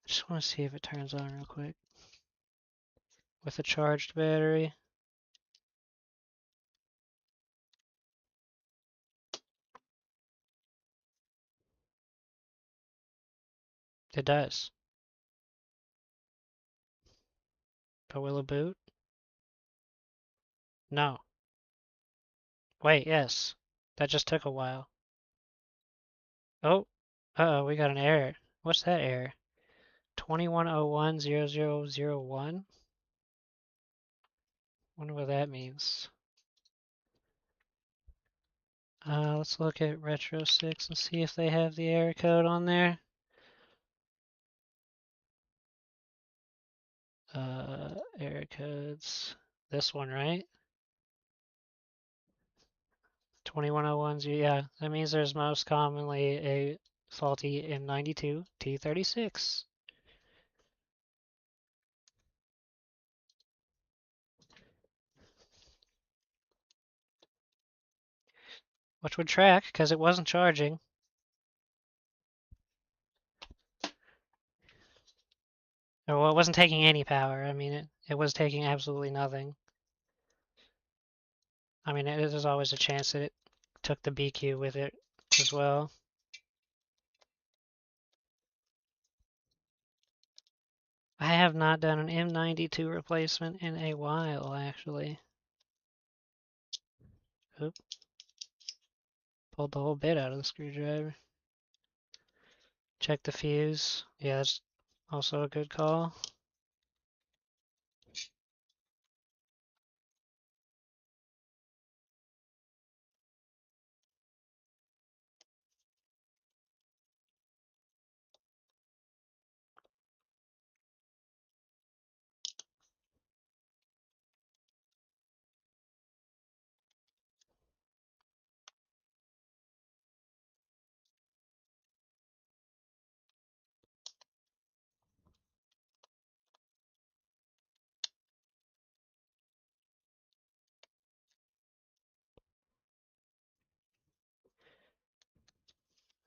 I just want to see if it turns on real quick. With a charged battery. It does. But will it boot? No. Wait, yes. That just took a while. Oh, uh-oh, we got an error. What's that error? 21010001? Wonder what that means. Let's look at Retro 6 and see if they have the error code on there. Error codes. This one, right? 2101, yeah. That means there's most commonly a faulty M92 T36. Which would track, because it wasn't charging. Or, well, it wasn't taking any power. I mean, it was taking absolutely nothing. I mean, there's always a chance that it took the BQ with it as well. I have not done an M92 replacement in a while, actually. Oop. Pulled the whole bit out of the screwdriver. Check the fuse. Yeah, that's also a good call.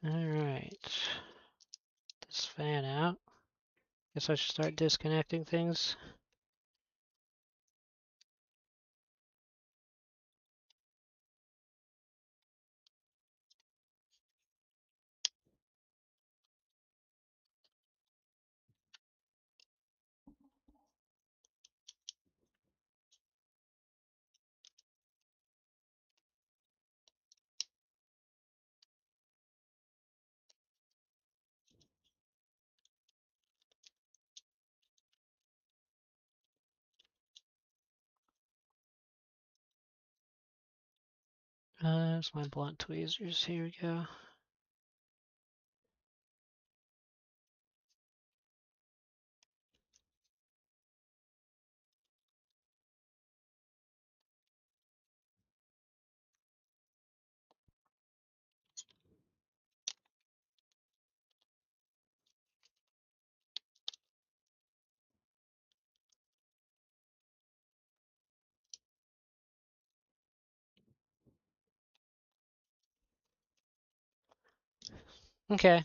Alright. This fan out. Guess I should start disconnecting things. There's my blunt tweezers. Here we go. Okay.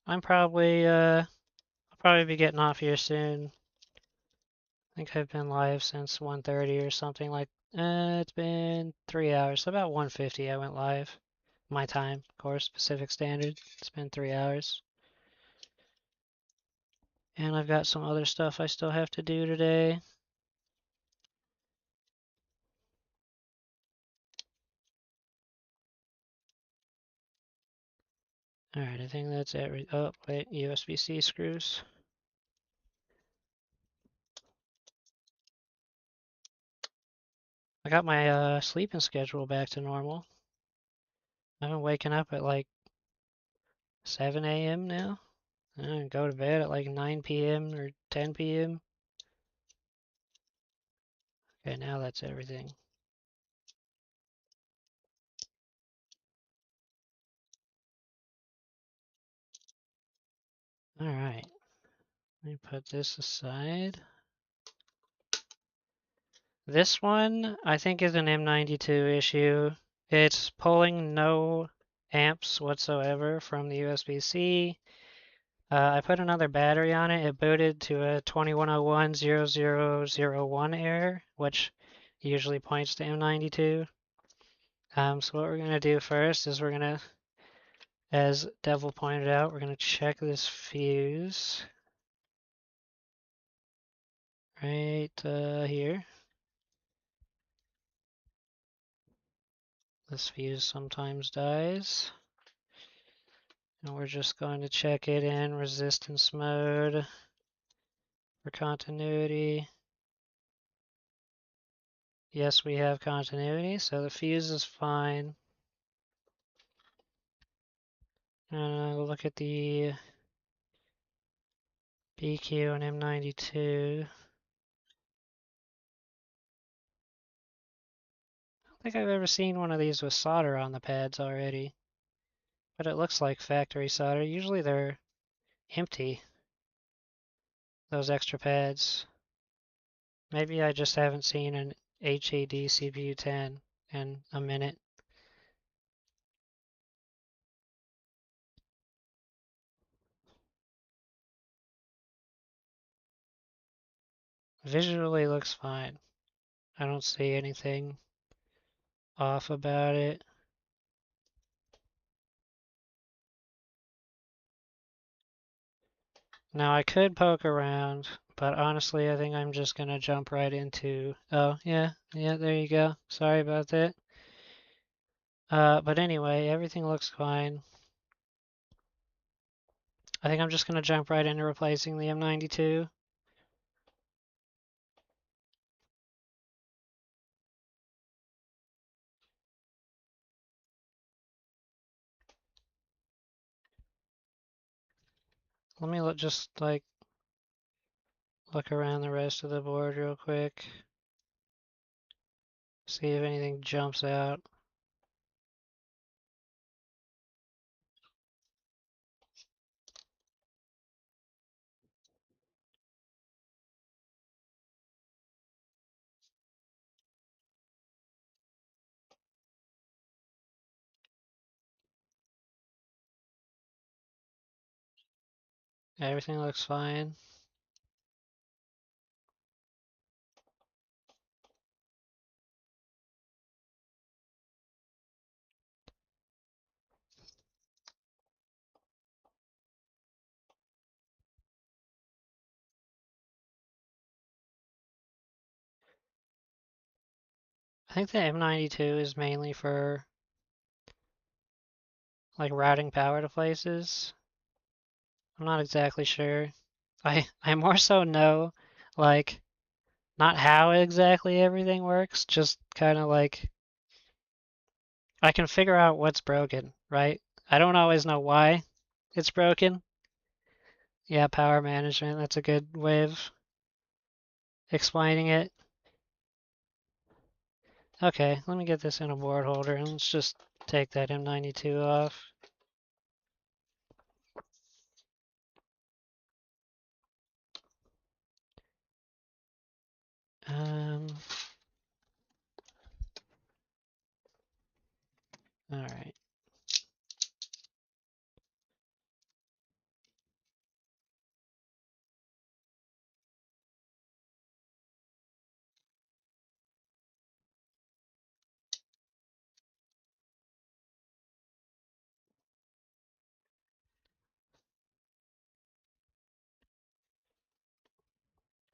I'll probably be getting off here soon. I think I've been live since 1:30 or something like. It's been 3 hours, so about 1:50 I went live. My time, of course, Pacific Standard. It's been 3 hours. And I've got some other stuff I still have to do today. Alright, I think that's every. Oh, wait, USB-C screws. I got my sleeping schedule back to normal. I've been waking up at like 7 a.m. now. And go to bed at like 9 p.m. or 10 p.m. Okay, now that's everything. Alright, let me put this aside. This one, I think, is an M92 issue. It's pulling no amps whatsoever from the USB-C. I put another battery on it. It booted to a 21010001 error, which usually points to M92. So what we're going to do first is we're going to, as Devil pointed out, we're going to check this fuse right here. This fuse sometimes dies. And we're just going to check it in resistance mode for continuity. Yes, we have continuity, so the fuse is fine. Look at the BQ and M92. I don't think I've ever seen one of these with solder on the pads already, but it looks like factory solder. Usually they're empty, those extra pads. Maybe I just haven't seen an HAD CPU 10 in a minute. Visually looks fine. I don't see anything off about it. Now I could poke around, but honestly I think I'm just gonna jump right into, oh yeah, there you go. Sorry about that. But anyway, everything looks fine. I think I'm just gonna jump right into replacing the M92. Let me just like look around the rest of the board real quick. See if anything jumps out. Everything looks fine. I think the M92 is mainly for like routing power to places. I'm not exactly sure. I more so know like not how exactly everything works, just kind of like I can figure out what's broken, right? I don't always know why it's broken. Yeah, power management, that's a good way of explaining it. Okay, let me get this in a board holder and let's just take that M92 off. Um, all right.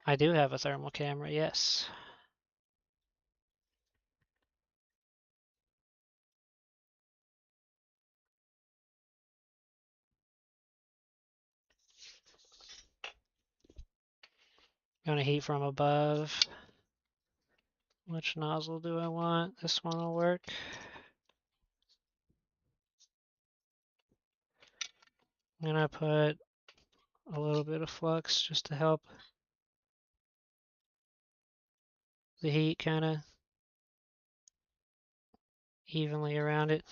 I do have a thermal camera, yes. Gonna heat from above. Which nozzle do I want? This one will work. I'm gonna put a little bit of flux just to help the heat kind of evenly around it.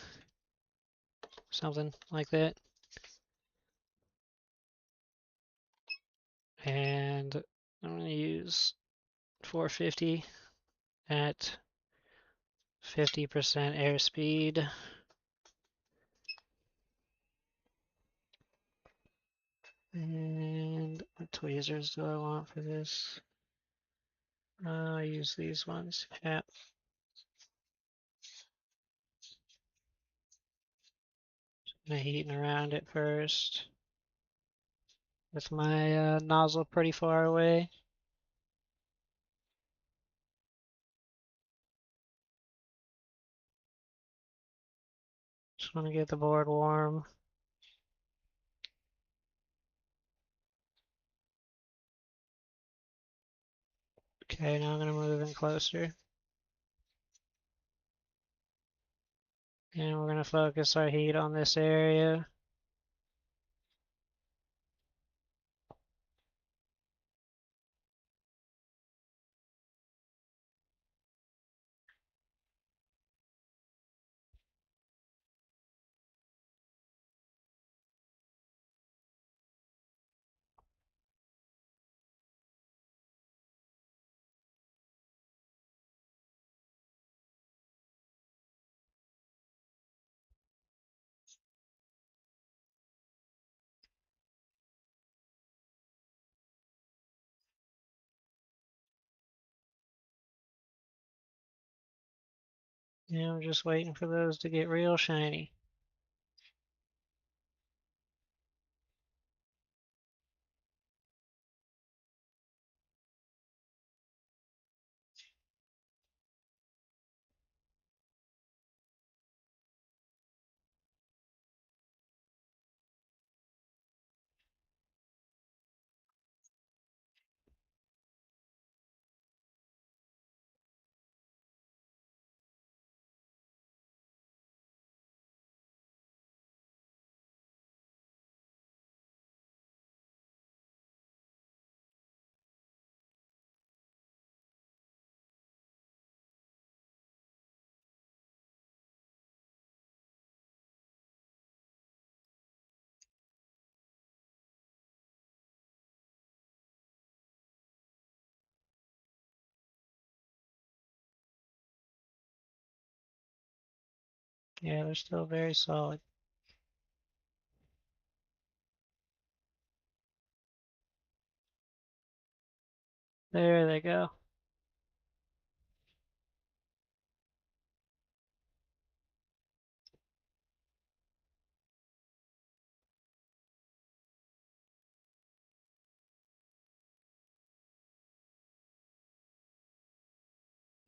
Something like that. And I'm gonna use 450 at 50% airspeed. And what tweezers do I want for this? I'll use these ones. Yeah. Gonna heating around it first with my nozzle pretty far away. Just want to get the board warm. Okay, now I'm gonna move in closer. And we're gonna focus our heat on this area. And I'm just waiting for those to get real shiny. Yeah, they're still very solid. There they go.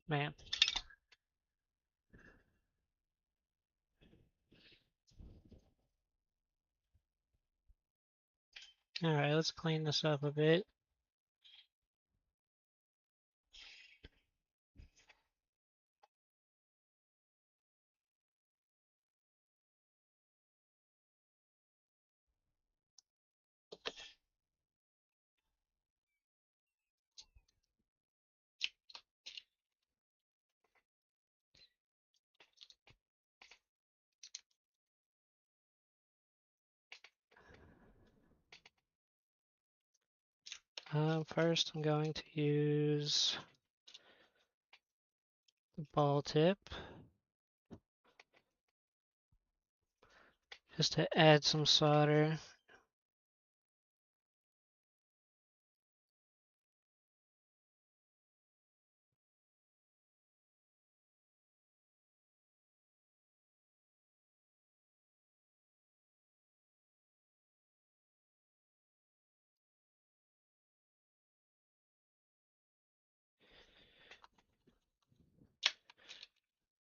Man. Alright, let's clean this up a bit. First I'm going to use the ball tip just to add some solder.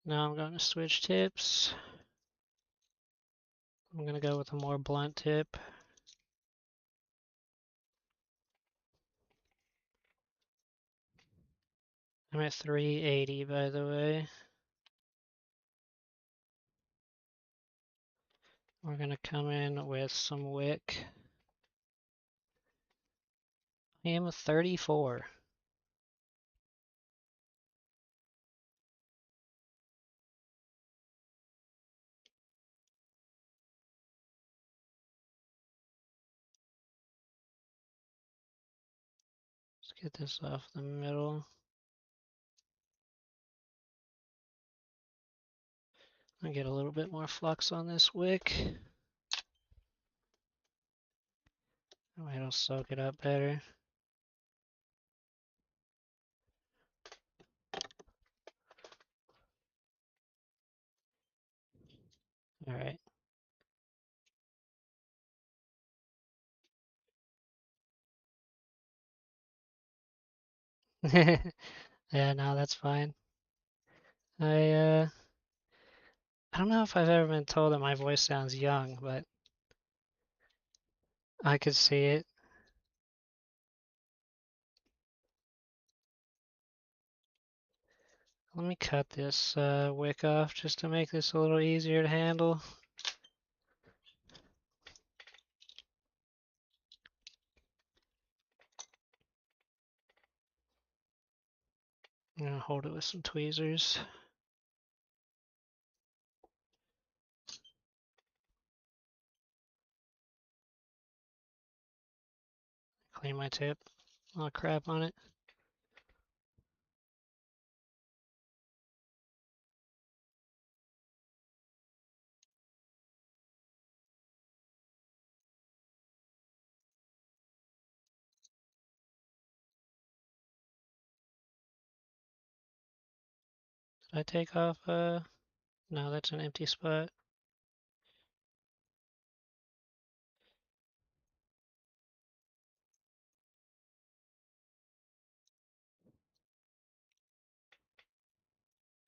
Now I'm going to switch tips. I'm going to go with a more blunt tip. I'm at 380 by the way. We're going to come in with some wick. I am a 34. Let's get this off the middle. I get a little bit more flux on this wick. Oh, it'll soak it up better. All right. Yeah, no, that's fine. I I don't know if I've ever been told that my voice sounds young, but I could see it. Let me cut this wick off just to make this a little easier to handle. I'm gonna hold it with some tweezers. Clean my tip. A lot of crap on it. Did I take off no, that's an empty spot.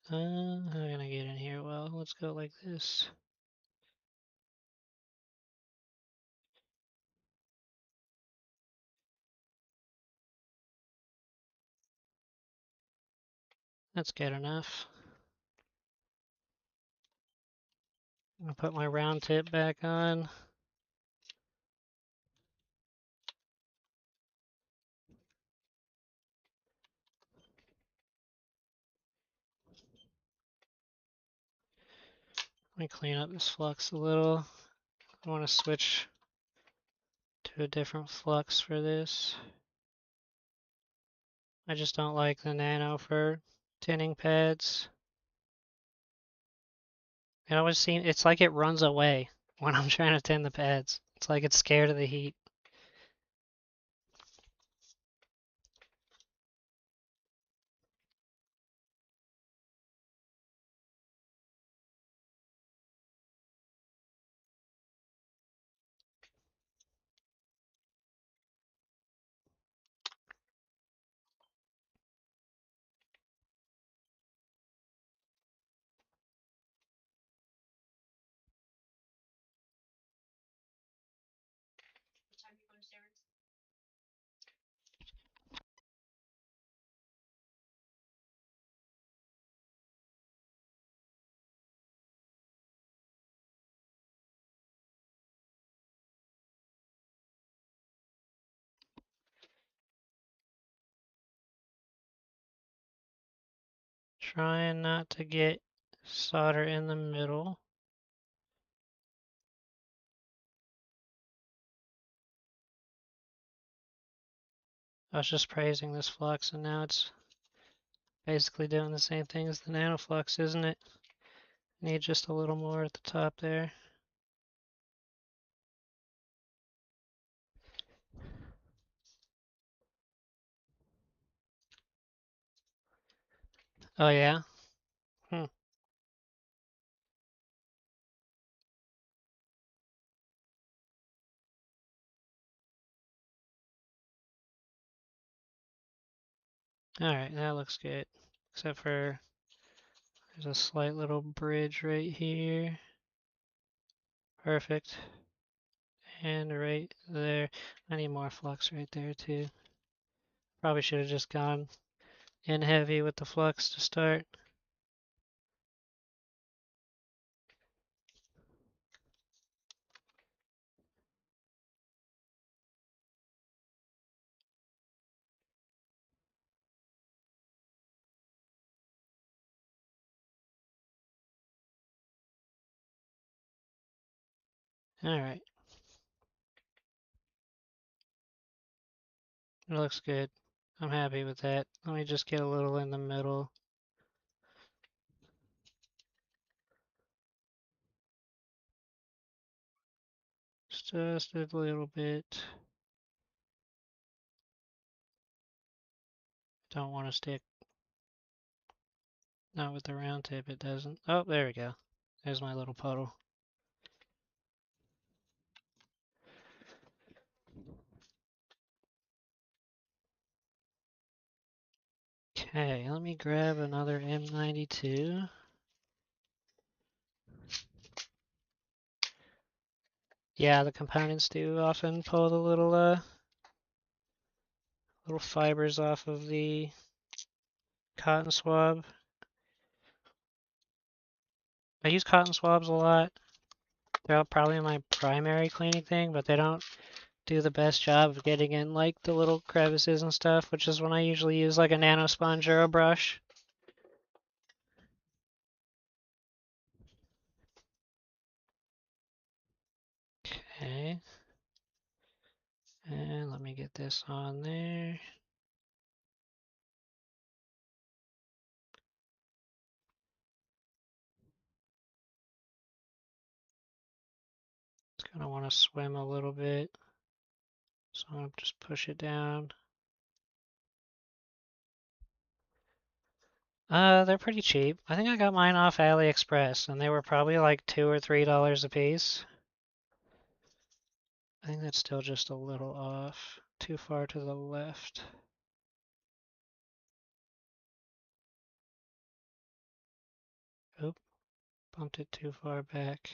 How can I get in here? Well, let's go like this. That's good enough. I'll put my round tip back on. Let me clean up this flux a little. I want to switch to a different flux for this. I just don't like the nano for tinning pads. It always seems, it's like it runs away when I'm trying to tin the pads. It's like it's scared of the heat. Trying not to get solder in the middle. I was just praising this flux and now it's basically doing the same thing as the nanoflux, isn't it? Need just a little more at the top there. Oh yeah? Hmm. Alright, that looks good. Except for there's a slight little bridge right here. Perfect. And right there. I need more flux right there too. Probably should have just gone in heavy with the flux to start. Alright, it looks good. I'm happy with that. Let me just get a little in the middle. Just a little bit. Don't want to stick. Not with the round tip, it doesn't. Oh, there we go. There's my little puddle. Okay, let me grab another M92. Yeah, the components do often pull the little fibers off of the cotton swab. I use cotton swabs a lot. They're probably my primary cleaning thing, but they don't do the best job of getting in like the little crevices and stuff, which is when I usually use like a nano sponge or a brush. Okay. And let me get this on there. It's gonna want to swim a little bit, so I'll just push it down. They're pretty cheap. I think I got mine off AliExpress, and they were probably like $2 or $3 a piece. I think that's still just a little off, too far to the left. Oop, bumped it too far back.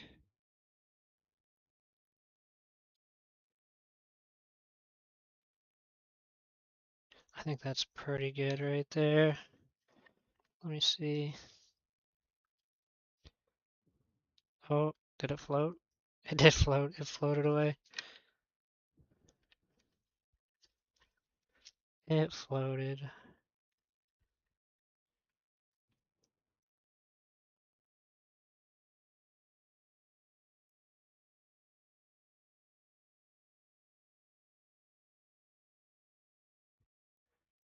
I think that's pretty good right there. Let me see. Oh, did it float? It did float. It floated away. It floated.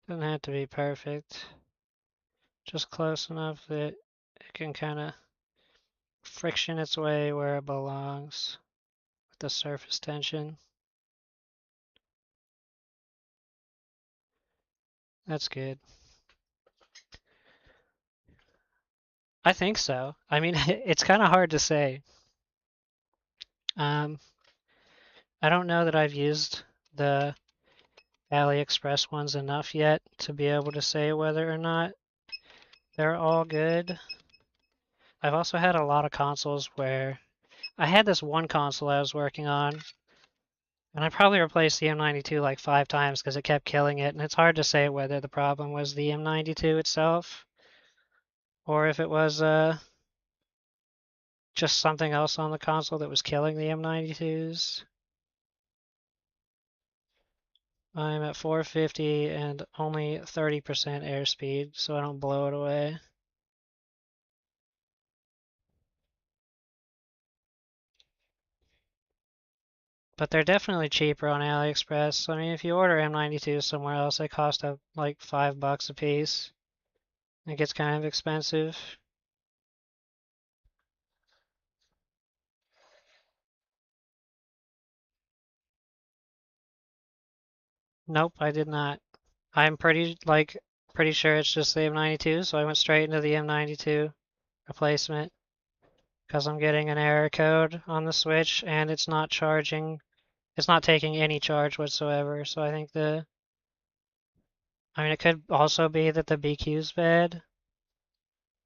Doesn't have to be perfect. Just close enough that it can kind of friction its way where it belongs with the surface tension. That's good. I think so. I mean, it's kind of hard to say. Um, I don't know that I've used the AliExpress ones enough yet to be able to say whether or not they're all good. I've also had a lot of consoles where I had this one console I was working on, and I probably replaced the M92 like 5 times because it kept killing it, and it's hard to say whether the problem was the M92 itself or if it was just something else on the console that was killing the M92s. I'm at 450 and only 30% airspeed, so I don't blow it away. But they're definitely cheaper on AliExpress. I mean, if you order M92 somewhere else, they cost like $5 a piece. It gets kind of expensive. Nope, I did not. I'm pretty sure it's just the M92, so I went straight into the M92 replacement because I'm getting an error code on the Switch and it's not charging. It's not taking any charge whatsoever. So I think I mean, it could also be that the BQ's bad,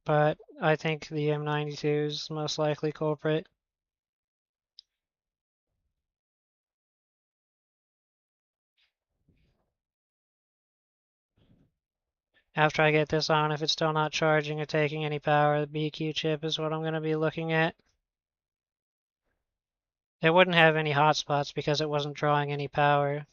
but I think the M92 is most likely culprit. After I get this on, if it's still not charging or taking any power, the BQ chip is what I'm going to be looking at. It wouldn't have any hotspots because it wasn't drawing any power.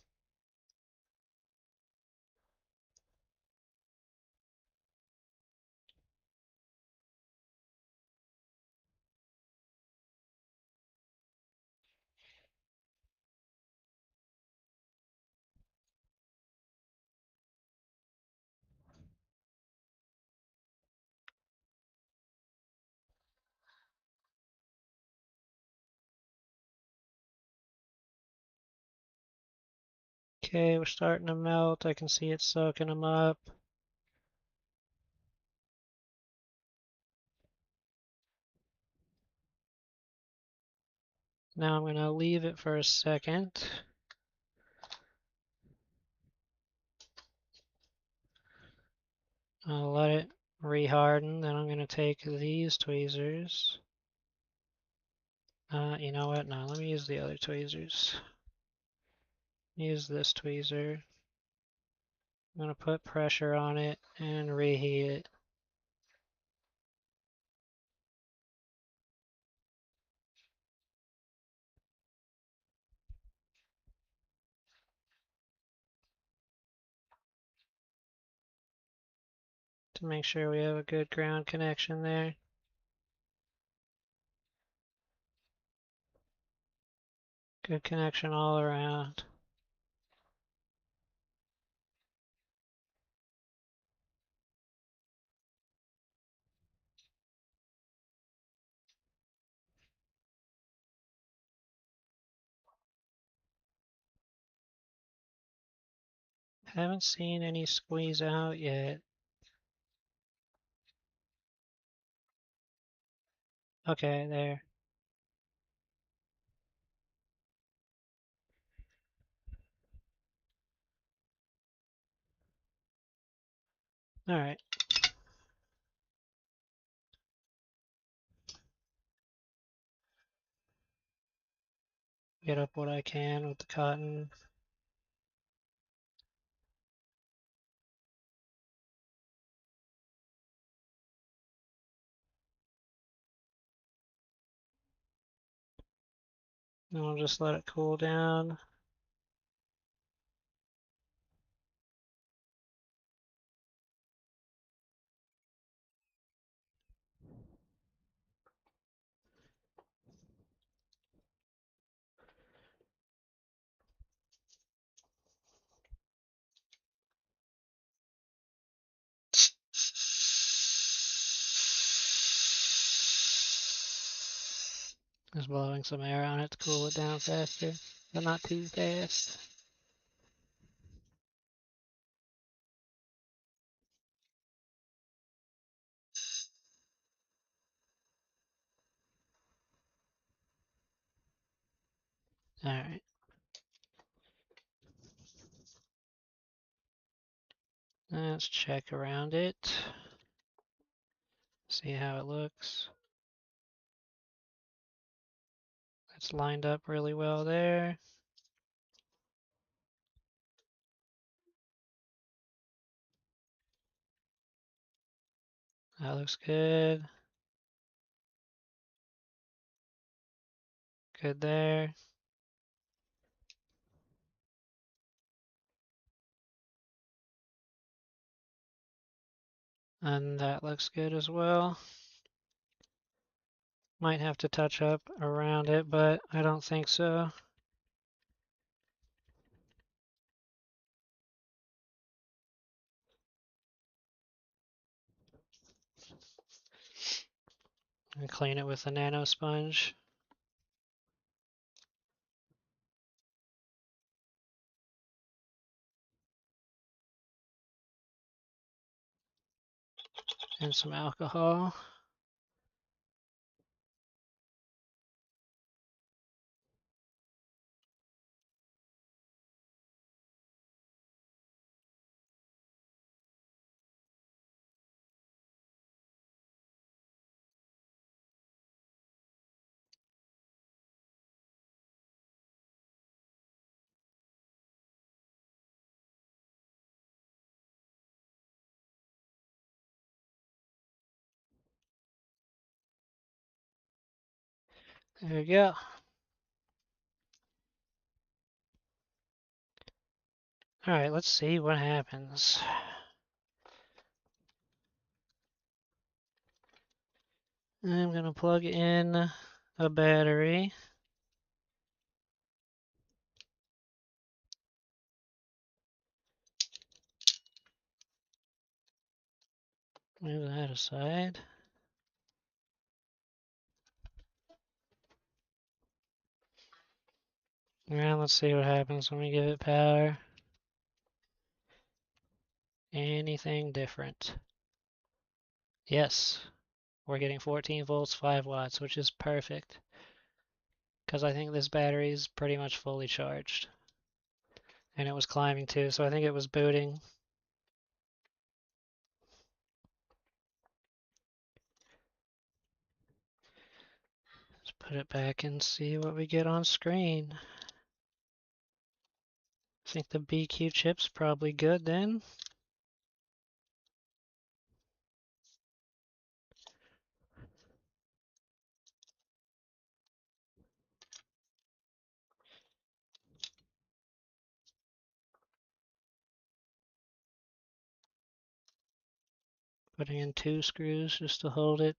Okay, we're starting to melt. I can see it soaking them up. Now I'm going to leave it for a second. I'll let it reharden. Then I'm going to take these tweezers. You know what? No, let me use the other tweezers. Use this tweezer. I'm going to put pressure on it and reheat it. To make sure we have a good ground connection there. Good connection all around. Haven't seen any squeeze out yet. Okay, there. Alright. Get up what I can with the cotton. And I'll just let it cool down. Just blowing some air on it to cool it down faster, but not too fast. Alright. Let's check around it. See how it looks. It's lined up really well there. That looks good. Good there. And that looks good as well. Might have to touch up around it, but I don't think so. And clean it with a nano sponge. And some alcohol. There we go. Alright, let's see what happens. I'm gonna plug in a battery. Move that aside. And let's see what happens when we give it power. Anything different? Yes, we're getting 14 volts, 5 watts, which is perfect. Because I think this battery is pretty much fully charged. And it was climbing too, so I think it was booting. Let's put it back and see what we get on screen. I think the BQ chip's probably good then. Putting in 2 screws just to hold it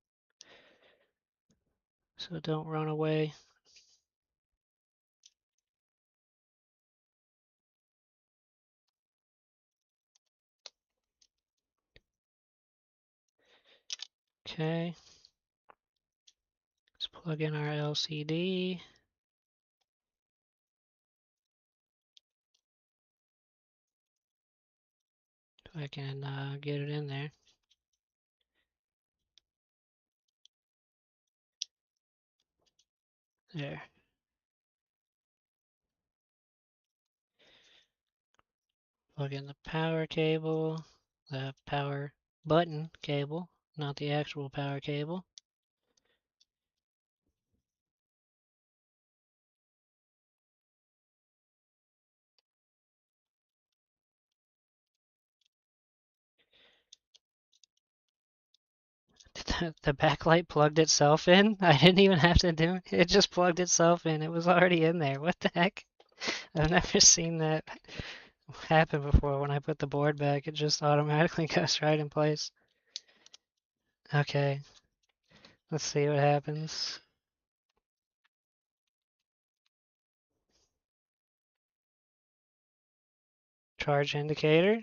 so it don't run away. Okay. Let's plug in our LCD. If I can get it in there. There. Plug in the power cable, the power button cable, not the actual power cable. The backlight plugged itself in. I didn't even have to do it. It just plugged itself in. It was already in there. What the heck? I've never seen that happen before. When I put the board back, it just automatically goes right in place. Okay, let's see what happens. Charge indicator.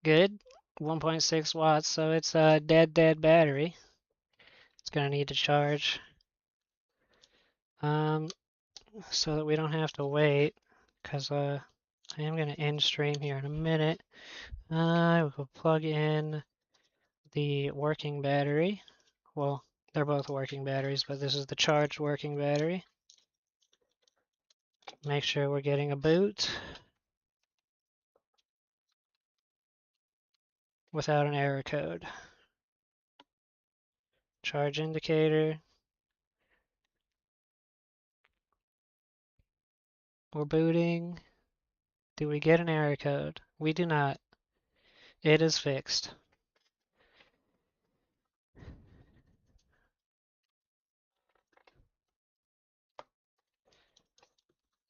Good. 1.6 watts, so it's a dead battery. It's gonna need to charge. So that we don't have to wait, because I am gonna end stream here in a minute. I will plug in the working battery. Well, they're both working batteries, but this is the charged working battery. Make sure we're getting a boot without an error code. Charge indicator. We're booting. Do we get an error code? We do not. It is fixed.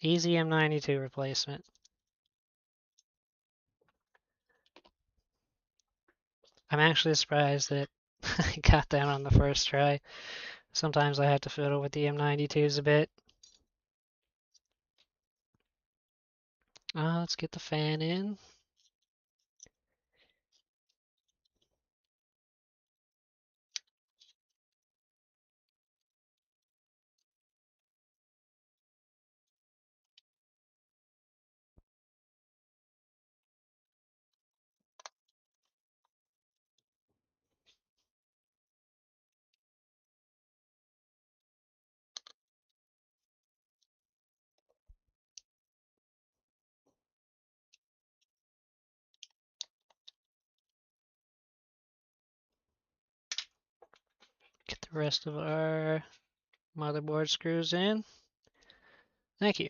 Easy M92 replacement. I'm actually surprised that I got that on the first try. Sometimes I have to fiddle with the M92s a bit. Let's get the fan in. the rest of our motherboard screws in. Thank you.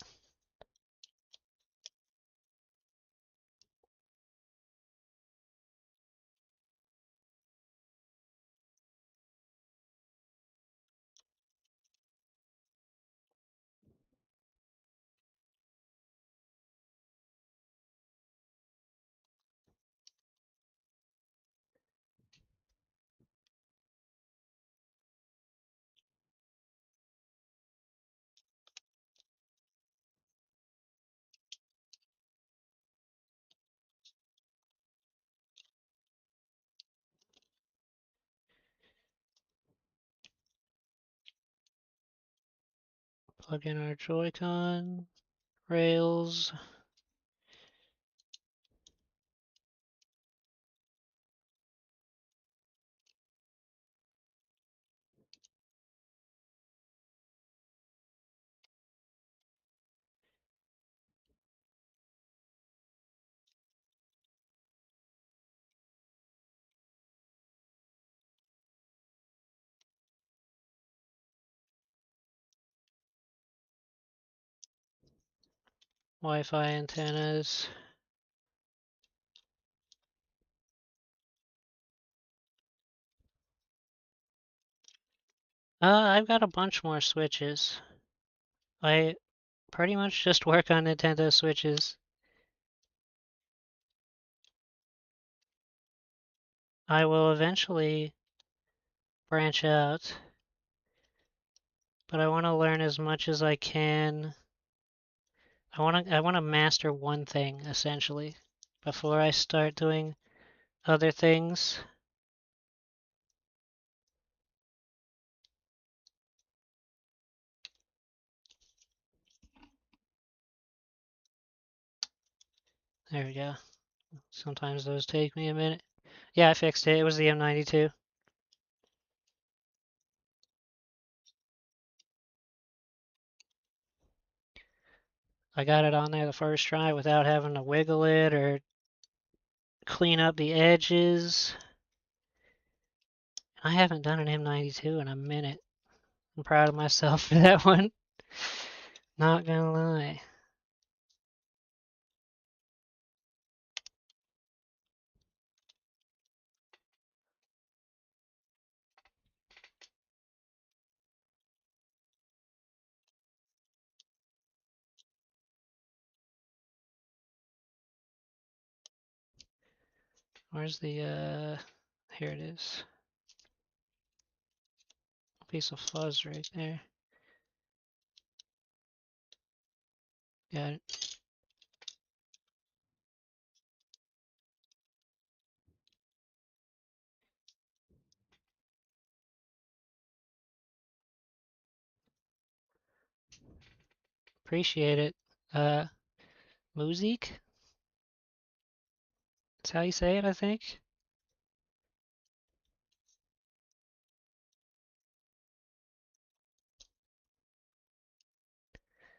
Plug in our Joy-Con rails. Wi-Fi antennas. I've got a bunch more switches. I pretty much just work on Nintendo Switches. I will eventually branch out, but I want to learn as much as I can. I want to master one thing essentially before I start doing other things. There we go. Sometimes those take me a minute. Yeah, I fixed it. It was the M92. I got it on there the first try without having to wiggle it or clean up the edges. I haven't done an M92 in a minute. I'm proud of myself for that one. Not gonna lie. Where's the, here it is. A piece of fuzz right there. Got it. Appreciate it. Uh, Muzik? That's how you say it, I think.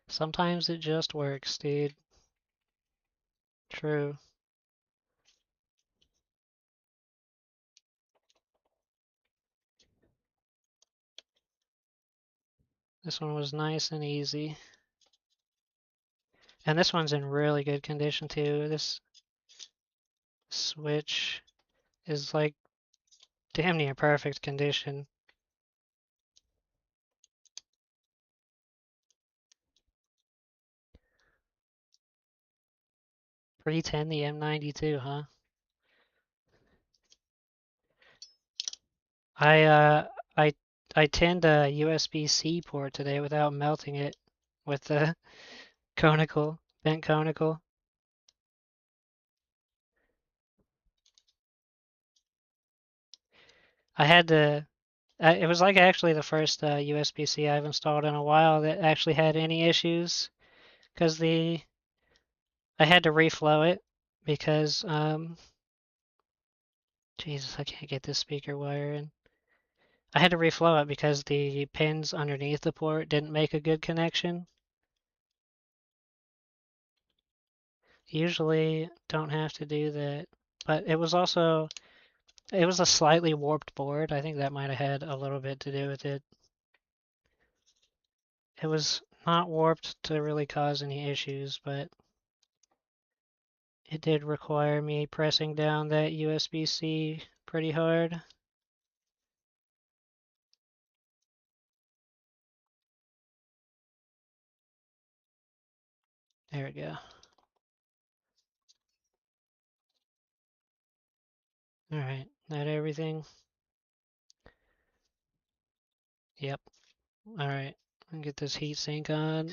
Sometimes it just works, dude. True. This one was nice and easy. And this one's in really good condition too. This switch is like damn near perfect condition. 310 the M92, huh? I uh I I tinned a USB-C port today without melting it with the bent conical. I had to it was like actually the first USB-C I've installed in a while that actually had any issues because I had to reflow it because Jesus, I can't get this speaker wire in. I had to reflow it because the pins underneath the port didn't make a good connection. Usually don't have to do that, but it was also It was a slightly warped board. I think that might have had a little bit to do with it. It was not warped to really cause any issues, but it did require me pressing down that USB-C pretty hard. There we go. Alright, that everything? Yep. Alright, I'll get this heat sink on.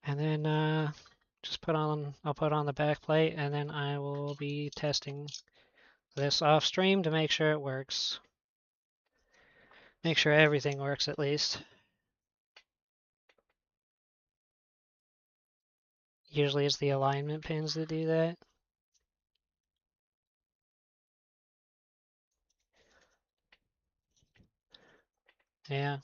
And then I'll put on the back plate and then I will be testing this off stream to make sure it works. Make sure everything works at least. Usually it's the alignment pins that do that. Yeah.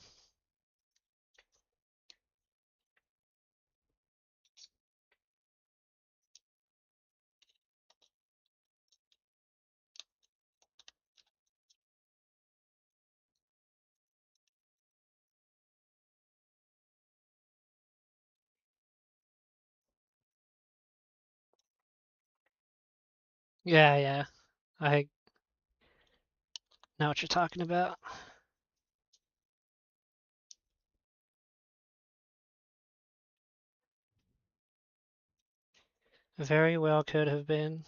Yeah. I know what you're talking about. Very well could have been.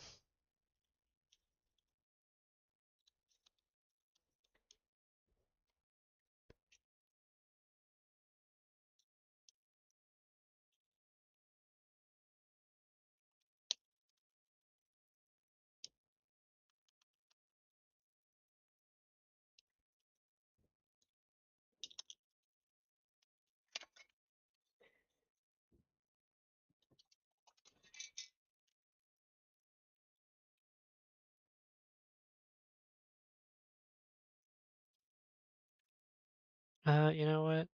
You know what?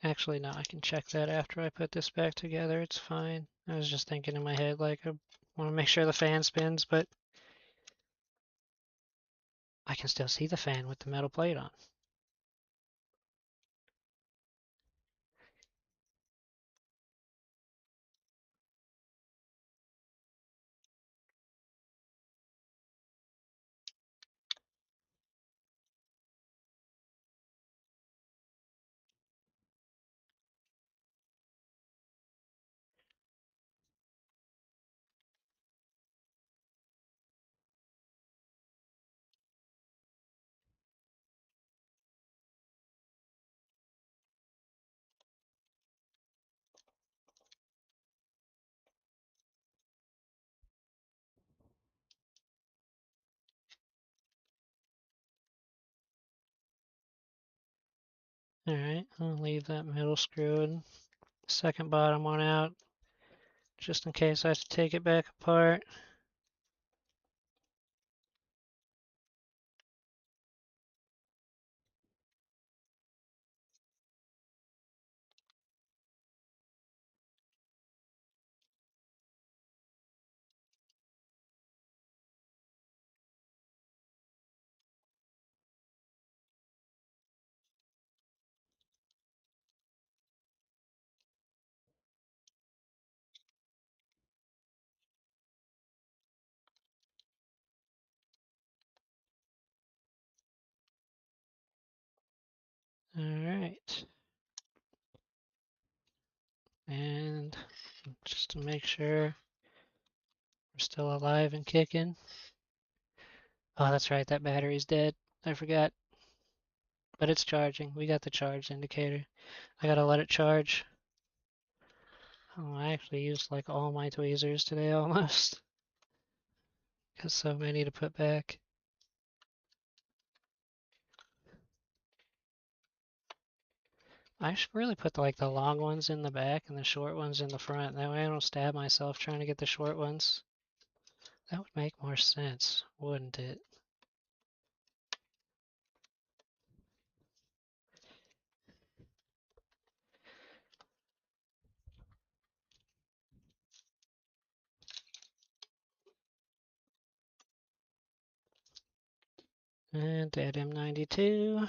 Actually, no, I can check that after I put this back together. It's fine. I was just thinking in my head, like, I want to make sure the fan spins, but I can still see the fan with the metal plate on. Alright, I'll leave that middle screw and second bottom one out, just in case I have to take it back apart. Alright. And just to make sure we're still alive and kicking. Oh, that's right, that battery's dead. I forgot. But it's charging. We got the charge indicator. I gotta let it charge. Oh, I actually used like all my tweezers today almost. Got so many to put back. I should really put like the long ones in the back and the short ones in the front. That way I don't stab myself trying to get the short ones. That would make more sense, wouldn't it? And dead M92.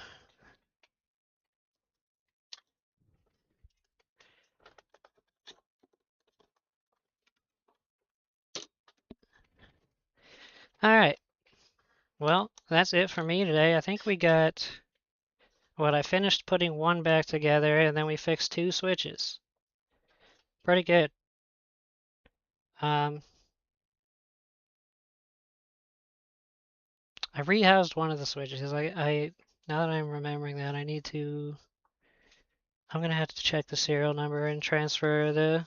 Alright, well, that's it for me today. I think we got, what, I finished putting one back together, and then we fixed two switches. Pretty good. I rehoused one of the switches. Now that I'm remembering that, I'm gonna have to check the serial number and transfer the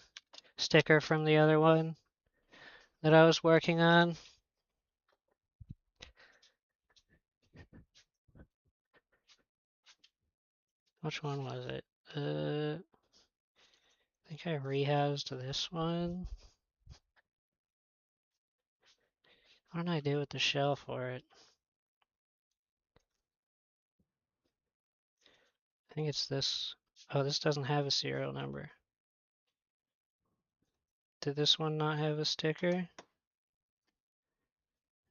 sticker from the other one that I was working on. Which one was it? I think I rehoused this one. What did I do with the shell for it? I think it's this. Oh, this doesn't have a serial number. Did this one not have a sticker?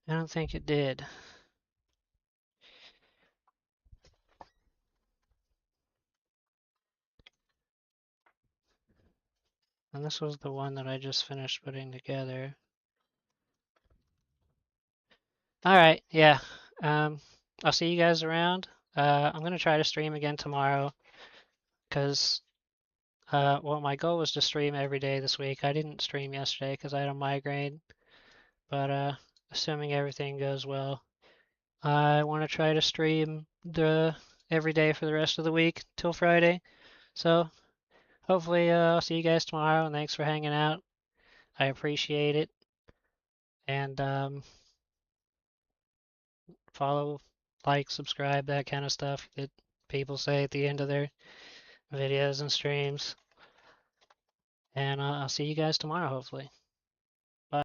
I don't think it did. And this was the one that I just finished putting together. Alright, yeah. I'll see you guys around. I'm gonna try to stream again tomorrow because well, my goal was to stream every day this week. I didn't stream yesterday because I had a migraine, but assuming everything goes well, I want to try to stream the every day for the rest of the week till Friday. So hopefully I'll see you guys tomorrow, and thanks for hanging out. I appreciate it. And follow, like, subscribe, that kind of stuff that people say at the end of their videos and streams. And I'll see you guys tomorrow, hopefully.